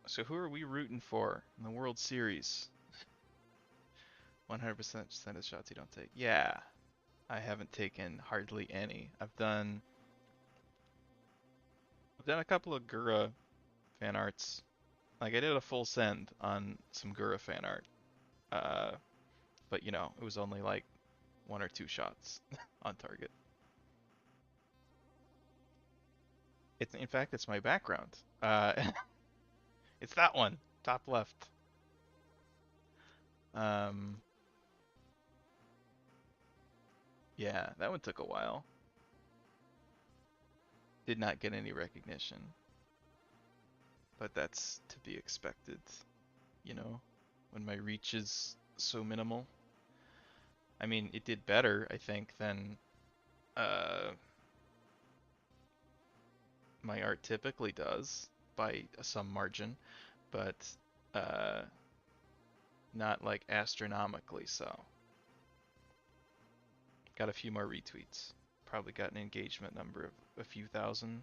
So who are we rooting for in the World Series? 100% of the shots you don't take. Yeah, I haven't taken hardly any. I've done a couple of Gura fan arts. Like I did a full send on some Gura fan art. Uh, but you know, it was only like 1 or 2 shots on target. In fact, it's my background. It's that one, top left. Um, yeah, that one took a while. Did not get any recognition, but that's to be expected, you know, when my reach is so minimal. I mean, it did better, I think, than Uh, my art typically does by some margin, but uh, not like astronomically so. Got a few more retweets. Probably got an engagement number of a few thousand.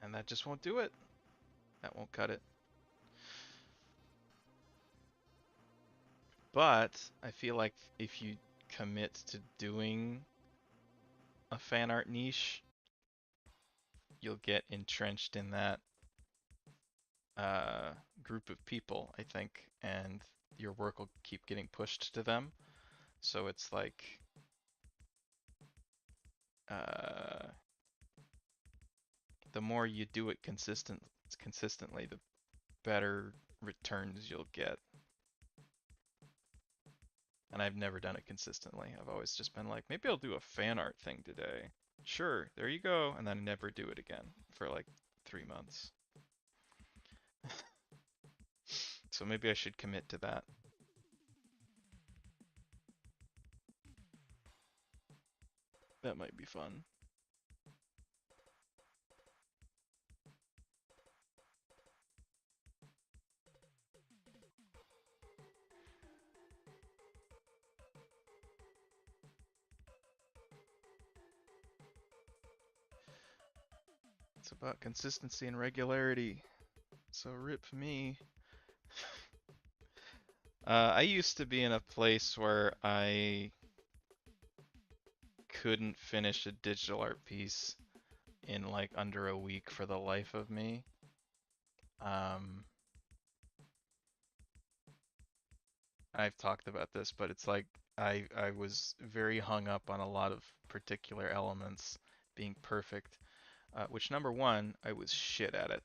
And that just won't do it. That won't cut it. But I feel like if you commit to doing a fan art niche, you'll get entrenched in that uh, group of people, I think, and your work will keep getting pushed to them. So it's like uh, the more you do it consistently, the better returns you'll get. And I've never done it consistently. I've always just been like, maybe I'll do a fan art thing today. Sure, there you go, and then never do it again for like 3 months. So maybe I should commit to that. That might be fun. It's about consistency and regularity. So rip me. I used to be in a place where I couldn't finish a digital art piece in like under a week for the life of me. Um, I've talked about this, but it's like I was very hung up on a lot of particular elements being perfect. Which number one, I was shit at it.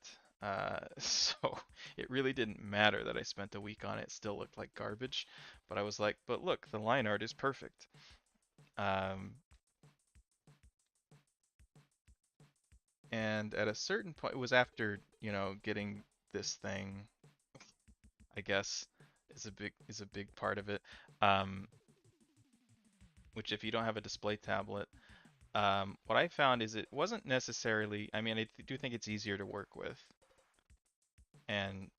So it really didn't matter that I spent a week on it. It still looked like garbage. But I was like, but look, the line art is perfect. Um, and at a certain point, it was after, getting this thing, I guess, is a big part of it. Um, which if you don't have a display tablet, what I found is it wasn't necessarily, I mean, I do think it's easier to work with, and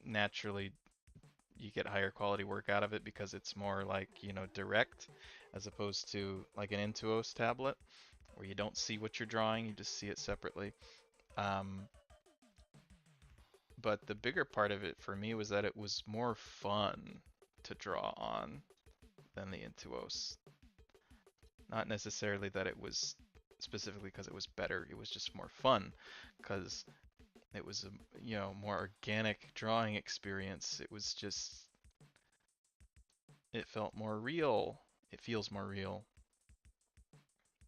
naturally you get higher quality work out of it because it's more like, direct as opposed to like an Intuos tablet where you don't see what you're drawing, you just see it separately. Um, but the bigger part of it for me was that it was more fun to draw on than the Intuos. Not necessarily that it was specifically because it was better, it was just more fun because it was a more organic drawing experience. It was just it felt more real. It feels more real.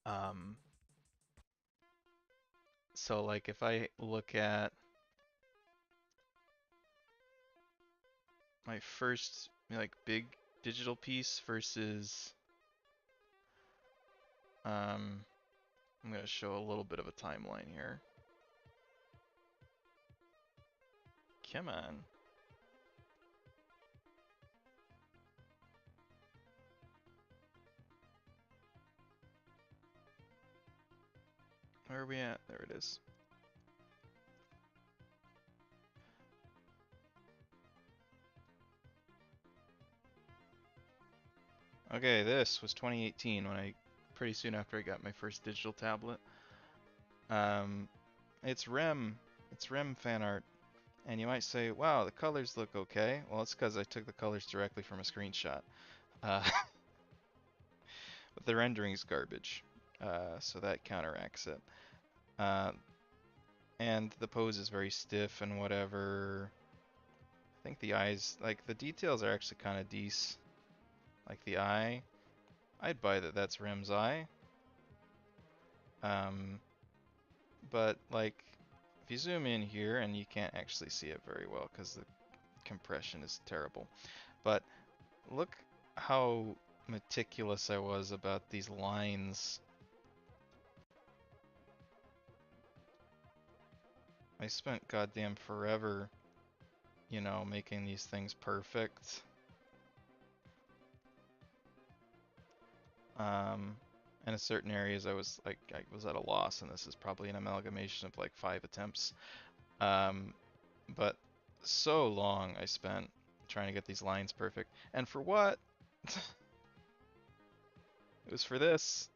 Um, so like if I look at my first like big digital piece versus I'm gonna show a little bit of a timeline here. Come on. Where are we at? There it is. Okay, this was 2018 when pretty soon after I got my first digital tablet. Um, it's REM. It's REM fan art. And you might say, wow, the colors look okay. Well, it's because I took the colors directly from a screenshot. Uh, but the rendering's garbage. So that counteracts it. Uh, and the pose is very stiff and whatever. I think the eyes, like the details are actually kind of decent. Like the eye, I'd buy that that's Rem's eye. Um, but like if you zoom in here and you can't actually see it very well because the compression is terrible. But look how meticulous I was about these lines. I spent goddamn forever, making these things perfect. And in certain areas I was at a loss, and this is probably an amalgamation of like 5 attempts. Um, but so long I spent trying to get these lines perfect. And for what? It was for this.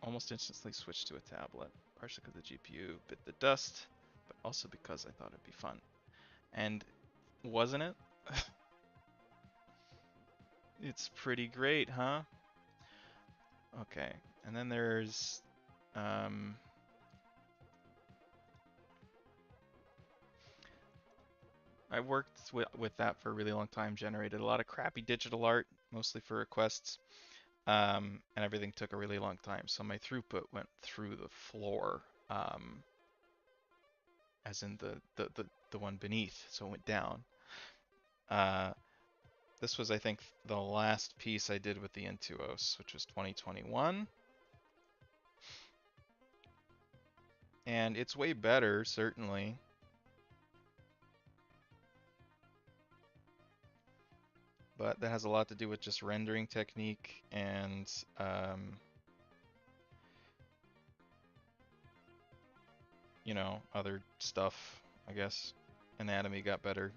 Almost instantly switched to a tablet, partially because the GPU bit the dust, but also because I thought it'd be fun. And wasn't it? It's pretty great, huh? Okay, and then there's um, I worked with that for a really long time, generated a lot of crappy digital art, mostly for requests, and everything took a really long time. So my throughput went through the floor, as in the one beneath, so it went down. Uh, this was, I think, the last piece I did with the Intuos, which was 2021. And it's way better, certainly. But that has a lot to do with just rendering technique and other stuff, I guess. Anatomy got better,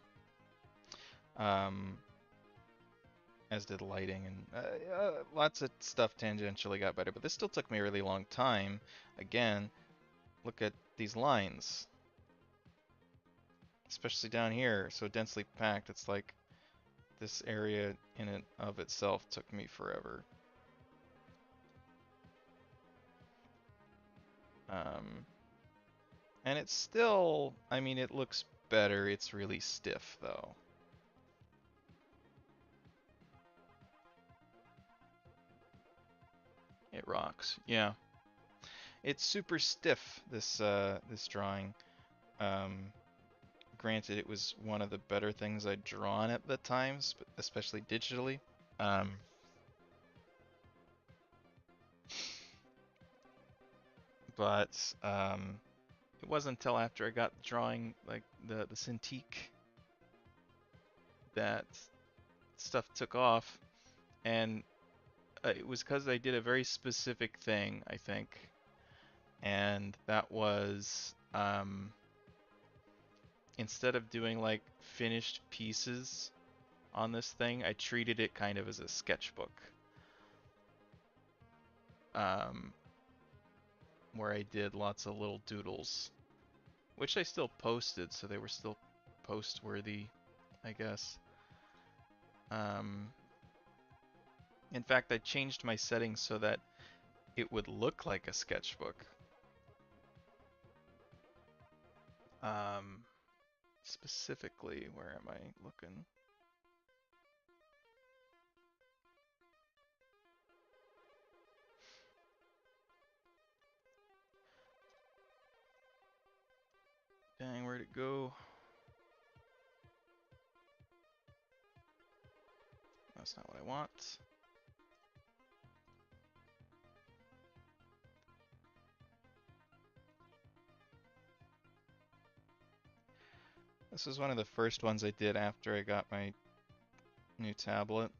um, as did lighting, and lots of stuff tangentially got better. But this still took me a really long time. Again, look at these lines, especially down here, so densely packed. It's like this area in and of itself took me forever. Um, and it's still, I mean, it looks better. It's really stiff, though. It rocks. Yeah. It's super stiff, this drawing. Um, Granted, it was one of the better things I'd drawn at the times, especially digitally. Um, but it wasn't until after I got drawing like the Cintiq that stuff took off, and it was because I did a very specific thing, I think, and that was instead of doing like finished pieces on this thing, I treated it kind of as a sketchbook, um, where I did lots of little doodles, which I still posted, so they were still post worthy, I guess. Um, in fact, I changed my settings so that it would look like a sketchbook. Um, Specifically, where am I looking? Dang, where'd it go? That's not what I want. This was one of the first ones I did after I got my new tablet.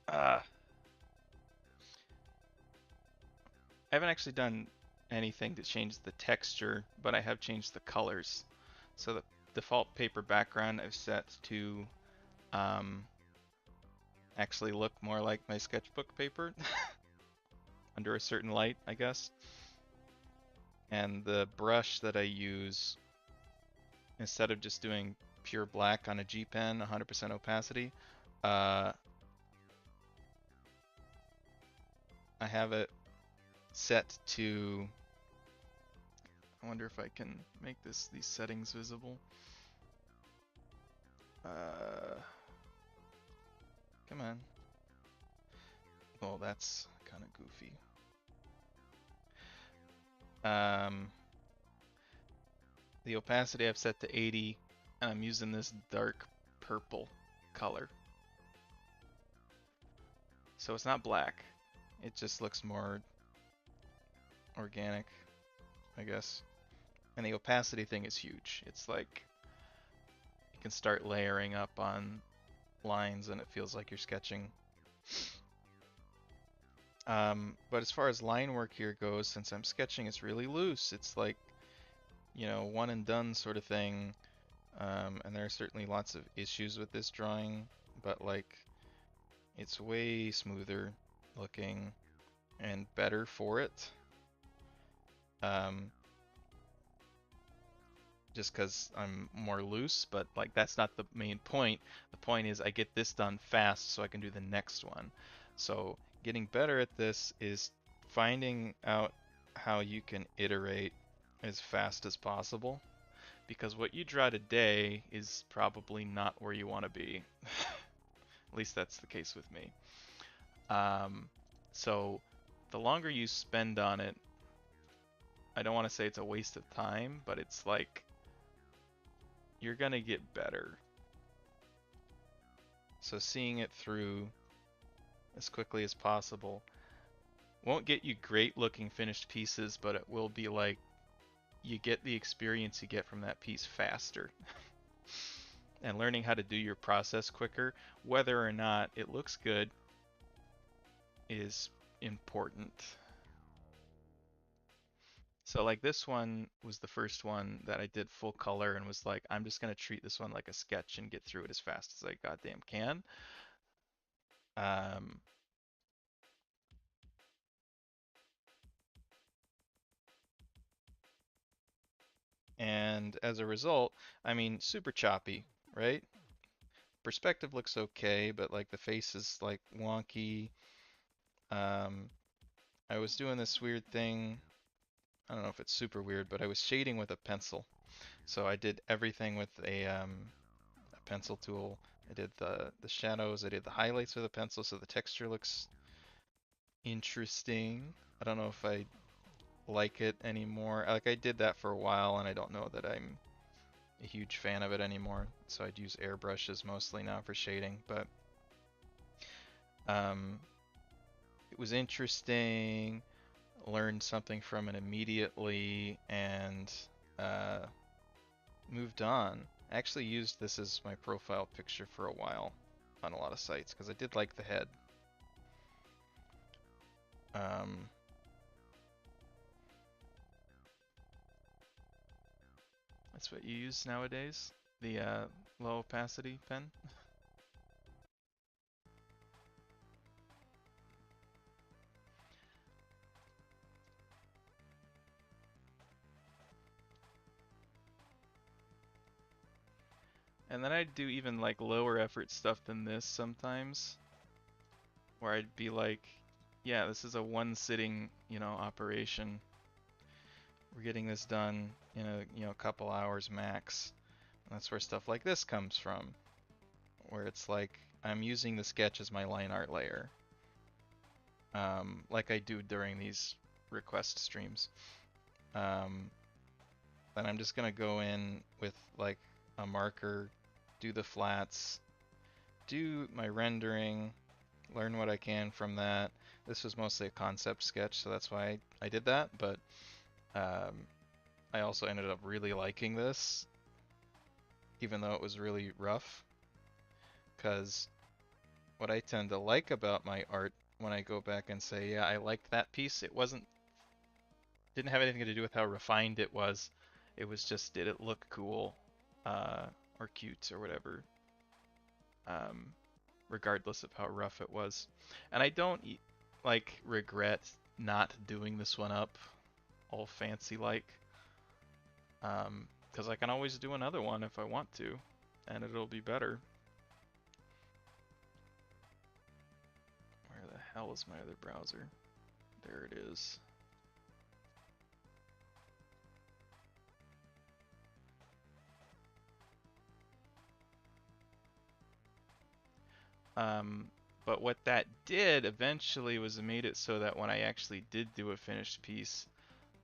I haven't actually done anything to change the texture, but I have changed the colors. So the default paper background I've set to um, actually look more like my sketchbook paper under a certain light, I guess. And the brush that I use, instead of just doing pure black on a G Pen, 100% opacity, uh, I have it set to, I wonder if I can make these settings visible. Come on. Oh, that's kind of goofy. The opacity I've set to 80, and I'm using this dark purple color. So it's not black, It just looks more organic, I guess. And the opacity thing is huge. It's like you can start layering up on lines and it feels like you're sketching. But as far as line work here goes, since I'm sketching, it's really loose. It's like, you know, one and done sort of thing. And there are certainly lots of issues with this drawing, but like it's way smoother looking and better for it. Just because I'm more loose, but like that's not the main point. The point is I get this done fast so I can do the next one. So getting better at this is finding out how you can iterate as fast as possible, because what you draw today is probably not where you want to be. At least that's the case with me. So the longer you spend on it, I don't want to say it's a waste of time, but it's like you're gonna get better. So seeing it through as quickly as possible won't get you great looking finished pieces, but it will be like you get the experience you get from that piece faster. And learning how to do your process quicker, whether or not it looks good, is important. So like this one was the first one that I did full color and was like, I'm just gonna treat this one like a sketch and get through it as fast as I goddamn can. Um, and as a result, I mean, super choppy, right? Perspective looks okay, but like the face is like wonky. Um, I was doing this weird thing. I don't know if it's super weird, but I was shading with a pencil. So I did everything with a pencil tool. I did the shadows. I did the highlights with a pencil, so the texture looks interesting. I don't know if I like it anymore. Like I did that for a while, and I don't know that I'm a huge fan of it anymore. So I'd use airbrushes mostly now for shading, but um, it was interesting. Learned something from it immediately, and uh, moved on. I actually used this as my profile picture for a while on a lot of sites because I did like the head. Um, that's what you use nowadays? The low opacity pen? And then I'd do even like lower effort stuff than this sometimes, where I'd be like, yeah, this is a one sitting, you know, operation. We're getting this done in a, you know, couple hours max. And that's where stuff like this comes from, where it's like I'm using the sketch as my line art layer, like I do during these request streams. Then I'm just gonna go in with like a marker, do the flats, do my rendering, learn what I can from that. This was mostly a concept sketch, so that's why I did that, but I also ended up really liking this, even though it was really rough, because what I tend to like about my art when I go back and say, yeah, I liked that piece, didn't have anything to do with how refined it was. It was just, did it look cool, or cute or whatever, um, regardless of how rough it was. And I don't like regret not doing this one up all fancy like, because I can always do another one if I want to, and it'll be better. Where the hell is my other browser? There it is. But what that did eventually was it made it so that when I actually did do a finished piece,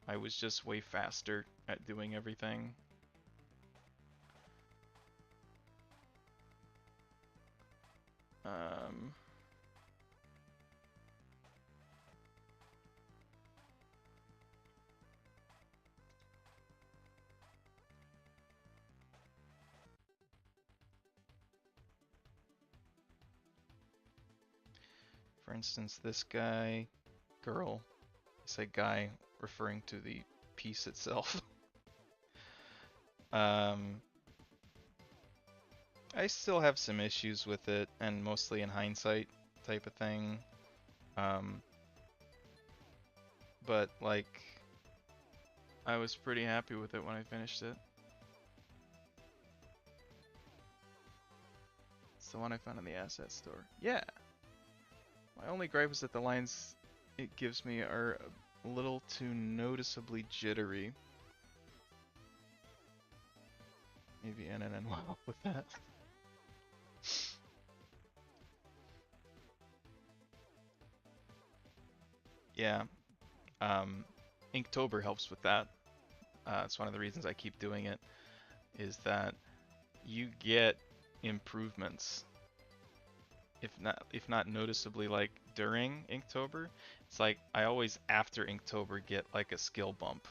I was just way faster at doing everything. Um, For instance, this guy, girl, I say guy, referring to the piece itself. um, I still have some issues with it, and mostly in hindsight type of thing. Um, but like, I was pretty happy with it when I finished it. It's the one I found in the asset store. Yeah. My only gripe is that the lines it gives me are a little too noticeably jittery. Maybe NNN will help with that. Yeah. Inktober helps with that. It's one of the reasons I keep doing it, is that you get improvements. If not noticeably like during Inktober, it's like I always after Inktober get like a skill bump.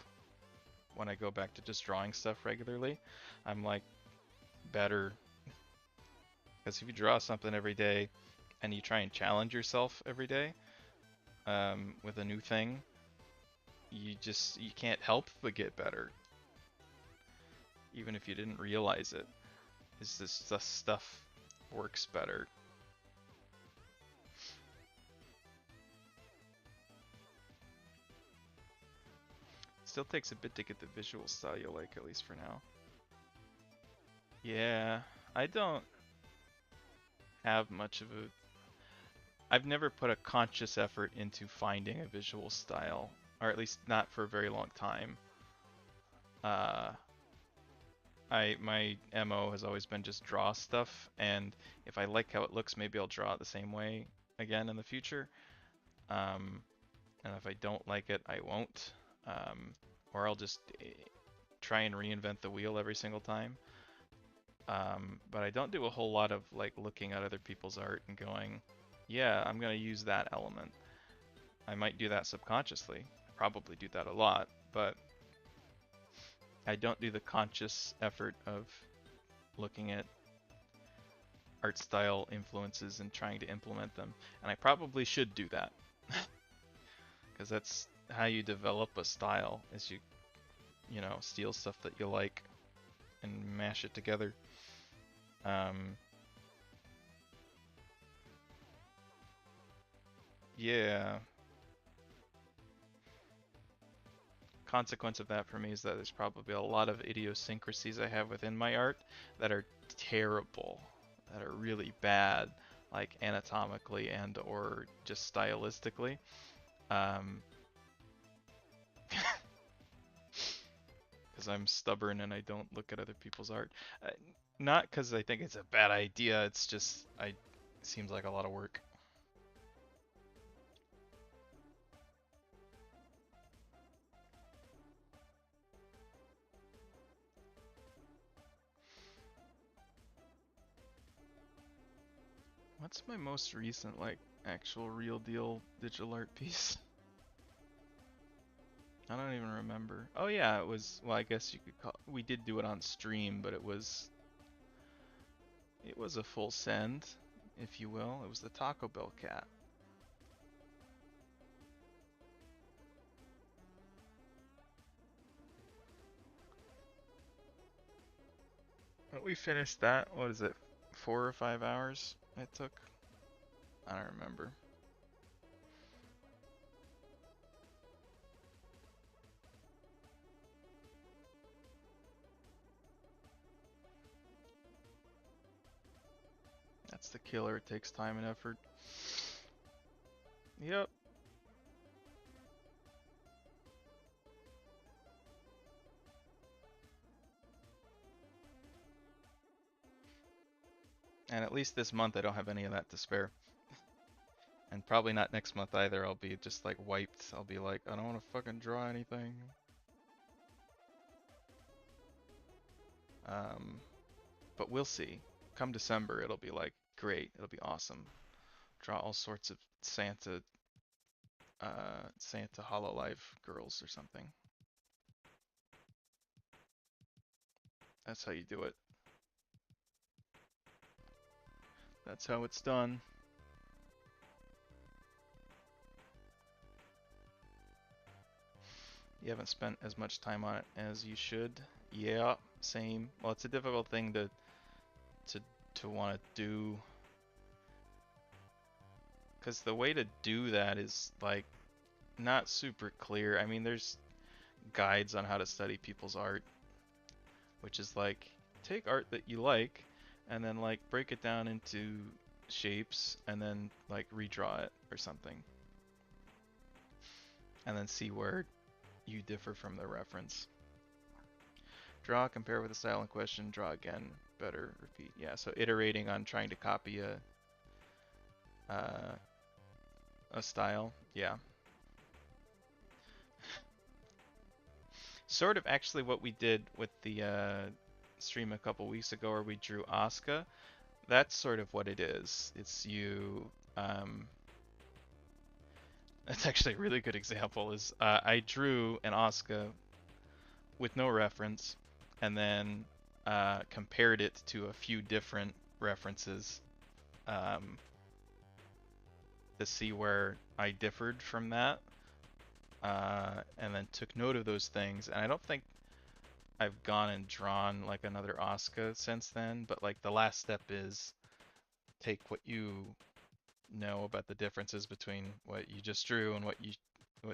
When I go back to just drawing stuff regularly, I'm like better. Because if you draw something every day and you try and challenge yourself every day with a new thing, you can't help but get better, even if you didn't realize it. Is this stuff works better? Still takes a bit to get the visual style you like, at least for now. Yeah, I don't have much of a... I've never put a conscious effort into finding a visual style, or at least not for a very long time. My MO has always been just draw stuff, and if I like how it looks, maybe I'll draw it the same way again in the future. And if I don't like it, I won't. Or I'll just try and reinvent the wheel every single time. But I don't do a whole lot of like looking at other people's art and going, yeah, I'm gonna use that element. I might do that subconsciously, probably do that a lot, but I don't do the conscious effort of looking at art style influences and trying to implement them. And I probably should do that. Because that's how you develop a style, is you know, steal stuff that you like and mash it together. Yeah. Consequence of that for me is that there's probably a lot of idiosyncrasies I have within my art that are terrible, that are really bad, like anatomically and or just stylistically. Because I'm stubborn and I don't look at other people's art. Not because I think it's a bad idea, it's just it seems like a lot of work. What's my most recent, like, actual real deal digital art piece? I don't even remember. Oh yeah, it was, well, I guess you could call, we did do it on stream, but it was a full send, if you will. It was the Taco Bell cat. We finished that, what is it, 4 or 5 hours it took? I don't remember. That's the killer, it takes time and effort. Yep. And at least this month I don't have any of that to spare. And probably not next month either, I'll be just like wiped. I'll be like, I don't want to fucking draw anything. But we'll see. Come December, it'll be like, great, it'll be awesome. Draw all sorts of Santa Hololive girls or something. That's how you do it. That's how it's done. You haven't spent as much time on it as you should. Yeah, same. Well, it's a difficult thing to to want to do, because the way to do that is like not super clear. I mean, there's guides on how to study people's art, which is like take art that you like and then like break it down into shapes and then like redraw it or something. And then see where you differ from the reference. Draw, compare with the style in question, draw again, better, repeat. Yeah, so iterating on trying to copy a style. Yeah. Sort of actually what we did with the stream a couple weeks ago where we drew Asuka. That's sort of what it is. It's you. That's actually a really good example. Is I drew an Asuka with no reference, and then compared it to a few different references to see where I differed from that, and then took note of those things. And I don't think I've gone and drawn like another Asuka since then, but like the last step is take what you know about the differences between what you just drew and what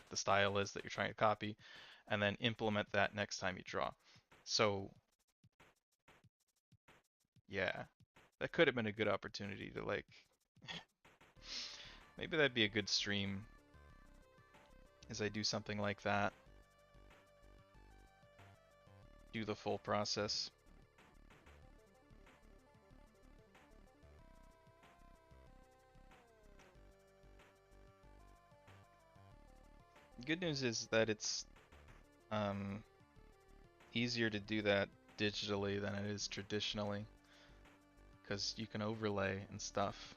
the style is that you're trying to copy, and then implement that next time you draw. So yeah, that could have been a good opportunity to like maybe that'd be a good stream as I do something like that. Do the full process. Good news is that it's easier to do that digitally than it is traditionally, because you can overlay and stuff.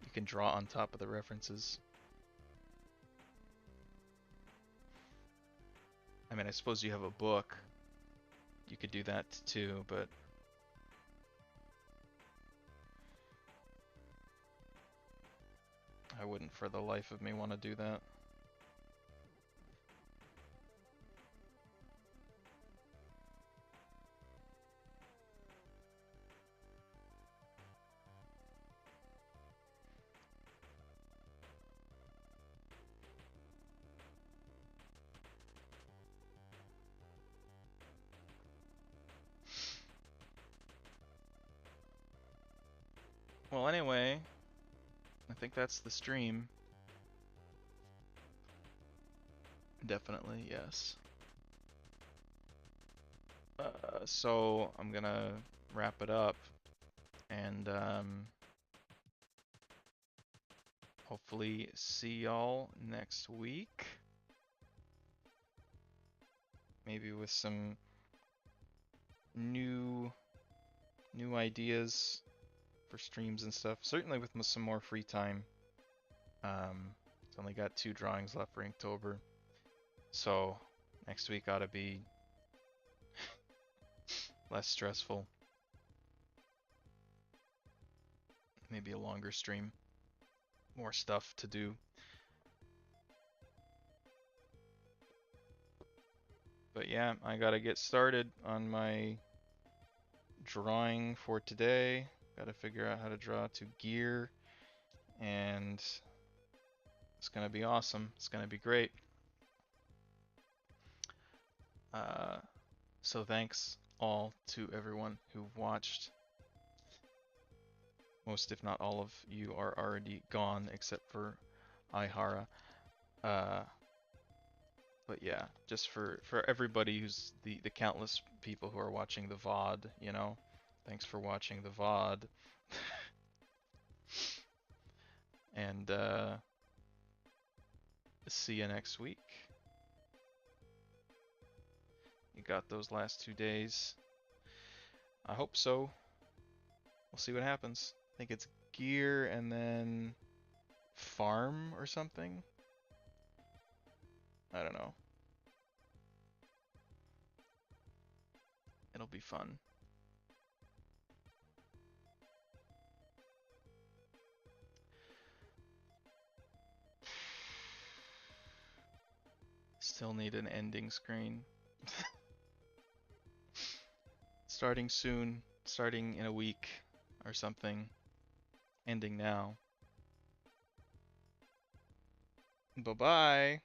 You can draw on top of the references. I mean, I suppose you have a book. You could do that too, but I wouldn't for the life of me want to do that. Well, anyway, I think that's the stream. Definitely, yes. So I'm gonna wrap it up, and hopefully see y'all next week. Maybe with some new ideas for streams and stuff. Certainly with some more free time. It's only got 2 drawings left for Inktober, so next week ought to be less stressful. Maybe a longer stream. More stuff to do. But yeah, I gotta get started on my drawing for today. Gotta figure out how to draw to gear, and it's gonna be awesome. It's gonna be great. So thanks all to everyone who watched. Most, if not all of you are already gone, except for Ihara. But yeah, just for everybody who's the countless people who are watching the VOD, you know, thanks for watching the VOD. And see you next week. You got those last 2 days. I hope so. We'll see what happens. I think it's gear and then farm or something. I don't know. It'll be fun. Still need an ending screen. Starting soon. Starting in a week or something. Ending now. Bye-bye.